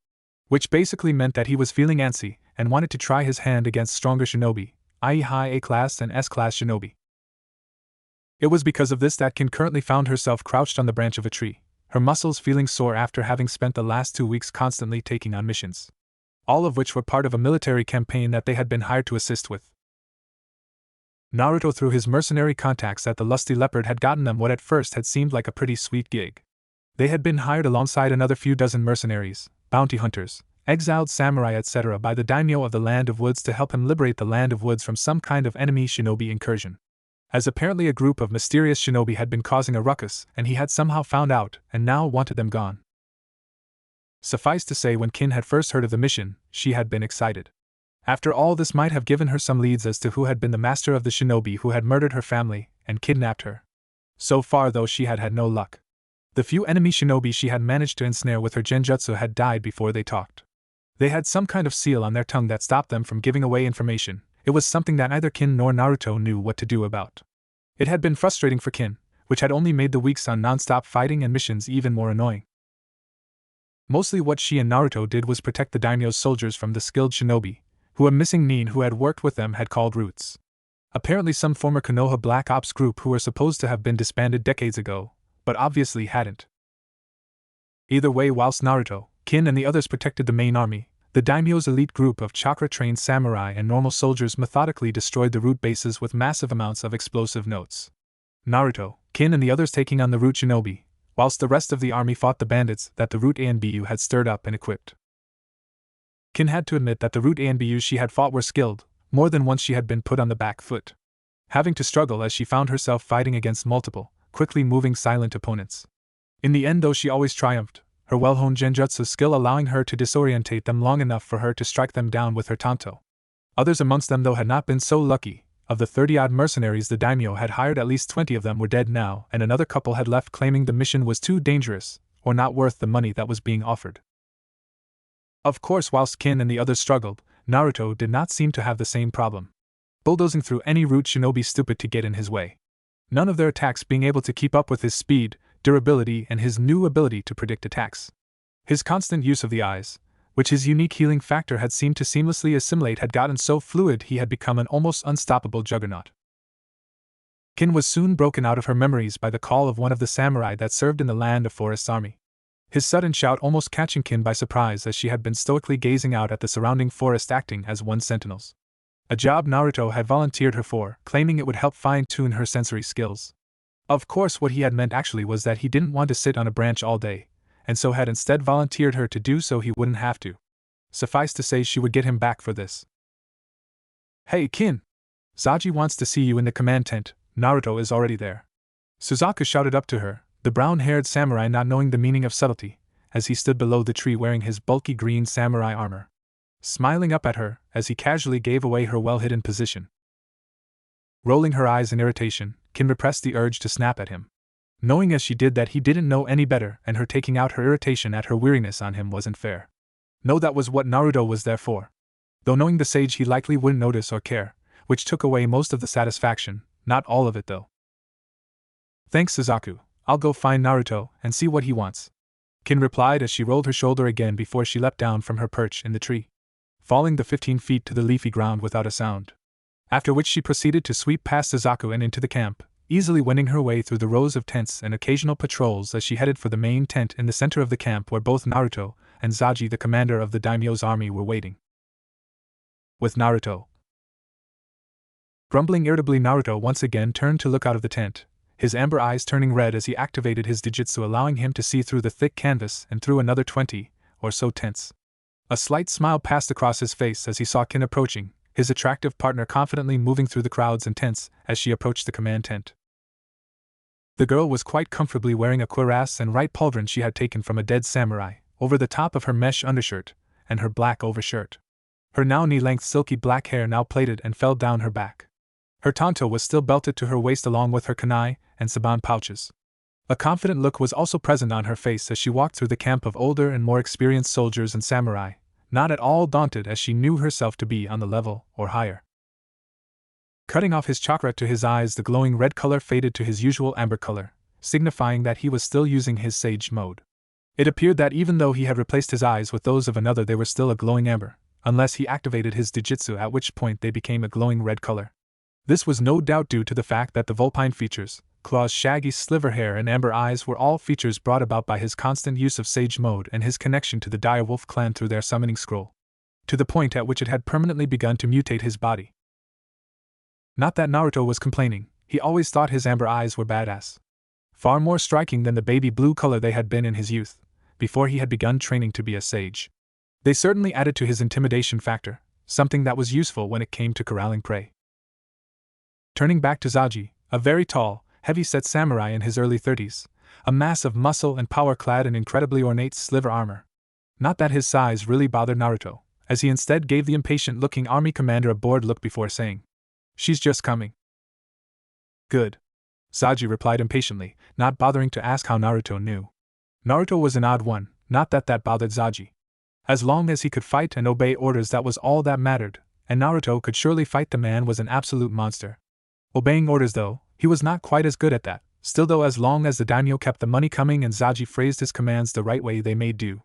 [SPEAKER 1] Which basically meant that he was feeling antsy and wanted to try his hand against stronger shinobi, i.e. high A-class and S-class shinobi. It was because of this that Kin currently found herself crouched on the branch of a tree, her muscles feeling sore after having spent the last 2 weeks constantly taking on missions. All of which were part of a military campaign that they had been hired to assist with. Naruto, through his mercenary contacts at the Lusty Leopard, had gotten them what at first had seemed like a pretty sweet gig. They had been hired alongside another few dozen mercenaries, bounty hunters, exiled samurai, etc. by the daimyo of the Land of Woods to help him liberate the Land of Woods from some kind of enemy shinobi incursion. As apparently a group of mysterious shinobi had been causing a ruckus, and he had somehow found out, and now wanted them gone. Suffice to say, when Kin had first heard of the mission, she had been excited. After all, this might have given her some leads as to who had been the master of the shinobi who had murdered her family and kidnapped her. So far, though, she had had no luck. The few enemy shinobi she had managed to ensnare with her genjutsu had died before they talked. They had some kind of seal on their tongue that stopped them from giving away information. It was something that neither Kin nor Naruto knew what to do about. It had been frustrating for Kin, which had only made the weeks on non-stop fighting and missions even more annoying. Mostly what she and Naruto did was protect the daimyo's soldiers from the skilled shinobi, who a missing nin who had worked with them had called roots. Apparently some former Konoha Black Ops group who were supposed to have been disbanded decades ago, but obviously hadn't. Either way, whilst Naruto, Kin and the others protected the main army, the daimyo's elite group of chakra-trained samurai and normal soldiers methodically destroyed the root bases with massive amounts of explosive notes. Naruto, Kin and the others taking on the root shinobi, whilst the rest of the army fought the bandits that the root ANBU had stirred up and equipped. Kin had to admit that the root ANBUs she had fought were skilled. More than once she had been put on the back foot, having to struggle as she found herself fighting against multiple, quickly moving silent opponents. In the end, though, she always triumphed, her well-honed genjutsu skill allowing her to disorientate them long enough for her to strike them down with her tanto. Others amongst them, though, had not been so lucky. Of the 30-odd mercenaries the daimyo had hired, at least 20 of them were dead now, and another couple had left claiming the mission was too dangerous, or not worth the money that was being offered. Of course, whilst Kin and the others struggled, Naruto did not seem to have the same problem, bulldozing through any root shinobi stupid to get in his way. None of their attacks being able to keep up with his speed, durability, and his new ability to predict attacks. His constant use of the eyes, which his unique healing factor had seemed to seamlessly assimilate, had gotten so fluid he had become an almost unstoppable juggernaut. Kin was soon broken out of her memories by the call of one of the samurai that served in the Land of Forest's army. His sudden shout almost catching Kin by surprise, as she had been stoically gazing out at the surrounding forest acting as one sentinels. A job Naruto had volunteered her for, claiming it would help fine-tune her sensory skills. Of course, what he had meant actually was that he didn't want to sit on a branch all day, and so had instead volunteered her to do so he wouldn't have to. Suffice to say, she would get him back for this. "Hey, Kin! Zaji wants to see you in the command tent. Naruto is already there," Suzaku shouted up to her, the brown-haired samurai not knowing the meaning of subtlety, as he stood below the tree wearing his bulky green samurai armor, smiling up at her as he casually gave away her well-hidden position. Rolling her eyes in irritation, Kin repressed the urge to snap at him, knowing as she did that he didn't know any better, and her taking out her irritation at her weariness on him wasn't fair. No, that was what Naruto was there for. Though knowing the sage he likely wouldn't notice or care, which took away most of the satisfaction, not all of it though. "Thanks, Suzaku. I'll go find Naruto and see what he wants," Kin replied as she rolled her shoulder again before she leapt down from her perch in the tree, falling the 15 feet to the leafy ground without a sound. After which she proceeded to sweep past Suzaku and into the camp, easily wending her way through the rows of tents and occasional patrols as she headed for the main tent in the center of the camp where both Naruto and Zaji, the commander of the daimyo's army, were waiting. With Naruto grumbling irritably, Naruto once again turned to look out of the tent, his amber eyes turning red as he activated his Dijitsu, allowing him to see through the thick canvas and through another 20 or so tents. A slight smile passed across his face as he saw Kin approaching, his attractive partner confidently moving through the crowds and tents as she approached the command tent. The girl was quite comfortably wearing a cuirass and right pauldron she had taken from a dead samurai, over the top of her mesh undershirt, and her black overshirt. Her now knee-length silky black hair now plaited and fell down her back. Her tanto was still belted to her waist along with her kunai and saban pouches. A confident look was also present on her face as she walked through the camp of older and more experienced soldiers and samurai, not at all daunted as she knew herself to be on the level or higher. Cutting off his chakra to his eyes, the glowing red color faded to his usual amber color, signifying that he was still using his sage mode. It appeared that even though he had replaced his eyes with those of another, they were still a glowing amber, unless he activated his Dijitsu, at which point they became a glowing red color. This was no doubt due to the fact that the vulpine features, Claw's shaggy sliver hair and amber eyes were all features brought about by his constant use of sage mode and his connection to the direwolf clan through their summoning scroll, to the point at which it had permanently begun to mutate his body. Not that Naruto was complaining, he always thought his amber eyes were badass. Far more striking than the baby blue color they had been in his youth, before he had begun training to be a sage. They certainly added to his intimidation factor, something that was useful when it came to corralling prey. Turning back to Zaji, a very tall, heavy-set samurai in his early 30s, a mass of muscle and power clad in incredibly ornate sliver armor. Not that his size really bothered Naruto, as he instead gave the impatient-looking army commander a bored look before saying, "She's just coming." "Good," Zaji replied impatiently, not bothering to ask how Naruto knew. Naruto was an odd one, not that that bothered Zaji. As long as he could fight and obey orders, that was all that mattered, and Naruto could surely fight. The man was an absolute monster. Obeying orders, though, he was not quite as good at that. Still, though, as long as the daimyo kept the money coming and Zaji phrased his commands the right way, they made do.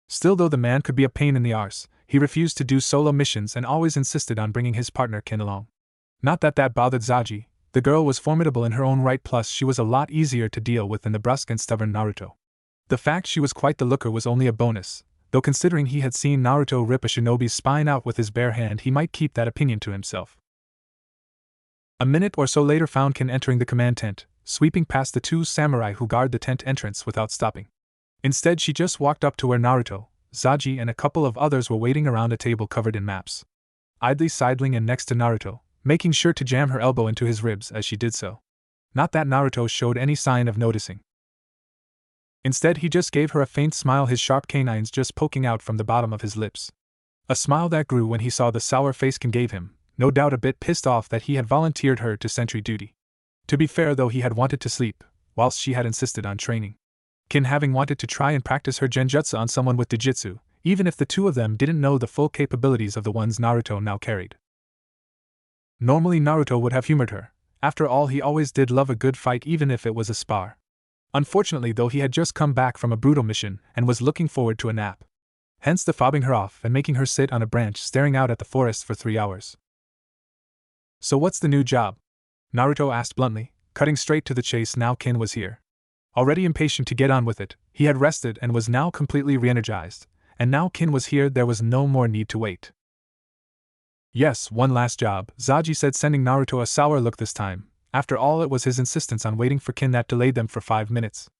[SPEAKER 1] Still, though the man could be a pain in the arse, he refused to do solo missions and always insisted on bringing his partner Kin along. Not that that bothered Zaji. The girl was formidable in her own right, plus she was a lot easier to deal with than the brusque and stubborn Naruto. The fact she was quite the looker was only a bonus, though considering he had seen Naruto rip a shinobi's spine out with his bare hand, he might keep that opinion to himself. A minute or so later found Kin entering the command tent, sweeping past the two samurai who guard the tent entrance without stopping. Instead, she just walked up to where Naruto, Zaji, and a couple of others were waiting around a table covered in maps. Idly sidling in next to Naruto, making sure to jam her elbow into his ribs as she did so. Not that Naruto showed any sign of noticing. Instead, he just gave her a faint smile, his sharp canines just poking out from the bottom of his lips. A smile that grew when he saw the sour face Kin gave him, no doubt a bit pissed off that he had volunteered her to sentry duty. To be fair, though, he had wanted to sleep, whilst she had insisted on training. Kin having wanted to try and practice her genjutsu on someone with Dijitsu, even if the two of them didn't know the full capabilities of the ones Naruto now carried. Normally Naruto would have humored her. After all, he always did love a good fight, even if it was a spar. Unfortunately, though, he had just come back from a brutal mission and was looking forward to a nap. Hence the fobbing her off and making her sit on a branch staring out at the forest for 3 hours. "So what's the new job?" Naruto asked bluntly, cutting straight to the chase now Kin was here. Already impatient to get on with it, he had rested and was now completely re-energized, and now Kin was here, there was no more need to wait. "Yes, one last job," Zaji said, sending Naruto a sour look this time. After all, it was his insistence on waiting for Kin that delayed them for 5 minutes.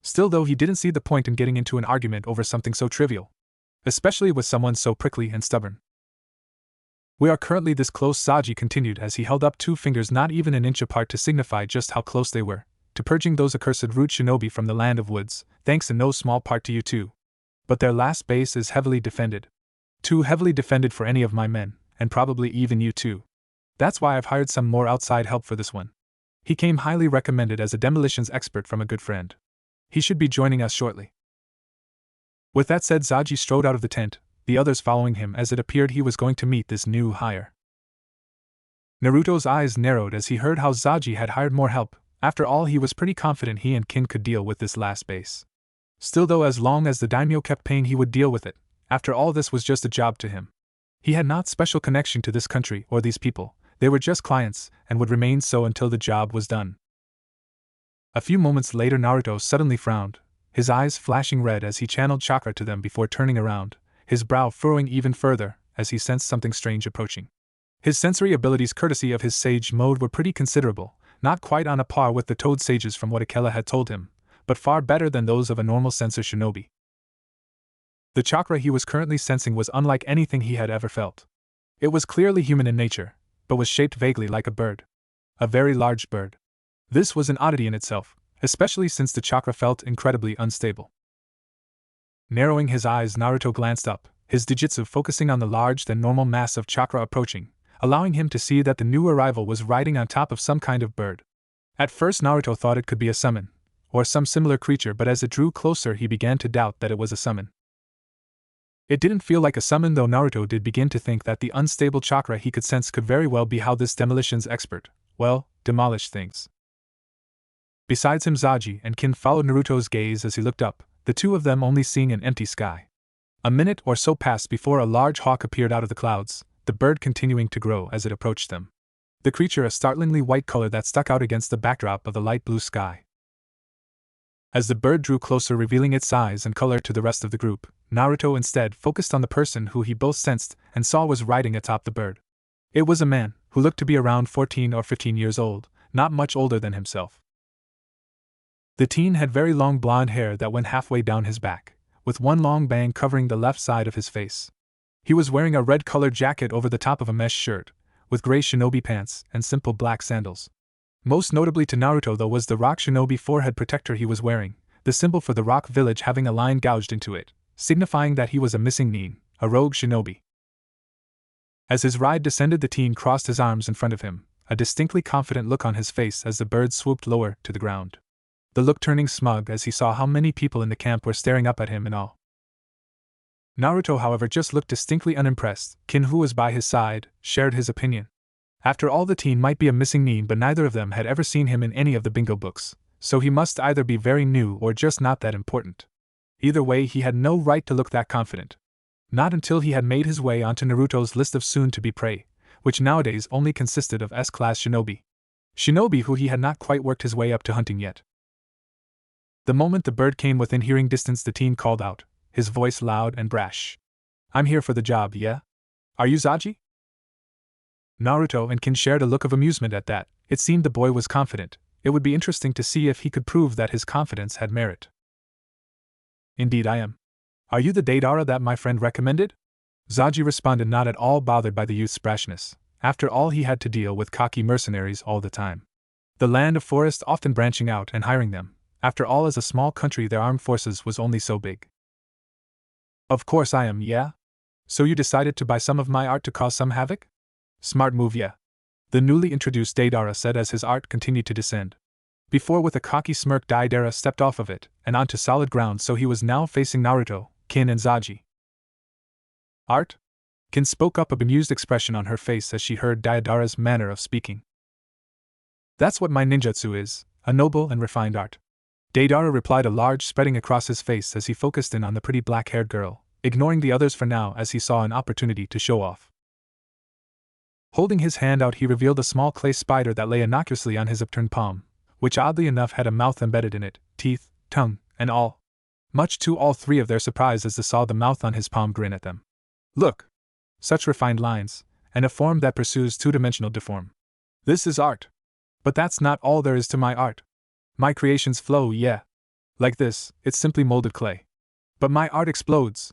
[SPEAKER 1] Still, though, he didn't see the point in getting into an argument over something so trivial, especially with someone so prickly and stubborn. "We are currently this close," Zaji continued as he held up 2 fingers not even an inch apart to signify just how close they were, to purging those accursed rude shinobi from the land of woods, thanks in no small part to you too. But their last base is heavily defended. Too heavily defended for any of my men, and probably even you too. That's why I've hired some more outside help for this one. He came highly recommended as a demolitions expert from a good friend. He should be joining us shortly." With that said, Zaji strode out of the tent, the others following him as it appeared he was going to meet this new hire. Naruto's eyes narrowed as he heard how Zaji had hired more help. After all, he was pretty confident he and Kin could deal with this last base. Still, though, as long as the daimyo kept paying, he would deal with it. After all, this was just a job to him. He had not special connection to this country or these people. They were just clients, and would remain so until the job was done. A few moments later, Naruto suddenly frowned, his eyes flashing red as he channeled chakra to them before turning around, his brow furrowing even further as he sensed something strange approaching. His sensory abilities, courtesy of his sage mode, were pretty considerable, not quite on a par with the Toad sages from what Akela had told him, but far better than those of a normal sensor shinobi. The chakra he was currently sensing was unlike anything he had ever felt. It was clearly human in nature, but was shaped vaguely like a bird. A very large bird. This was an oddity in itself, especially since the chakra felt incredibly unstable. Narrowing his eyes, Naruto glanced up, his dijutsu focusing on the larger-than-normal mass of chakra approaching, allowing him to see that the new arrival was riding on top of some kind of bird. At first Naruto thought it could be a summon, or some similar creature, but as it drew closer he began to doubt that it was a summon. It didn't feel like a summon, though Naruto did begin to think that the unstable chakra he could sense could very well be how this demolitions expert, well, demolished things. Besides him, Zaji and Kin followed Naruto's gaze as he looked up, the two of them only seeing an empty sky. A minute or so passed before a large hawk appeared out of the clouds, the bird continuing to grow as it approached them. The creature a startlingly white color that stuck out against the backdrop of the light blue sky. As the bird drew closer, revealing its size and color to the rest of the group, Naruto instead focused on the person who he both sensed and saw was riding atop the bird. It was a man, who looked to be around 14 or 15 years old, not much older than himself. The teen had very long blonde hair that went halfway down his back, with one long bang covering the left side of his face. He was wearing a red-colored jacket over the top of a mesh shirt, with gray shinobi pants and simple black sandals. Most notably to Naruto though was the rock shinobi forehead protector he was wearing, the symbol for the rock village having a line gouged into it, signifying that he was a missing nin, a rogue shinobi. As his ride descended, the teen crossed his arms in front of him, a distinctly confident look on his face as the bird swooped lower to the ground. The look turning smug as he saw how many people in the camp were staring up at him in awe. Naruto, however, just looked distinctly unimpressed. Kin, who was by his side, shared his opinion. After all, the teen might be a missing nin, but neither of them had ever seen him in any of the bingo books, so he must either be very new or just not that important. Either way, he had no right to look that confident. Not until he had made his way onto Naruto's list of soon-to-be prey, which nowadays only consisted of S-class shinobi. Shinobi who he had not quite worked his way up to hunting yet. The moment the bird came within hearing distance, the teen called out, his voice loud and brash. "I'm here for the job, yeah? Are you Zaji?" Naruto and Kin shared a look of amusement at that. It seemed the boy was confident. It would be interesting to see if he could prove that his confidence had merit. "Indeed I am. Are you the Deidara that my friend recommended?" Zaji responded, not at all bothered by the youth's brashness. After all, he had to deal with cocky mercenaries all the time. The land of forest often branching out and hiring them. After all, as a small country, their armed forces was only so big. "Of course I am, yeah? So you decided to buy some of my art to cause some havoc? Smart move, yeah," the newly introduced Deidara said as his art continued to descend. Before, with a cocky smirk, Deidara stepped off of it and onto solid ground, so he was now facing Naruto, Kin and Zaji. "Art?" Kin spoke up, a bemused expression on her face as she heard Deidara's manner of speaking. "That's what my ninjutsu is, a noble and refined art," Deidara replied, a large spreading across his face as he focused in on the pretty black-haired girl, ignoring the others for now as he saw an opportunity to show off. Holding his hand out, he revealed a small clay spider that lay innocuously on his upturned palm, which oddly enough had a mouth embedded in it, teeth, tongue, and all. Much to all three of their surprise as they saw the mouth on his palm grin at them. "Look! Such refined lines, and a form that pursues two-dimensional deform. This is art. But that's not all there is to my art. My creations flow, yeah. Like this, it's simply molded clay. But my art explodes.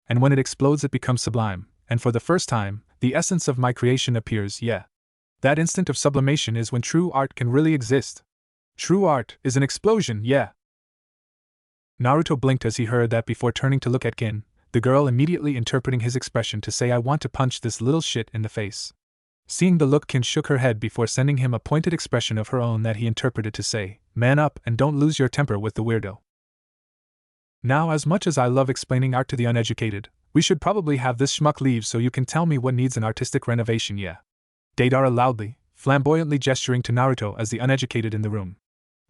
[SPEAKER 1] And when it explodes it becomes sublime, and for the first time, the essence of my creation appears, yeah. That instant of sublimation is when true art can really exist. True art is an explosion, yeah." Naruto blinked as he heard that before turning to look at Kin, the girl immediately interpreting his expression to say, "I want to punch this little shit in the face." Seeing the look, Kin shook her head before sending him a pointed expression of her own that he interpreted to say, "Man up and don't lose your temper with the weirdo." Now, as much as I love explaining art to the uneducated, we should probably have this schmuck leave so you can tell me what needs an artistic renovation, yeah. Deidara loudly, flamboyantly gesturing to Naruto as the uneducated in the room.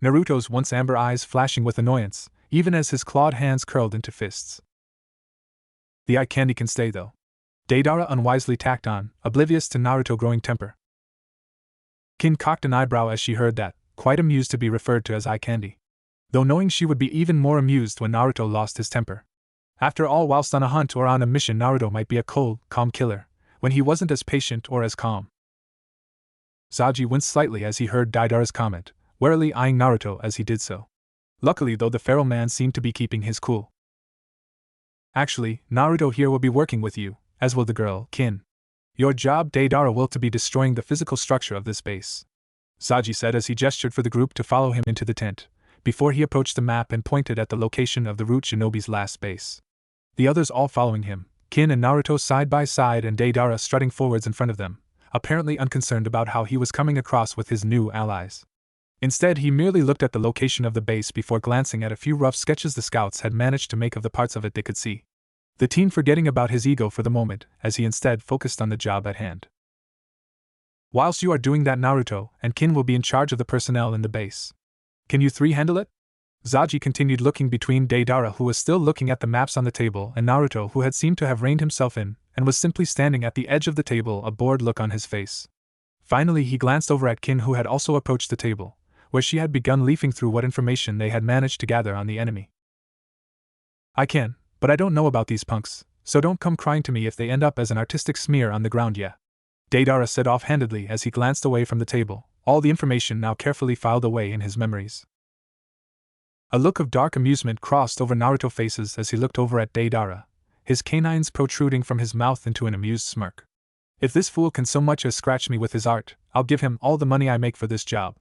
[SPEAKER 1] Naruto's once amber eyes flashing with annoyance, even as his clawed hands curled into fists. "The eye candy can stay though," Deidara unwisely tacked on, oblivious to Naruto growing temper. Kin cocked an eyebrow as she heard that, quite amused to be referred to as eye candy. Though knowing she would be even more amused when Naruto lost his temper. After all, whilst on a hunt or on a mission, Naruto might be a cold, calm killer, when he wasn't as patient or as calm. Zaji winced slightly as he heard Deidara's comment, warily eyeing Naruto as he did so. Luckily though, the feral man seemed to be keeping his cool. "Actually, Naruto here will be working with you, as will the girl, Kin. Your job, Deidara, will to be destroying the physical structure of this base," Zaji said as he gestured for the group to follow him into the tent, before he approached the map and pointed at the location of the root shinobi's last base. the others all following him, Kin and Naruto side by side and Deidara strutting forwards in front of them, apparently unconcerned about how he was coming across with his new allies. Instead, he merely looked at the location of the base before glancing at a few rough sketches the scouts had managed to make of the parts of it they could see. The teen forgetting about his ego for the moment, as he instead focused on the job at hand. Whilst you are doing that, Naruto and Kin will be in charge of the personnel in the base. Can you three handle it? Zaji continued, looking between Deidara, who was still looking at the maps on the table, and Naruto, who had seemed to have reined himself in, and was simply standing at the edge of the table, a bored look on his face. Finally, he glanced over at Kin, who had also approached the table, where she had begun leafing through what information they had managed to gather on the enemy. I can, but I don't know about these punks, so don't come crying to me if they end up as an artistic smear on the ground, yeah. Deidara said offhandedly as he glanced away from the table, all the information now carefully filed away in his memories. A look of dark amusement crossed over Naruto's faces as he looked over at Deidara, his canines protruding from his mouth into an amused smirk. If this fool can so much as scratch me with his art, I'll give him all the money I make for this job.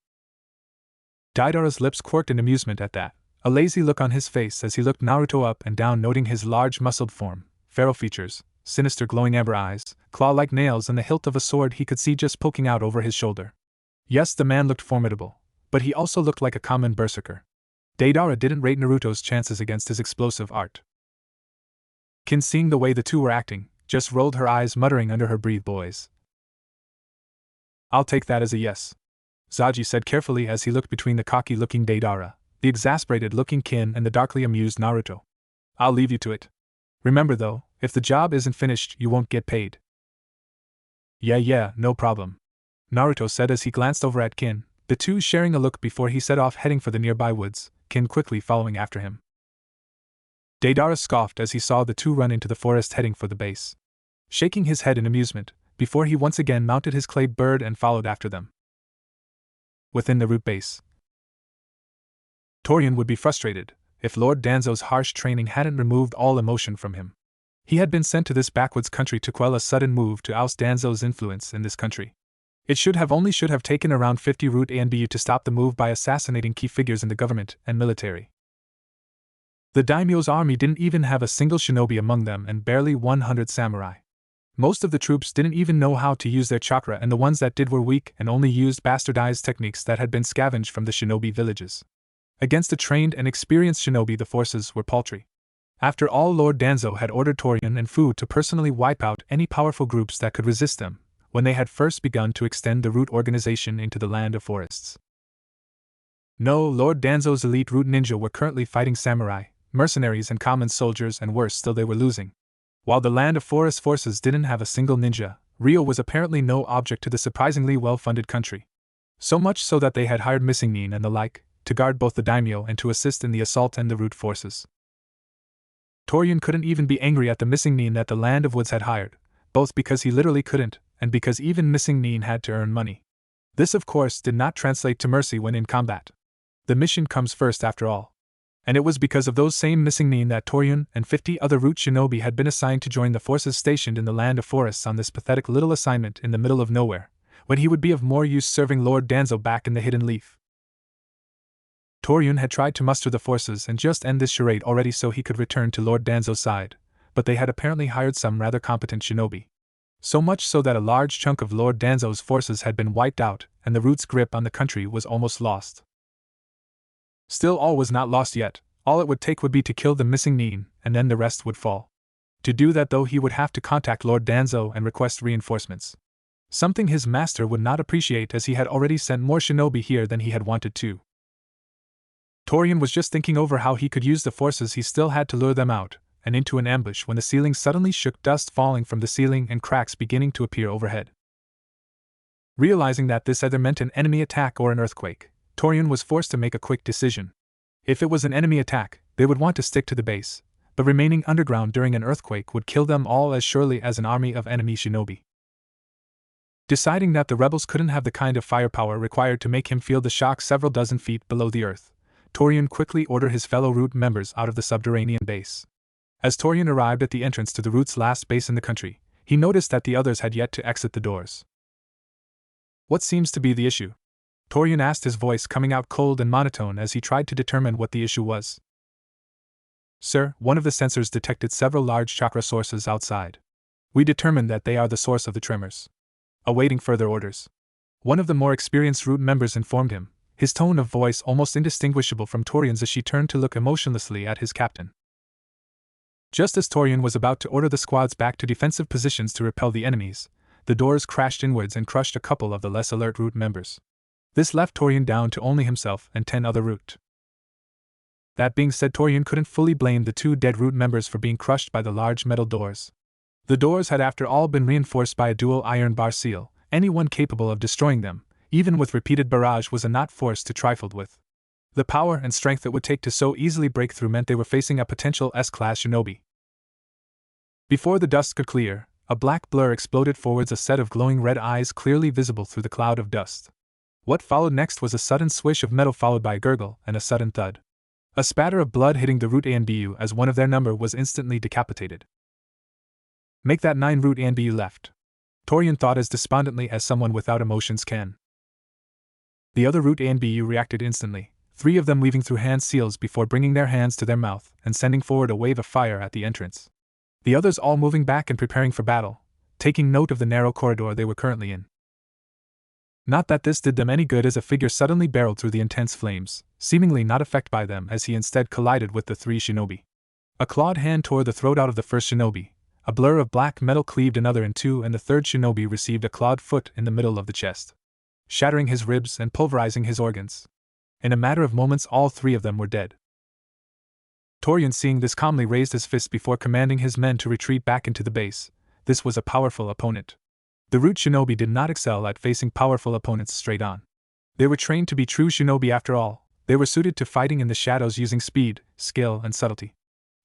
[SPEAKER 1] Deidara's lips quirked in amusement at that, a lazy look on his face as he looked Naruto up and down, noting his large muscled form, feral features, sinister glowing amber eyes, claw-like nails, and the hilt of a sword he could see just poking out over his shoulder. Yes, the man looked formidable, but he also looked like a common berserker. Deidara didn't rate Naruto's chances against his explosive art. Kin, seeing the way the two were acting, just rolled her eyes, muttering under her breath, "Boys." "I'll take that as a yes," Zaji said carefully as he looked between the cocky-looking Deidara, the exasperated-looking Kin, and the darkly amused Naruto. "I'll leave you to it. Remember though, if the job isn't finished, you won't get paid." Yeah, no problem," Naruto said as he glanced over at Kin, the two sharing a look before he set off heading for the nearby woods, Kin quickly following after him. Deidara scoffed as he saw the two run into the forest heading for the base, shaking his head in amusement, before he once again mounted his clay bird and followed after them. Within the root base, Torian would be frustrated if Lord Danzo's harsh training hadn't removed all emotion from him. He had been sent to this backwoods country to quell a sudden move to oust Danzo's influence in this country. It should have taken around 50 root ANBU to stop the move by assassinating key figures in the government and military. The daimyo's army didn't even have a single shinobi among them and barely 100 samurai. Most of the troops didn't even know how to use their chakra, and the ones that did were weak and only used bastardized techniques that had been scavenged from the shinobi villages. Against a trained and experienced shinobi, the forces were paltry. After all, Lord Danzo had ordered Torian and Fu to personally wipe out any powerful groups that could resist them, when they had first begun to extend the root organization into the land of forests. No, Lord Danzo's elite root ninja were currently fighting samurai, mercenaries, and common soldiers, and worse still, they were losing. While the land of forest forces didn't have a single ninja, Rio was apparently no object to the surprisingly well-funded country. So much so that they had hired Missing Nin and the like, to guard both the daimyo and to assist in the assault and the root forces. Torian couldn't even be angry at the Missing Nin that the Land of Woods had hired, both because he literally couldn't, and because even Missing Nin had to earn money. This, of course, did not translate to mercy when in combat. The mission comes first, after all. And it was because of those same Missing Nin that Torian and 50 other root shinobi had been assigned to join the forces stationed in the land of forests on this pathetic little assignment in the middle of nowhere, when he would be of more use serving Lord Danzo back in the Hidden Leaf. Torian had tried to muster the forces and just end this charade already so he could return to Lord Danzo's side, but they had apparently hired some rather competent shinobi. So much so that a large chunk of Lord Danzo's forces had been wiped out, and the root's grip on the country was almost lost. Still, all was not lost yet. All it would take would be to kill the Missing Nin, and then the rest would fall. To do that, though, he would have to contact Lord Danzo and request reinforcements. Something his master would not appreciate, as he had already sent more shinobi here than he had wanted to. Torian was just thinking over how he could use the forces he still had to lure them out and into an ambush when the ceiling suddenly shook, dust falling from the ceiling and cracks beginning to appear overhead. Realizing that this either meant an enemy attack or an earthquake, Torian was forced to make a quick decision. If it was an enemy attack, they would want to stick to the base, but remaining underground during an earthquake would kill them all as surely as an army of enemy shinobi. Deciding that the rebels couldn't have the kind of firepower required to make him feel the shock several dozen feet below the earth, Torian quickly ordered his fellow root members out of the subterranean base. As Torian arrived at the entrance to the root's last base in the country, he noticed that the others had yet to exit the doors. "What seems to be the issue?" Torian asked, his voice coming out cold and monotone as he tried to determine what the issue was. Sir, one of the sensors detected several large chakra sources outside. We determined that they are the source of the tremors. Awaiting further orders. One of the more experienced root members informed him, his tone of voice almost indistinguishable from Torian's as she turned to look emotionlessly at his captain. Just as Torian was about to order the squads back to defensive positions to repel the enemies, the doors crashed inwards and crushed a couple of the less alert root members. This left Torian down to only himself and 10 other root. That being said, Torian couldn't fully blame the 2 dead root members for being crushed by the large metal doors. The doors had after all been reinforced by a dual iron bar seal. Anyone capable of destroying them, even with repeated barrage, was a not force to trifle with. The power and strength it would take to so easily break through meant they were facing a potential S-class shinobi. Before the dust could clear, a black blur exploded forwards, a set of glowing red eyes clearly visible through the cloud of dust. What followed next was a sudden swish of metal followed by a gurgle and a sudden thud. A spatter of blood hitting the root ANBU as one of their number was instantly decapitated. Make that 9 root ANBU left, Torian thought as despondently as someone without emotions can. The other root ANBU reacted instantly, 3 of them weaving through hand seals before bringing their hands to their mouth and sending forward a wave of fire at the entrance. The others all moving back and preparing for battle, taking note of the narrow corridor they were currently in. Not that this did them any good, as a figure suddenly barreled through the intense flames, seemingly not affected by them, as he instead collided with the 3 shinobi. A clawed hand tore the throat out of the first shinobi, a blur of black metal cleaved another in 2, and the third shinobi received a clawed foot in the middle of the chest, shattering his ribs and pulverizing his organs. In a matter of moments all 3 of them were dead. Torian, seeing this, calmly raised his fist before commanding his men to retreat back into the base. This was a powerful opponent. The root shinobi did not excel at facing powerful opponents straight on. They were trained to be true shinobi after all. They were suited to fighting in the shadows using speed, skill, and subtlety.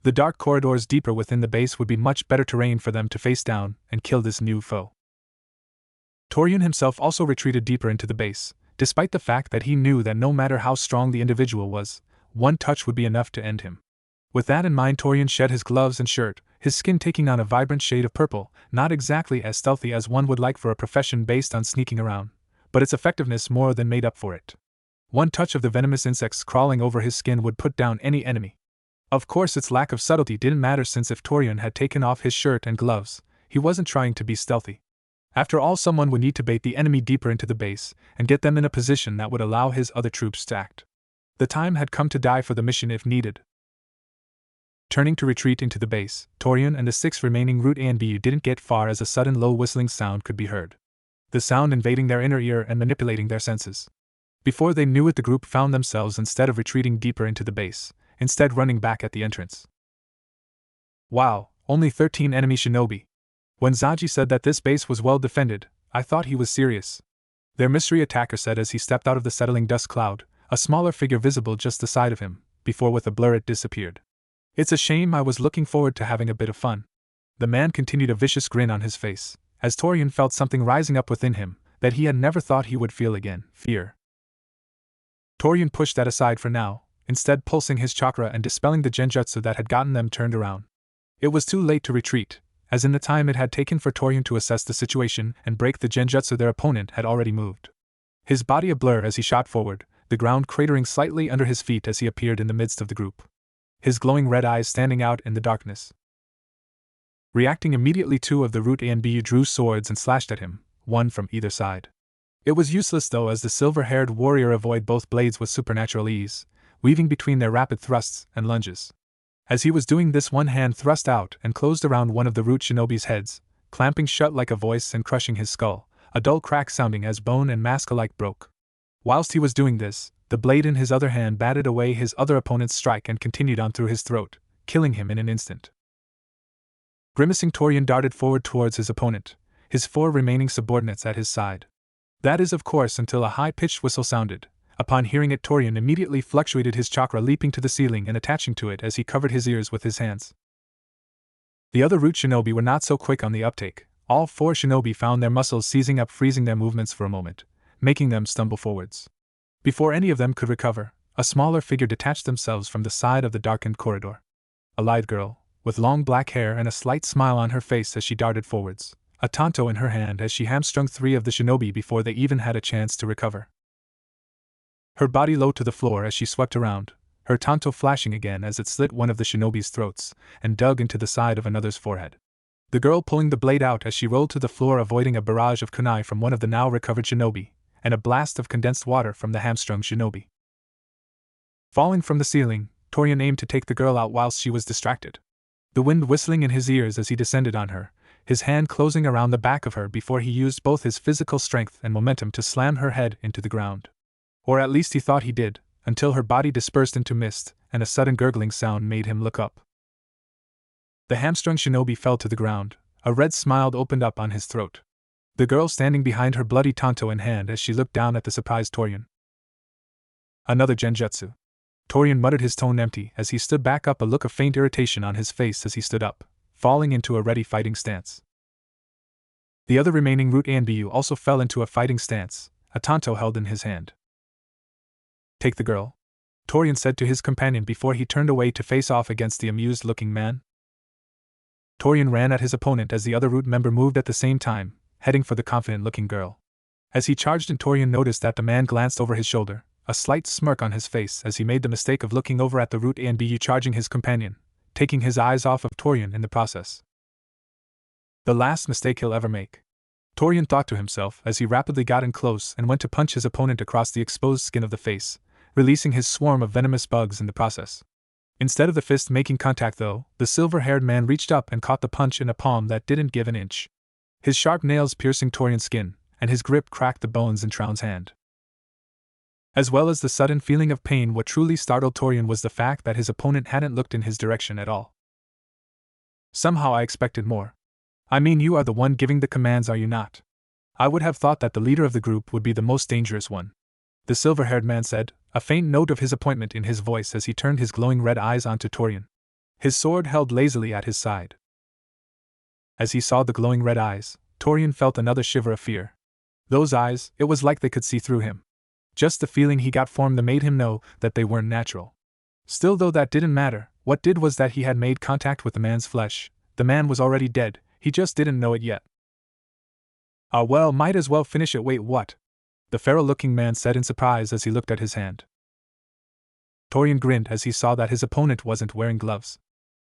[SPEAKER 1] The dark corridors deeper within the base would be much better terrain for them to face down and kill this new foe. Torian himself also retreated deeper into the base, despite the fact that he knew that no matter how strong the individual was, one touch would be enough to end him. With that in mind, Torian shed his gloves and shirt, his skin taking on a vibrant shade of purple, not exactly as stealthy as one would like for a profession based on sneaking around, but its effectiveness more than made up for it. One touch of the venomous insects crawling over his skin would put down any enemy. Of course, its lack of subtlety didn't matter, since if Torian had taken off his shirt and gloves, he wasn't trying to be stealthy. After all, someone would need to bait the enemy deeper into the base and get them in a position that would allow his other troops to act. The time had come to die for the mission if needed. Turning to retreat into the base, Torian and the 6 remaining root ANBU didn't get far as a sudden low whistling sound could be heard. The sound invading their inner ear and manipulating their senses. Before they knew it, the group found themselves, instead of retreating deeper into the base, instead running back at the entrance. Wow, only 13 enemy shinobi. When Zaji said that this base was well defended, I thought he was serious. Their mystery attacker said as he stepped out of the settling dust cloud, a smaller figure visible just aside of him, before with a blur it disappeared. It's a shame, I was looking forward to having a bit of fun. The man continued, a vicious grin on his face, as Torian felt something rising up within him that he had never thought he would feel again: fear. Torian pushed that aside for now, instead pulsing his chakra and dispelling the genjutsu that had gotten them turned around. It was too late to retreat, as in the time it had taken for Torian to assess the situation and break the genjutsu, their opponent had already moved. His body a blur as he shot forward, the ground cratering slightly under his feet as he appeared in the midst of the group, his glowing red eyes standing out in the darkness. Reacting immediately, 2 of the root ANBU drew swords and slashed at him, one from either side. It was useless though, as the silver-haired warrior avoided both blades with supernatural ease, weaving between their rapid thrusts and lunges. As he was doing this, one hand thrust out and closed around one of the root shinobi's heads, clamping shut like a voice and crushing his skull, a dull crack sounding as bone and mask alike broke. Whilst he was doing this, the blade in his other hand batted away his other opponent's strike and continued on through his throat, killing him in an instant. Grimacing, Torian darted forward towards his opponent, his 4 remaining subordinates at his side. That is, of course, until a high-pitched whistle sounded. Upon hearing it, Torian immediately fluctuated his chakra, leaping to the ceiling and attaching to it as he covered his ears with his hands. The other root shinobi were not so quick on the uptake. All 4 shinobi found their muscles seizing up, freezing their movements for a moment, making them stumble forwards. Before any of them could recover, a smaller figure detached themselves from the side of the darkened corridor. A lithe girl, with long black hair and a slight smile on her face as she darted forwards, a tanto in her hand as she hamstrung 3 of the shinobi before they even had a chance to recover. Her body low to the floor as she swept around, her tanto flashing again as it slit one of the shinobi's throats and dug into the side of another's forehead. The girl pulling the blade out as she rolled to the floor, avoiding a barrage of kunai from one of the now recovered shinobi, and a blast of condensed water from the hamstrung shinobi. Falling from the ceiling, Torian aimed to take the girl out whilst she was distracted. The wind whistling in his ears as he descended on her, his hand closing around the back of her before he used both his physical strength and momentum to slam her head into the ground. Or at least he thought he did, until her body dispersed into mist, and a sudden gurgling sound made him look up. The hamstrung shinobi fell to the ground, a red smile opened up on his throat. The girl standing behind her, bloody tanto in hand as she looked down at the surprised Torian. Another genjutsu. Torian muttered, his tone empty as he stood back up, a look of faint irritation on his face as he stood up, falling into a ready fighting stance. The other remaining root Anbu also fell into a fighting stance, a tanto held in his hand. Take the girl, Torian said to his companion before he turned away to face off against the amused-looking man. Torian ran at his opponent as the other root member moved at the same time, heading for the confident-looking girl. As he charged in, Torian noticed that the man glanced over his shoulder, a slight smirk on his face as he made the mistake of looking over at the root Anbu charging his companion, taking his eyes off of Torian in the process. The last mistake he'll ever make, Torian thought to himself as he rapidly got in close and went to punch his opponent across the exposed skin of the face, releasing his swarm of venomous bugs in the process. Instead of the fist making contact though, the silver-haired man reached up and caught the punch in a palm that didn't give an inch. His sharp nails piercing Torian's skin, and his grip cracked the bones in Troun's hand. As well as the sudden feeling of pain, what truly startled Torian was the fact that his opponent hadn't looked in his direction at all. Somehow I expected more. I mean, you are the one giving the commands, are you not? I would have thought that the leader of the group would be the most dangerous one, the silver-haired man said, a faint note of disappointment in his voice as he turned his glowing red eyes onto Torian, his sword held lazily at his side. As he saw the glowing red eyes, Torian felt another shiver of fear. Those eyes, it was like they could see through him. Just the feeling he got from them made him know that they weren't natural. Still, though, that didn't matter. What did was that he had made contact with the man's flesh. The man was already dead, he just didn't know it yet. Ah well, might as well finish it. Wait, what? The feral-looking man said in surprise as he looked at his hand. Torian grinned as he saw that his opponent wasn't wearing gloves.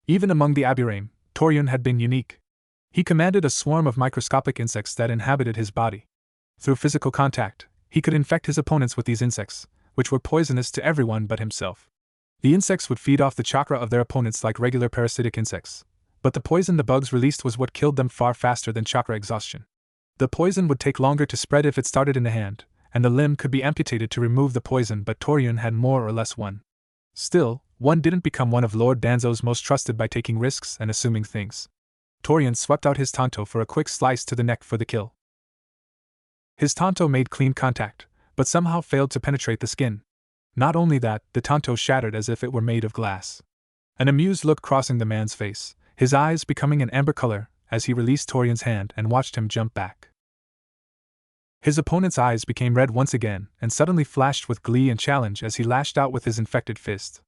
[SPEAKER 1] Even among the Aburame, Torian had been unique. He commanded a swarm of microscopic insects that inhabited his body. Through physical contact, he could infect his opponents with these insects, which were poisonous to everyone but himself. The insects would feed off the chakra of their opponents like regular parasitic insects, but the poison the bugs released was what killed them far faster than chakra exhaustion. The poison would take longer to spread if it started in the hand, and the limb could be amputated to remove the poison, but Torian had more or less one. Still, one didn't become one of Lord Danzo's most trusted by taking risks and assuming things. Torian swept out his tanto for a quick slice to the neck for the kill. His tanto made clean contact, but somehow failed to penetrate the skin. Not only that, the tanto shattered as if it were made of glass. An amused look crossing the man's face, his eyes becoming an amber color, as he released Torian's hand and watched him jump back. His opponent's eyes became red once again and suddenly flashed with glee and challenge as he lashed out with his infected fist,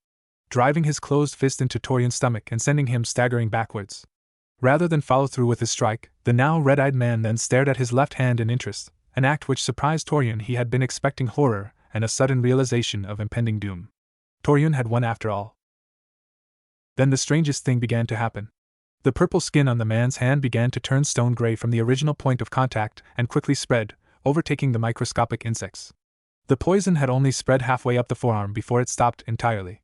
[SPEAKER 1] driving his closed fist into Torian's stomach and sending him staggering backwards. Rather than follow through with his strike, the now red-eyed man then stared at his left hand in interest, an act which surprised Torian. He had been expecting horror and a sudden realization of impending doom. Torian had won after all. Then the strangest thing began to happen. The purple skin on the man's hand began to turn stone gray from the original point of contact and quickly spread, overtaking the microscopic insects. The poison had only spread halfway up the forearm before it stopped entirely.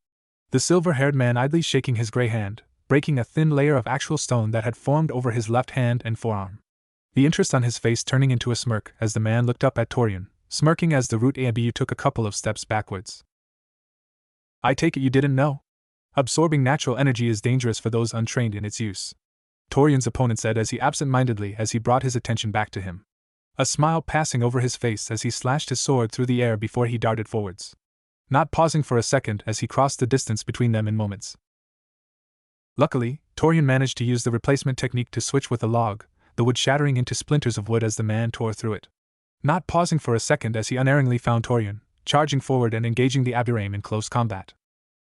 [SPEAKER 1] The silver-haired man idly shaking his gray hand, breaking a thin layer of actual stone that had formed over his left hand and forearm. The interest on his face turning into a smirk as the man looked up at Torian, smirking as the root Abu took a couple of steps backwards. I take it you didn't know? Absorbing natural energy is dangerous for those untrained in its use, Torian's opponent said as he absent-mindedly as he brought his attention back to him. A smile passing over his face as he slashed his sword through the air before he darted forwards, not pausing for a second as he crossed the distance between them in moments. Luckily, Torian managed to use the replacement technique to switch with a log, the wood shattering into splinters of wood as the man tore through it. Not pausing for a second as he unerringly found Torian, charging forward and engaging the Aburame in close combat.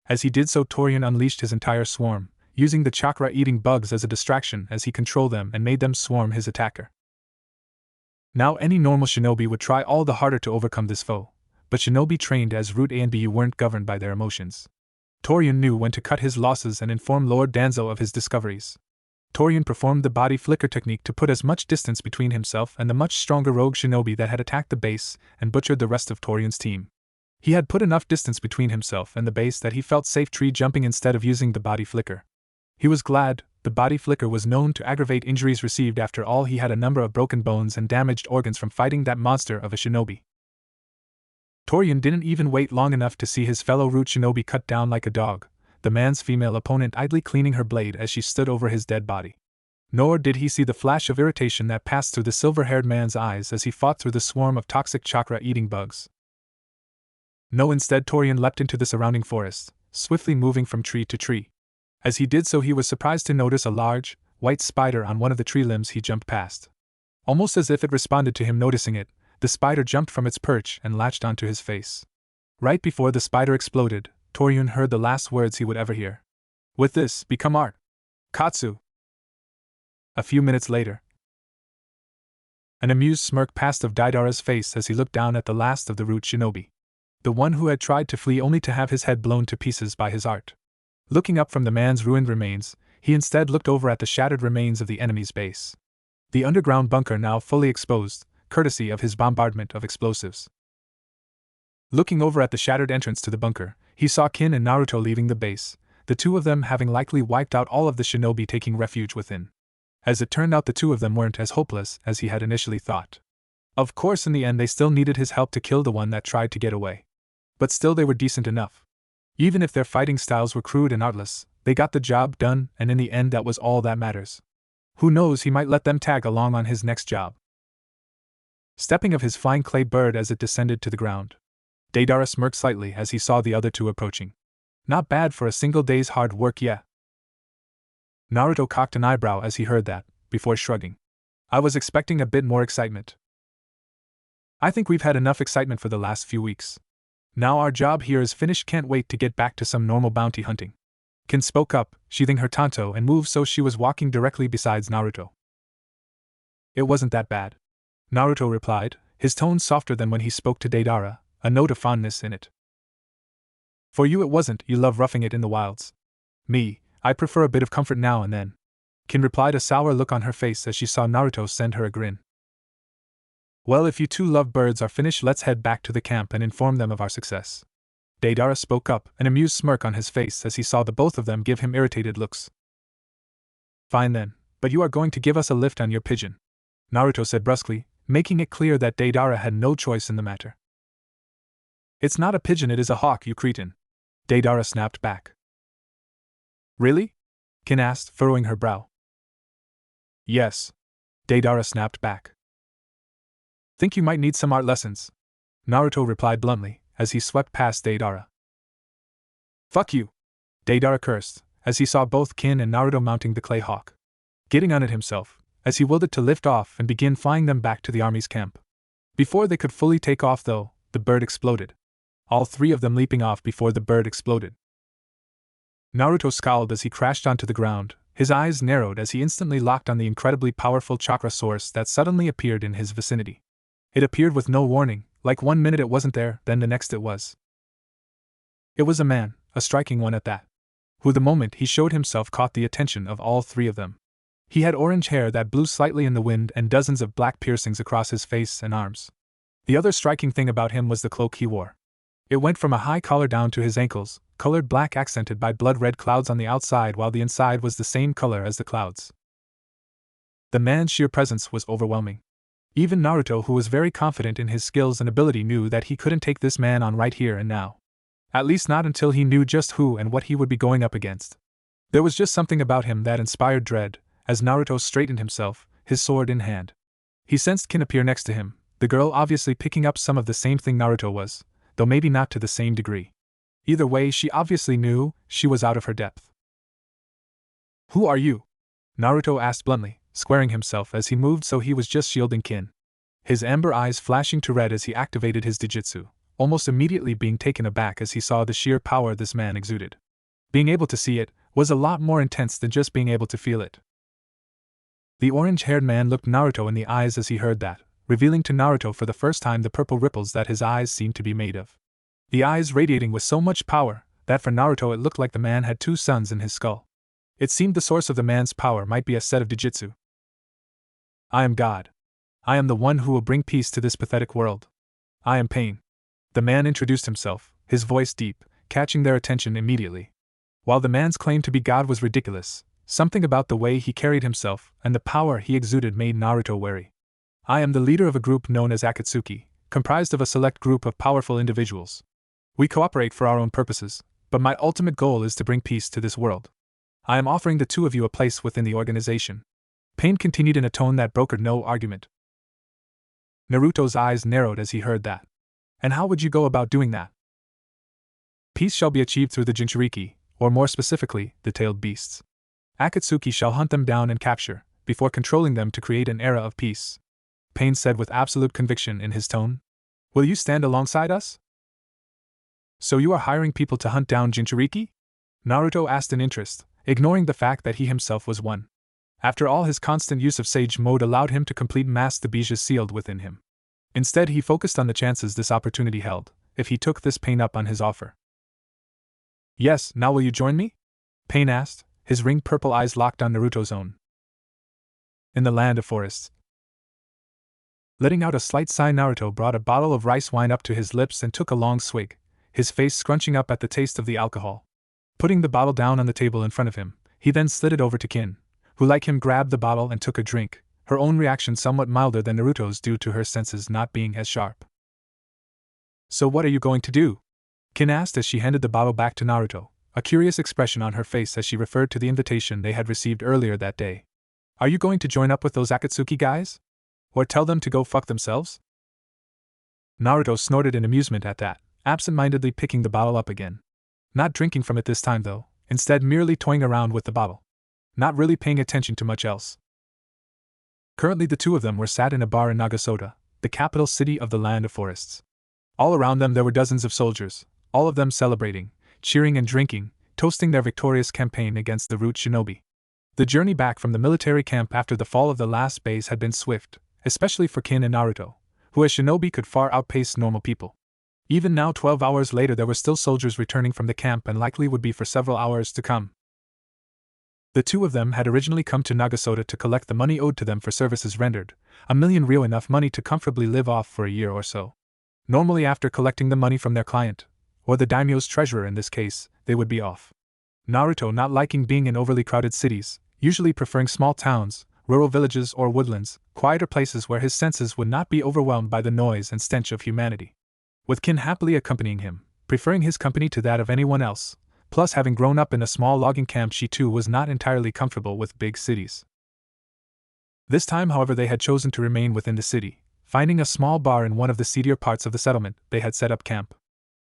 [SPEAKER 1] As he did so, Torian unleashed his entire swarm, using the chakra-eating bugs as a distraction as he controlled them and made them swarm his attacker. Now any normal shinobi would try all the harder to overcome this foe, but shinobi trained as Root A and B weren't governed by their emotions. Torian knew when to cut his losses and inform Lord Danzo of his discoveries. Torian performed the body flicker technique to put as much distance between himself and the much stronger rogue shinobi that had attacked the base and butchered the rest of Torian's team. He had put enough distance between himself and the base that he felt safe tree jumping instead of using the body flicker. He was glad. The body flicker was known to aggravate injuries received. After all, he had a number of broken bones and damaged organs from fighting that monster of a shinobi. Torian didn't even wait long enough to see his fellow root shinobi cut down like a dog, the man's female opponent idly cleaning her blade as she stood over his dead body. Nor did he see the flash of irritation that passed through the silver-haired man's eyes as he fought through the swarm of toxic chakra-eating bugs. No, instead Torian leapt into the surrounding forest, swiftly moving from tree to tree. As he did so, he was surprised to notice a large, white spider on one of the tree limbs he jumped past. Almost as if it responded to him noticing it, the spider jumped from its perch and latched onto his face. Right before the spider exploded, Torian heard the last words he would ever hear. "With this, become art. Katsu." A few minutes later, an amused smirk passed of Daidara's face as he looked down at the last of the root shinobi. The one who had tried to flee only to have his head blown to pieces by his art. Looking up from the man's ruined remains, he instead looked over at the shattered remains of the enemy's base. The underground bunker now fully exposed, courtesy of his bombardment of explosives. Looking over at the shattered entrance to the bunker, he saw Kin and Naruto leaving the base, the two of them having likely wiped out all of the shinobi taking refuge within. As it turned out, the two of them weren't as hopeless as he had initially thought. Of course, in the end they still needed his help to kill the one that tried to get away. But still they were decent enough. Even if their fighting styles were crude and artless, they got the job done, and in the end that was all that matters. Who knows, he might let them tag along on his next job. Stepping of his flying clay bird as it descended to the ground, Deidara smirked slightly as he saw the other two approaching. Not bad for a single day's hard work, yeah. Naruto cocked an eyebrow as he heard that, before shrugging. I was expecting a bit more excitement. I think we've had enough excitement for the last few weeks. Now our job here is finished. Can't wait to get back to some normal bounty hunting. Kin spoke up, sheathing her tanto and moved so she was walking directly beside Naruto. It wasn't that bad, Naruto replied, his tone softer than when he spoke to Deidara, a note of fondness in it. For you it wasn't, you love roughing it in the wilds. Me, I prefer a bit of comfort now and then. Kin replied, a sour look on her face as she saw Naruto send her a grin. Well, if you two love birds are finished, let's head back to the camp and inform them of our success. Deidara spoke up, an amused smirk on his face as he saw the both of them give him irritated looks. Fine then, but you are going to give us a lift on your pigeon, Naruto said brusquely, making it clear that Deidara had no choice in the matter. It's not a pigeon, it is a hawk, you cretin, Deidara snapped back. Really? Kin asked, furrowing her brow. Yes, Deidara snapped back. Think you might need some art lessons, Naruto replied bluntly, as he swept past Deidara. Fuck you, Deidara cursed, as he saw both Kin and Naruto mounting the clay hawk. Getting on it himself, as he willed it to lift off and begin flying them back to the army's camp. Before they could fully take off though, the bird exploded. All three of them leaping off before the bird exploded. Naruto scowled as he crashed onto the ground, his eyes narrowed as he instantly locked on the incredibly powerful chakra source that suddenly appeared in his vicinity. It appeared with no warning, like 1 minute it wasn't there, then the next it was. It was a man, a striking one at that, who the moment he showed himself caught the attention of all three of them. He had orange hair that blew slightly in the wind and dozens of black piercings across his face and arms. The other striking thing about him was the cloak he wore. It went from a high collar down to his ankles, colored black accented by blood-red clouds on the outside while the inside was the same color as the clouds. The man's sheer presence was overwhelming. Even Naruto, who was very confident in his skills and ability, knew that he couldn't take this man on right here and now. At least not until he knew just who and what he would be going up against. There was just something about him that inspired dread, as Naruto straightened himself, his sword in hand. He sensed Kin appear next to him, the girl obviously picking up some of the same thing Naruto was, though maybe not to the same degree. Either way, she obviously knew she was out of her depth. Who are you? Naruto asked bluntly, squaring himself as he moved so he was just shielding Kin. His amber eyes flashing to red as he activated his Dijitsu, almost immediately being taken aback as he saw the sheer power this man exuded. Being able to see it was a lot more intense than just being able to feel it. The orange-haired man looked Naruto in the eyes as he heard that, revealing to Naruto for the first time the purple ripples that his eyes seemed to be made of. The eyes radiating with so much power that for Naruto it looked like the man had two suns in his skull. It seemed the source of the man's power might be a set of Dijitsu. I am God. I am the one who will bring peace to this pathetic world. I am Pain. The man introduced himself, his voice deep, catching their attention immediately. While the man's claim to be God was ridiculous, something about the way he carried himself and the power he exuded made Naruto wary. I am the leader of a group known as Akatsuki, comprised of a select group of powerful individuals. We cooperate for our own purposes, but my ultimate goal is to bring peace to this world. I am offering the two of you a place within the organization. Pain continued in a tone that brokered no argument. Naruto's eyes narrowed as he heard that. And how would you go about doing that? Peace shall be achieved through the Jinchuriki, or more specifically, the tailed beasts. Akatsuki shall hunt them down and capture, before controlling them to create an era of peace. Pain said with absolute conviction in his tone. Will you stand alongside us? So you are hiring people to hunt down Jinchuriki? Naruto asked in interest, ignoring the fact that he himself was one. After all, his constant use of Sage Mode allowed him to complete Master Bija sealed within him. Instead, he focused on the chances this opportunity held, if he took this Pain up on his offer. Yes, now will you join me? Pain asked, his ringed purple eyes locked on Naruto's own. In the land of forests. Letting out a slight sigh, Naruto brought a bottle of rice wine up to his lips and took a long swig, his face scrunching up at the taste of the alcohol. Putting the bottle down on the table in front of him, he then slid it over to Kin, who like him grabbed the bottle and took a drink, her own reaction somewhat milder than Naruto's due to her senses not being as sharp. So what are you going to do? Kin asked as she handed the bottle back to Naruto, a curious expression on her face as she referred to the invitation they had received earlier that day. Are you going to join up with those Akatsuki guys? Or tell them to go fuck themselves? Naruto snorted in amusement at that, absent-mindedly picking the bottle up again. Not drinking from it this time though, instead merely toying around with the bottle. Not really paying attention to much else. Currently the two of them were sat in a bar in Nagasota, the capital city of the land of forests. All around them there were dozens of soldiers, all of them celebrating, cheering and drinking, toasting their victorious campaign against the root shinobi. The journey back from the military camp after the fall of the last base had been swift, especially for Kin and Naruto, who as shinobi could far outpace normal people. Even now 12 hours later there were still soldiers returning from the camp and likely would be for several hours to come. The two of them had originally come to Nagasota to collect the money owed to them for services rendered, 1,000,000 ryo, enough money to comfortably live off for a year or so. Normally after collecting the money from their client, or the daimyo's treasurer in this case, they would be off. Naruto, not liking being in overly crowded cities, usually preferring small towns, rural villages or woodlands, quieter places where his senses would not be overwhelmed by the noise and stench of humanity. With Kin happily accompanying him, preferring his company to that of anyone else, plus having grown up in a small logging camp, she too was not entirely comfortable with big cities. This time, however, they had chosen to remain within the city. Finding a small bar in one of the seedier parts of the settlement, they had set up camp.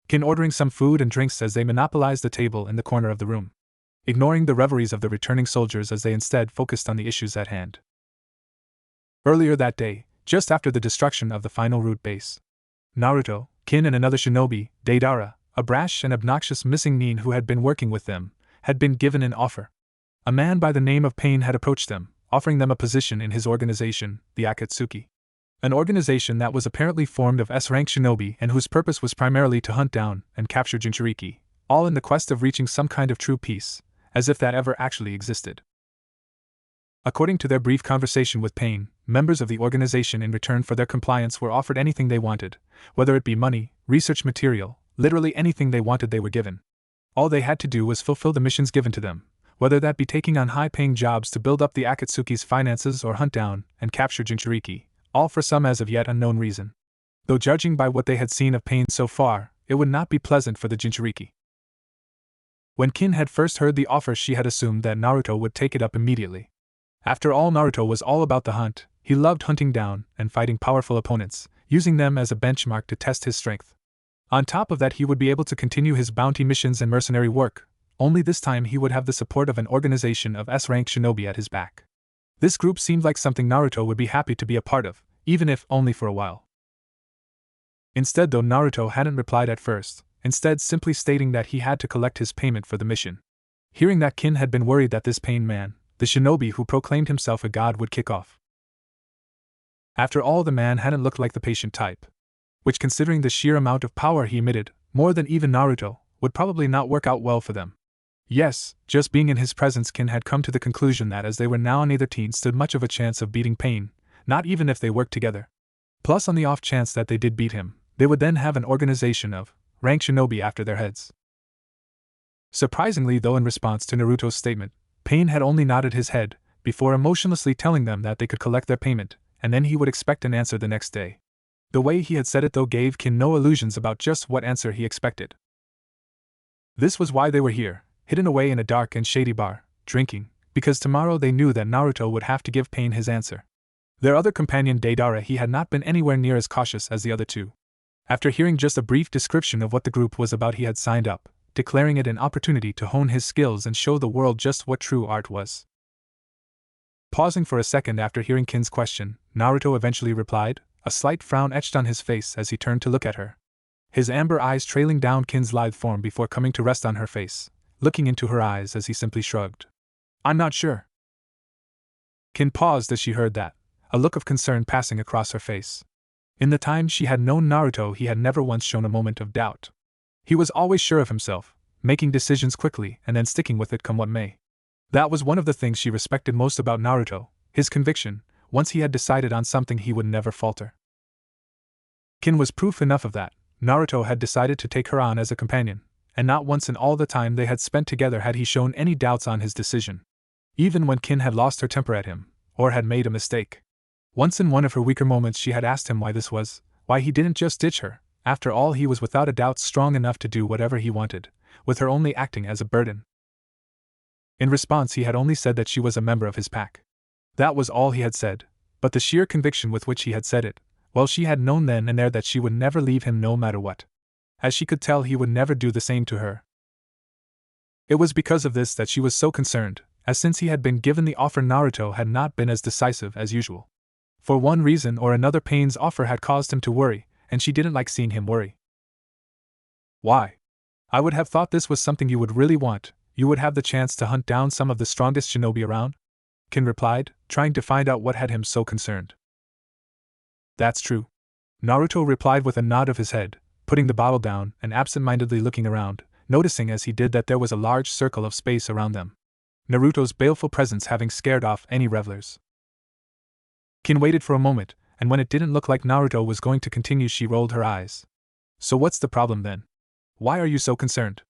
[SPEAKER 1] Kin ordering some food and drinks as they monopolized the table in the corner of the room, ignoring the reveries of the returning soldiers as they instead focused on the issues at hand. Earlier that day, just after the destruction of the final root base, Naruto, Kin and another shinobi, Deidara, a brash and obnoxious missing nin who had been working with them, had been given an offer. A man by the name of Pain had approached them, offering them a position in his organization, the Akatsuki. An organization that was apparently formed of S-rank shinobi and whose purpose was primarily to hunt down and capture Jinchuriki, all in the quest of reaching some kind of true peace, as if that ever actually existed. According to their brief conversation with Pain, members of the organization in return for their compliance were offered anything they wanted, whether it be money, research material, literally anything they wanted they were given. All they had to do was fulfill the missions given to them, whether that be taking on high-paying jobs to build up the Akatsuki's finances or hunt down and capture Jinchuriki, all for some as of yet unknown reason. Though judging by what they had seen of Pain so far, it would not be pleasant for the Jinchuriki. When Kin had first heard the offer, she had assumed that Naruto would take it up immediately. After all, Naruto was all about the hunt. He loved hunting down and fighting powerful opponents, using them as a benchmark to test his strength. On top of that, he would be able to continue his bounty missions and mercenary work, only this time he would have the support of an organization of S-rank shinobi at his back. This group seemed like something Naruto would be happy to be a part of, even if only for a while. Instead though, Naruto hadn't replied at first, instead simply stating that he had to collect his payment for the mission. Hearing that, Kin had been worried that this Pain man, the shinobi who proclaimed himself a god, would kick off. After all, the man hadn't looked like the patient type, which, considering the sheer amount of power he emitted, more than even Naruto, would probably not work out well for them. Yes, just being in his presence, Kin had come to the conclusion that as they were now neither teen stood much of a chance of beating Pain, not even if they worked together. Plus, on the off chance that they did beat him, they would then have an organization of rank shinobi after their heads. Surprisingly, though, in response to Naruto's statement, Pain had only nodded his head, before emotionlessly telling them that they could collect their payment, and then he would expect an answer the next day. The way he had said it, though, gave Kin no illusions about just what answer he expected. This was why they were here, hidden away in a dark and shady bar, drinking, because tomorrow they knew that Naruto would have to give Pain his answer. Their other companion Deidara, he had not been anywhere near as cautious as the other two. After hearing just a brief description of what the group was about, he had signed up, declaring it an opportunity to hone his skills and show the world just what true art was. Pausing for a second after hearing Kin's question, Naruto eventually replied, a slight frown etched on his face as he turned to look at her. His amber eyes trailing down Kin's lithe form before coming to rest on her face, looking into her eyes as he simply shrugged. I'm not sure. Kin paused as she heard that, a look of concern passing across her face. In the time she had known Naruto, he had never once shown a moment of doubt. He was always sure of himself, making decisions quickly and then sticking with it come what may. That was one of the things she respected most about Naruto, his conviction. Once he had decided on something, he would never falter. Kin was proof enough of that. Naruto had decided to take her on as a companion, and not once in all the time they had spent together had he shown any doubts on his decision. Even when Kin had lost her temper at him, or had made a mistake. Once in one of her weaker moments she had asked him why this was, why he didn't just ditch her. After all, he was without a doubt strong enough to do whatever he wanted, with her only acting as a burden. In response, he had only said that she was a member of his pack. That was all he had said, but the sheer conviction with which he had said it, well, she had known then and there that she would never leave him no matter what. As she could tell, he would never do the same to her. It was because of this that she was so concerned, as since he had been given the offer, Naruto had not been as decisive as usual. For one reason or another, Pain's offer had caused him to worry, and she didn't like seeing him worry. Why? I would have thought this was something you would really want. You would have the chance to hunt down some of the strongest shinobi around? Kin replied, trying to find out what had him so concerned. That's true. Naruto replied with a nod of his head, putting the bottle down and absent-mindedly looking around, noticing as he did that there was a large circle of space around them. Naruto's baleful presence having scared off any revelers. Kin waited for a moment, and when it didn't look like Naruto was going to continue, she rolled her eyes. So what's the problem then? Why are you so concerned?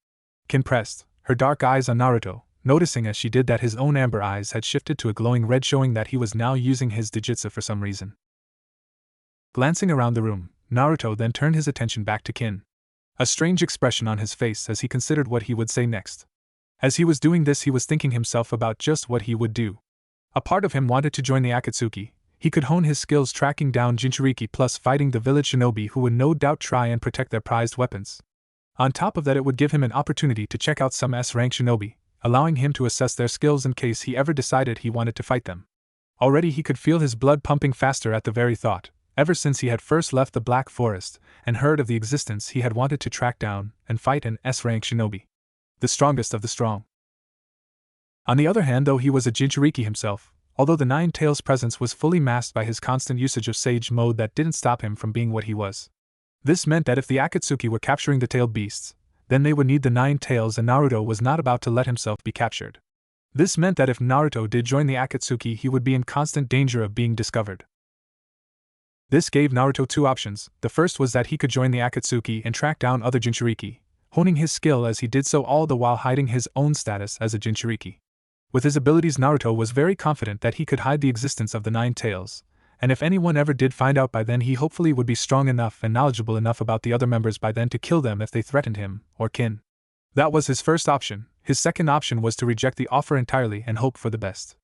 [SPEAKER 1] Kin pressed, her dark eyes on Naruto, noticing as she did that his own amber eyes had shifted to a glowing red, showing that he was now using his Dijutsu for some reason. Glancing around the room, Naruto then turned his attention back to Kin. A strange expression on his face as he considered what he would say next. As he was doing this, he was thinking himself about just what he would do. A part of him wanted to join the Akatsuki. He could hone his skills tracking down Jinchuriki plus fighting the village shinobi who would no doubt try and protect their prized weapons. On top of that, it would give him an opportunity to check out some S-rank shinobi, allowing him to assess their skills in case he ever decided he wanted to fight them. Already he could feel his blood pumping faster at the very thought. Ever since he had first left the Black Forest and heard of the existence, he had wanted to track down and fight an S-rank shinobi. The strongest of the strong. On the other hand, though he was a Jinchuriki himself, although the Nine Tails' presence was fully masked by his constant usage of Sage Mode, that didn't stop him from being what he was. This meant that if the Akatsuki were capturing the tailed beasts, then they would need the Nine Tails, and Naruto was not about to let himself be captured. This meant that if Naruto did join the Akatsuki, he would be in constant danger of being discovered. This gave Naruto two options. The first was that he could join the Akatsuki and track down other Jinchuriki, honing his skill as he did so, all the while hiding his own status as a Jinchuriki. With his abilities, Naruto was very confident that he could hide the existence of the Nine Tails, and if anyone ever did find out by then, he hopefully would be strong enough and knowledgeable enough about the other members by then to kill them if they threatened him or Kin. That was his first option. His second option was to reject the offer entirely and hope for the best.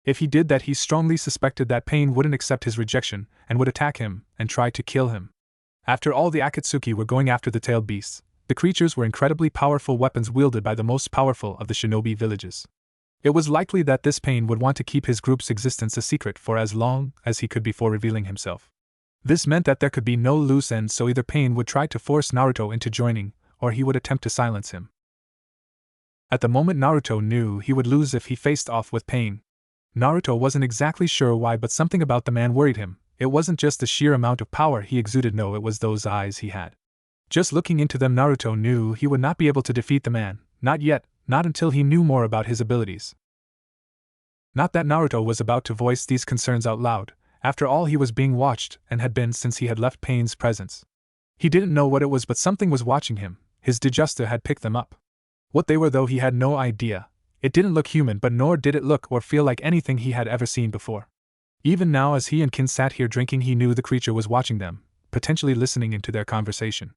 [SPEAKER 1] If he did that, he strongly suspected that Pain wouldn't accept his rejection and would attack him and try to kill him. After all, the Akatsuki were going after the tailed beasts. The creatures were incredibly powerful weapons wielded by the most powerful of the shinobi villages. It was likely that this Pain would want to keep his group's existence a secret for as long as he could before revealing himself. This meant that there could be no loose ends, so either Pain would try to force Naruto into joining, or he would attempt to silence him. At the moment, Naruto knew he would lose if he faced off with Pain. Naruto wasn't exactly sure why, but something about the man worried him. It wasn't just the sheer amount of power he exuded, no, it was those eyes he had. Just looking into them, Naruto knew he would not be able to defeat the man, not yet, not until he knew more about his abilities. Not that Naruto was about to voice these concerns out loud. After all, he was being watched and had been since he had left Pain's presence. He didn't know what it was, but something was watching him. His digester had picked them up. What they were, though, he had no idea. It didn't look human, but nor did it look or feel like anything he had ever seen before. Even now, as he and Kin sat here drinking, he knew the creature was watching them, potentially listening into their conversation.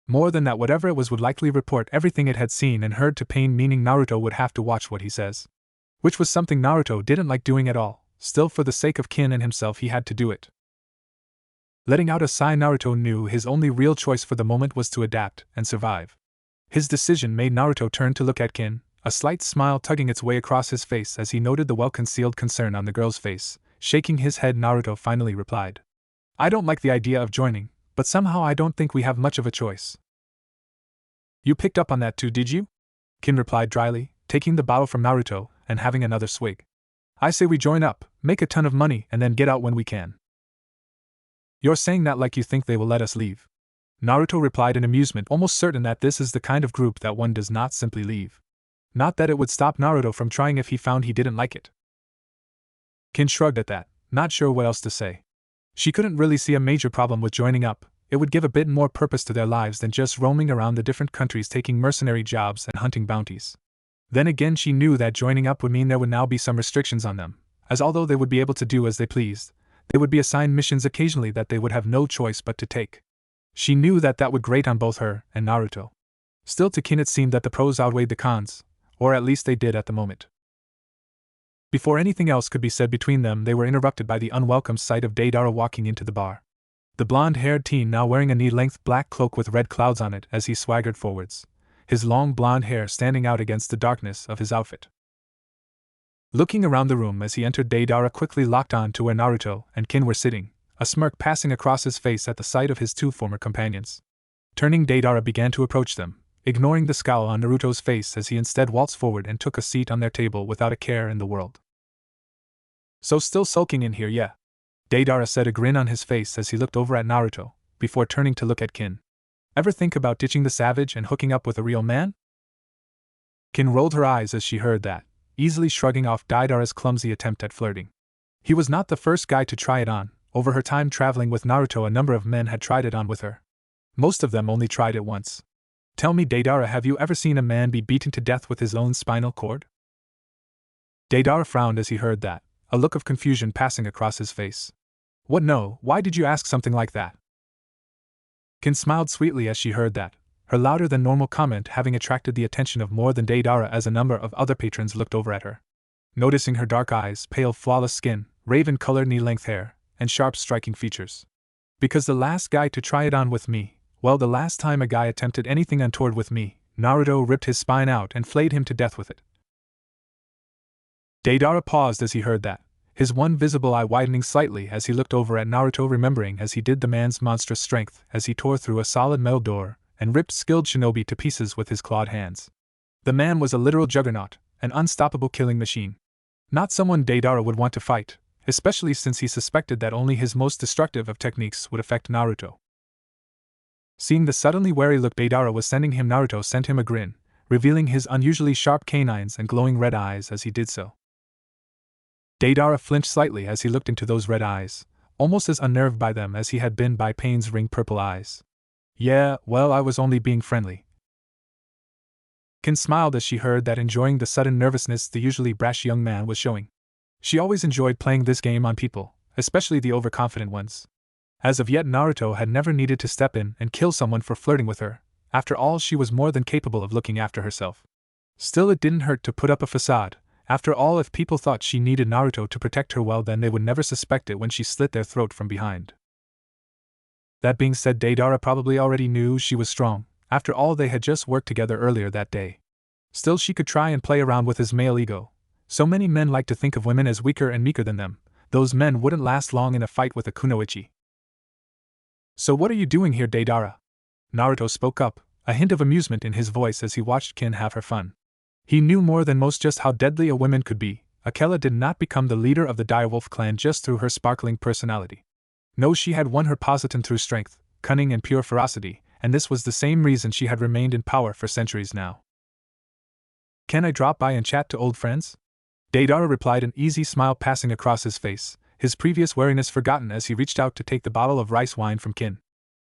[SPEAKER 1] More than that, whatever it was would likely report everything it had seen and heard to Pain, meaning Naruto would have to watch what he says. Which was something Naruto didn't like doing at all. Still, for the sake of Kin and himself, he had to do it. Letting out a sigh, Naruto knew his only real choice for the moment was to adapt and survive. His decision made Naruto turn to look at Kin, a slight smile tugging its way across his face as he noted the well-concealed concern on the girl's face. Shaking his head, Naruto finally replied, "I don't like the idea of joining, but somehow I don't think we have much of a choice." "You picked up on that too, did you?" Kin replied dryly, taking the bottle from Naruto and having another swig. "I say we join up, make a ton of money, and then get out when we can." "You're saying that like you think they will let us leave?" Naruto replied in amusement, almost certain that this is the kind of group that one does not simply leave. Not that it would stop Naruto from trying if he found he didn't like it. Kin shrugged at that, not sure what else to say. She couldn't really see a major problem with joining up. It would give a bit more purpose to their lives than just roaming around the different countries taking mercenary jobs and hunting bounties. Then again, she knew that joining up would mean there would now be some restrictions on them, as although they would be able to do as they pleased, they would be assigned missions occasionally that they would have no choice but to take. She knew that that would grate on both her and Naruto. Still, to Kin it seemed that the pros outweighed the cons, or at least they did at the moment. Before anything else could be said between them, they were interrupted by the unwelcome sight of Deidara walking into the bar. The blonde-haired teen now wearing a knee-length black cloak with red clouds on it as he swaggered forwards, his long blonde hair standing out against the darkness of his outfit. Looking around the room as he entered, Deidara quickly locked on to where Naruto and Kin were sitting, a smirk passing across his face at the sight of his two former companions. Turning, Deidara began to approach them, ignoring the scowl on Naruto's face as he instead waltzed forward and took a seat on their table without a care in the world. "So still sulking in here, yeah?" Deidara said, a grin on his face as he looked over at Naruto, before turning to look at Kin. "Ever think about ditching the savage and hooking up with a real man?" Kin rolled her eyes as she heard that, easily shrugging off Deidara's clumsy attempt at flirting. He was not the first guy to try it on. Over her time traveling with Naruto, a number of men had tried it on with her. Most of them only tried it once. "Tell me, Deidara, have you ever seen a man be beaten to death with his own spinal cord?" Deidara frowned as he heard that, a look of confusion passing across his face. "What, no, why did you ask something like that?" Kin smiled sweetly as she heard that, her louder than normal comment having attracted the attention of more than Deidara as a number of other patrons looked over at her. Noticing her dark eyes, pale flawless skin, raven-colored knee-length hair, and sharp striking features. "Because the last guy to try it on with me, well, the last time a guy attempted anything untoward with me, Naruto ripped his spine out and flayed him to death with it." Deidara paused as he heard that, his one visible eye widening slightly as he looked over at Naruto, remembering as he did the man's monstrous strength as he tore through a solid metal door and ripped skilled shinobi to pieces with his clawed hands. The man was a literal juggernaut, an unstoppable killing machine. Not someone Deidara would want to fight, especially since he suspected that only his most destructive of techniques would affect Naruto. Seeing the suddenly wary look Deidara was sending him, Naruto sent him a grin, revealing his unusually sharp canines and glowing red eyes as he did so. Deidara flinched slightly as he looked into those red eyes, almost as unnerved by them as he had been by Pain's ring-purple eyes. "Yeah, well, I was only being friendly." Kin smiled as she heard that, enjoying the sudden nervousness the usually brash young man was showing. She always enjoyed playing this game on people, especially the overconfident ones. As of yet, Naruto had never needed to step in and kill someone for flirting with her. After all, she was more than capable of looking after herself. Still, it didn't hurt to put up a facade. After all, if people thought she needed Naruto to protect her, well, then they would never suspect it when she slit their throat from behind. That being said, Deidara probably already knew she was strong. After all, they had just worked together earlier that day. Still, she could try and play around with his male ego. So many men like to think of women as weaker and meeker than them. Those men wouldn't last long in a fight with a kunoichi. "So what are you doing here, Deidara?" Naruto spoke up, a hint of amusement in his voice as he watched Kin have her fun. He knew more than most just how deadly a woman could be. Akela did not become the leader of the Direwolf clan just through her sparkling personality. No, she had won her position through strength, cunning and pure ferocity, and this was the same reason she had remained in power for centuries now. "Can I drop by and chat to old friends?" Deidara replied, an easy smile passing across his face, his previous wariness forgotten as he reached out to take the bottle of rice wine from Kin.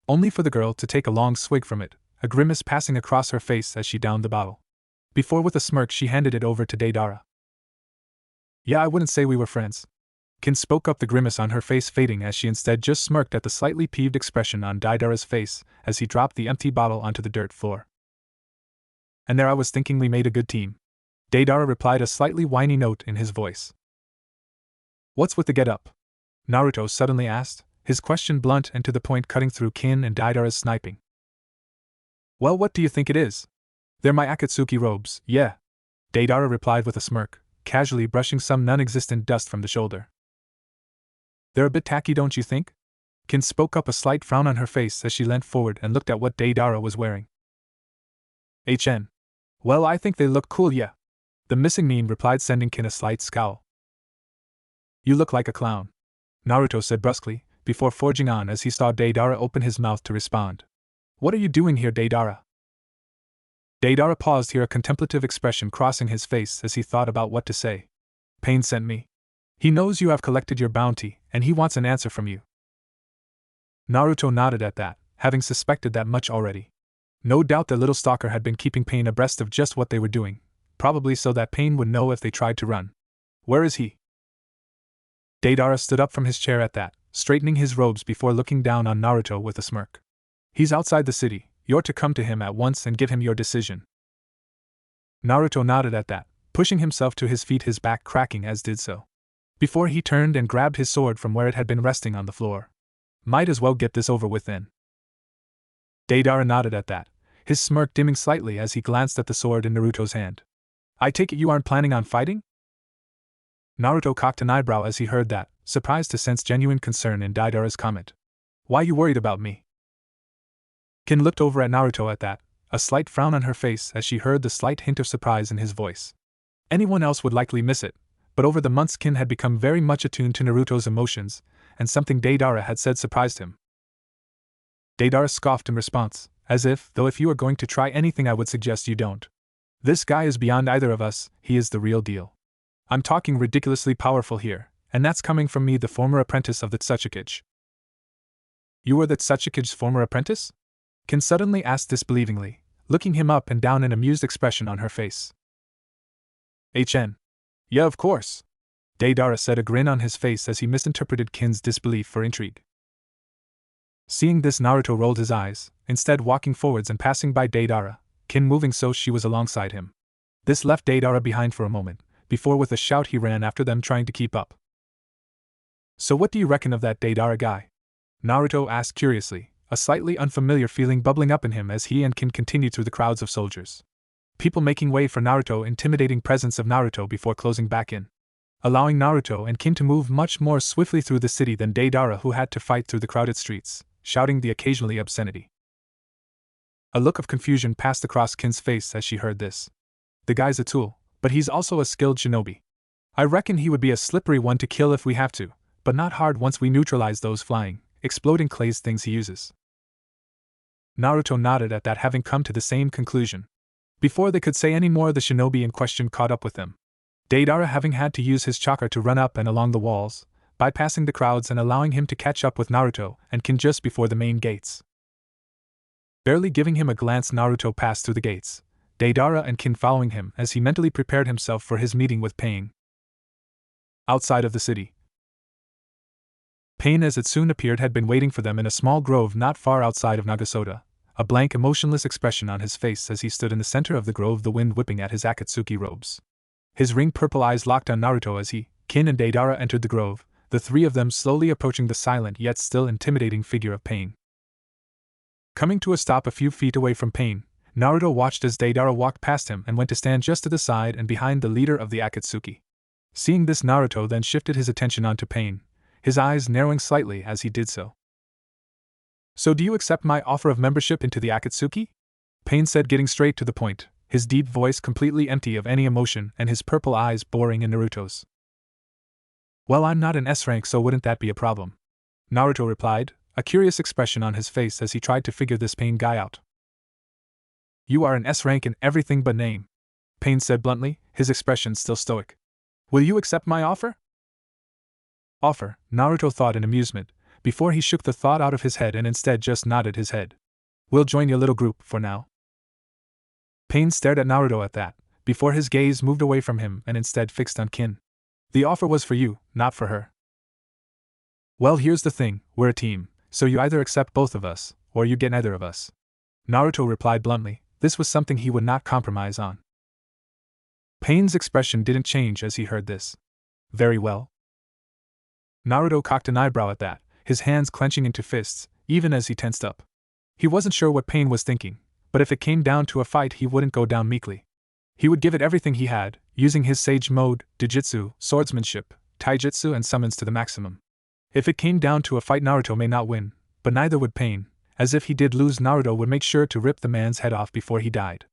[SPEAKER 1] Only for the girl to take a long swig from it, a grimace passing across her face as she downed the bottle. Before with a smirk she handed it over to Deidara. "Yeah, I wouldn't say we were friends." Kin spoke up, the grimace on her face fading as she instead just smirked at the slightly peeved expression on Deidara's face as he dropped the empty bottle onto the dirt floor. "And there I was thinking we made a good team," Deidara replied, a slightly whiny note in his voice. "What's with the get-up?" Naruto suddenly asked, his question blunt and to the point, cutting through Kin and Deidara's sniping. "Well, what do you think it is?" "They're my Akatsuki robes, yeah," Deidara replied with a smirk, casually brushing some non-existent dust from the shoulder. "They're a bit tacky, don't you think?" Kin spoke up, a slight frown on her face as she leant forward and looked at what Deidara was wearing. "Well, I think they look cool, yeah," the missing meme replied, sending Kin a slight scowl. "You look like a clown," Naruto said brusquely, before forging on as he saw Deidara open his mouth to respond. "What are you doing here, Deidara?" Deidara paused here, a contemplative expression crossing his face as he thought about what to say. "Pain sent me. He knows you have collected your bounty, and he wants an answer from you." Naruto nodded at that, having suspected that much already. No doubt the little stalker had been keeping Pain abreast of just what they were doing, probably so that Pain would know if they tried to run. "Where is he?" Deidara stood up from his chair at that, straightening his robes before looking down on Naruto with a smirk. "He's outside the city. You're to come to him at once and give him your decision." Naruto nodded at that, pushing himself to his feet, his back cracking as did so. Before he turned and grabbed his sword from where it had been resting on the floor. "Might as well get this over with then." Deidara nodded at that, his smirk dimming slightly as he glanced at the sword in Naruto's hand. "I take it you aren't planning on fighting?" Naruto cocked an eyebrow as he heard that, surprised to sense genuine concern in Deidara's comment. "Why you worried about me?" Kin looked over at Naruto at that, a slight frown on her face as she heard the slight hint of surprise in his voice. Anyone else would likely miss it, but over the months Kin had become very much attuned to Naruto's emotions, and something Deidara had said surprised him. Deidara scoffed in response, as if, though if you are going to try anything I would suggest you don't. "This guy is beyond either of us, he is the real deal. I'm talking ridiculously powerful here, and that's coming from me, the former apprentice of the Tsuchikage." "You were the Tsuchikage's former apprentice?" Kin suddenly asked disbelievingly, looking him up and down, an amused expression on her face. "Yeah, of course," Deidara said, a grin on his face as he misinterpreted Kin's disbelief for intrigue. Seeing this, Naruto rolled his eyes, instead walking forwards and passing by Deidara, Kin moving so she was alongside him. This left Deidara behind for a moment, before with a shout he ran after them, trying to keep up. "So what do you reckon of that Deidara guy?" Naruto asked curiously, a slightly unfamiliar feeling bubbling up in him as he and Kin continued through the crowds of soldiers. People making way for Naruto, intimidating presence of Naruto before closing back in, allowing Naruto and Kin to move much more swiftly through the city than Deidara, who had to fight through the crowded streets, shouting the occasionally obscenity. A look of confusion passed across Kin's face as she heard this. "The guy's a tool, but he's also a skilled shinobi. I reckon he would be a slippery one to kill if we have to, but not hard once we neutralize those flying, exploding clays things he uses." Naruto nodded at that, having come to the same conclusion. Before they could say any more, the shinobi in question caught up with them. Deidara having had to use his chakra to run up and along the walls, bypassing the crowds and allowing him to catch up with Naruto and Kin just before the main gates. Barely giving him a glance, Naruto passed through the gates, Deidara and Kin following him as he mentally prepared himself for his meeting with Pain. Outside of the city, Pain, as it soon appeared, had been waiting for them in a small grove not far outside of Nagasoda, a blank, emotionless expression on his face as he stood in the center of the grove, the wind whipping at his Akatsuki robes. His ring-purple eyes locked on Naruto as he, Kin and Deidara entered the grove, the three of them slowly approaching the silent yet still intimidating figure of Pain. Coming to a stop a few feet away from Pain, Naruto watched as Deidara walked past him and went to stand just to the side and behind the leader of the Akatsuki. Seeing this, Naruto then shifted his attention onto Pain, his eyes narrowing slightly as he did so. "So do you accept my offer of membership into the Akatsuki?" Pain said, getting straight to the point, his deep voice completely empty of any emotion and his purple eyes boring in Naruto's. "Well, I'm not an S rank, so wouldn't that be a problem?" Naruto replied, a curious expression on his face as he tried to figure this Pain guy out. You are an S rank in everything but name, Pain said bluntly, his expression still stoic. Will you accept my offer? Offer, Naruto thought in amusement, before he shook the thought out of his head and instead just nodded his head. We'll join your little group for now. Pain stared at Naruto at that, before his gaze moved away from him and instead fixed on Kin. The offer was for you, not for her. Well, here's the thing, we're a team, so you either accept both of us, or you get neither of us. Naruto replied bluntly, this was something he would not compromise on. Pain's expression didn't change as he heard this. Very well. Naruto cocked an eyebrow at that, his hands clenching into fists, even as he tensed up. He wasn't sure what Pain was thinking, but if it came down to a fight he wouldn't go down meekly. He would give it everything he had, using his sage mode, Jujutsu, swordsmanship, taijutsu and summons to the maximum. If it came down to a fight Naruto may not win, but neither would Pain, as if he did lose Naruto would make sure to rip the man's head off before he died.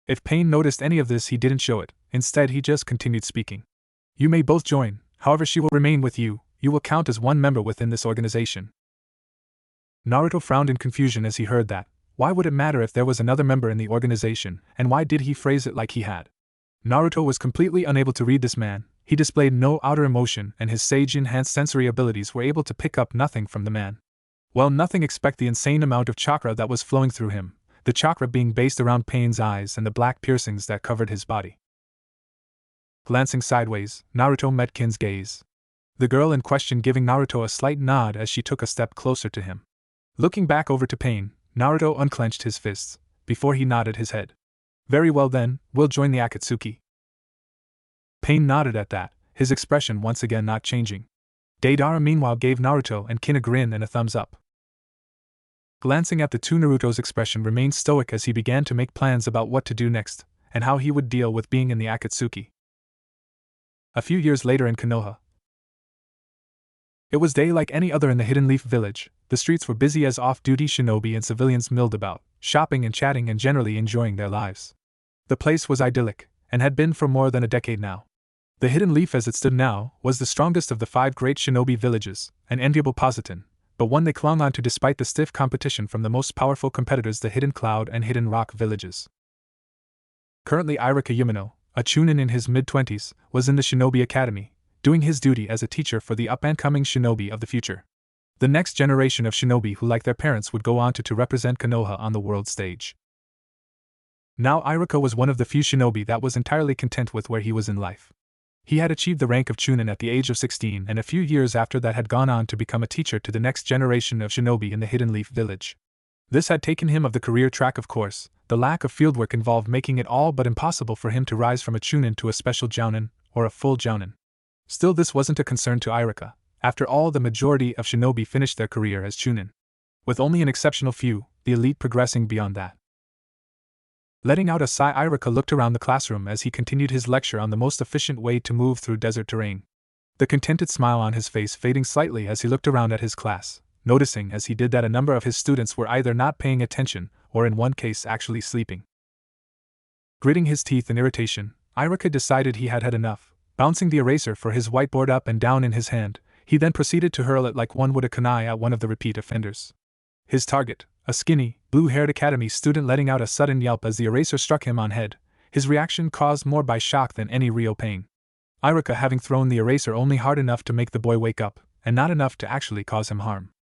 [SPEAKER 1] If Pain noticed any of this he didn't show it, instead he just continued speaking. You may both join, however she will remain with you, you will count as one member within this organization. Naruto frowned in confusion as he heard that. Why would it matter if there was another member in the organization, and why did he phrase it like he had? Naruto was completely unable to read this man, he displayed no outer emotion and his sage-enhanced sensory abilities were able to pick up nothing from the man. Well, nothing except the insane amount of chakra that was flowing through him, the chakra being based around Pain's eyes and the black piercings that covered his body. Glancing sideways, Naruto met Kin's gaze. The girl in question giving Naruto a slight nod as she took a step closer to him. Looking back over to Pain, Naruto unclenched his fists, before he nodded his head. Very well then, we'll join the Akatsuki. Pain nodded at that, his expression once again not changing. Deidara meanwhile gave Naruto and Kin a grin and a thumbs up. Glancing at the two, Naruto's expression remained stoic as he began to make plans about what to do next, and how he would deal with being in the Akatsuki. A few years later in Konoha. It was day like any other in the Hidden Leaf village. The streets were busy as off-duty shinobi and civilians milled about, shopping and chatting and generally enjoying their lives. The place was idyllic, and had been for more than a decade now. The Hidden Leaf as it stood now, was the strongest of the 5 great shinobi villages, an enviable position, but one they clung on to despite the stiff competition from the most powerful competitors, the Hidden Cloud and Hidden Rock villages. Currently Irika Yumino, a chunin in his mid-20s, was in the Shinobi Academy, doing his duty as a teacher for the up-and-coming shinobi of the future. The next generation of shinobi who, like their parents, would go on to represent Konoha on the world stage. Now Irika was one of the few shinobi that was entirely content with where he was in life. He had achieved the rank of chunin at the age of 16 and a few years after that had gone on to become a teacher to the next generation of shinobi in the Hidden Leaf village. This had taken him off the career track, of course. The lack of fieldwork involved making it all but impossible for him to rise from a chunin to a special jounin, or a full jounin. Still, this wasn't a concern to Irika. After all, the majority of shinobi finished their career as chunin, with only an exceptional few, the elite, progressing beyond that. Letting out a sigh, Irika looked around the classroom as he continued his lecture on the most efficient way to move through desert terrain. The contented smile on his face fading slightly as he looked around at his class, noticing as he did that a number of his students were either not paying attention, or in one case actually sleeping. Gritting his teeth in irritation, Irika decided he had had enough. Bouncing the eraser for his whiteboard up and down in his hand, he then proceeded to hurl it like one would a kunai at one of the repeat offenders. His target, a skinny, blue-haired academy student, letting out a sudden yelp as the eraser struck him on head, his reaction caused more by shock than any real pain. Irika having thrown the eraser only hard enough to make the boy wake up, and not enough to actually cause him harm.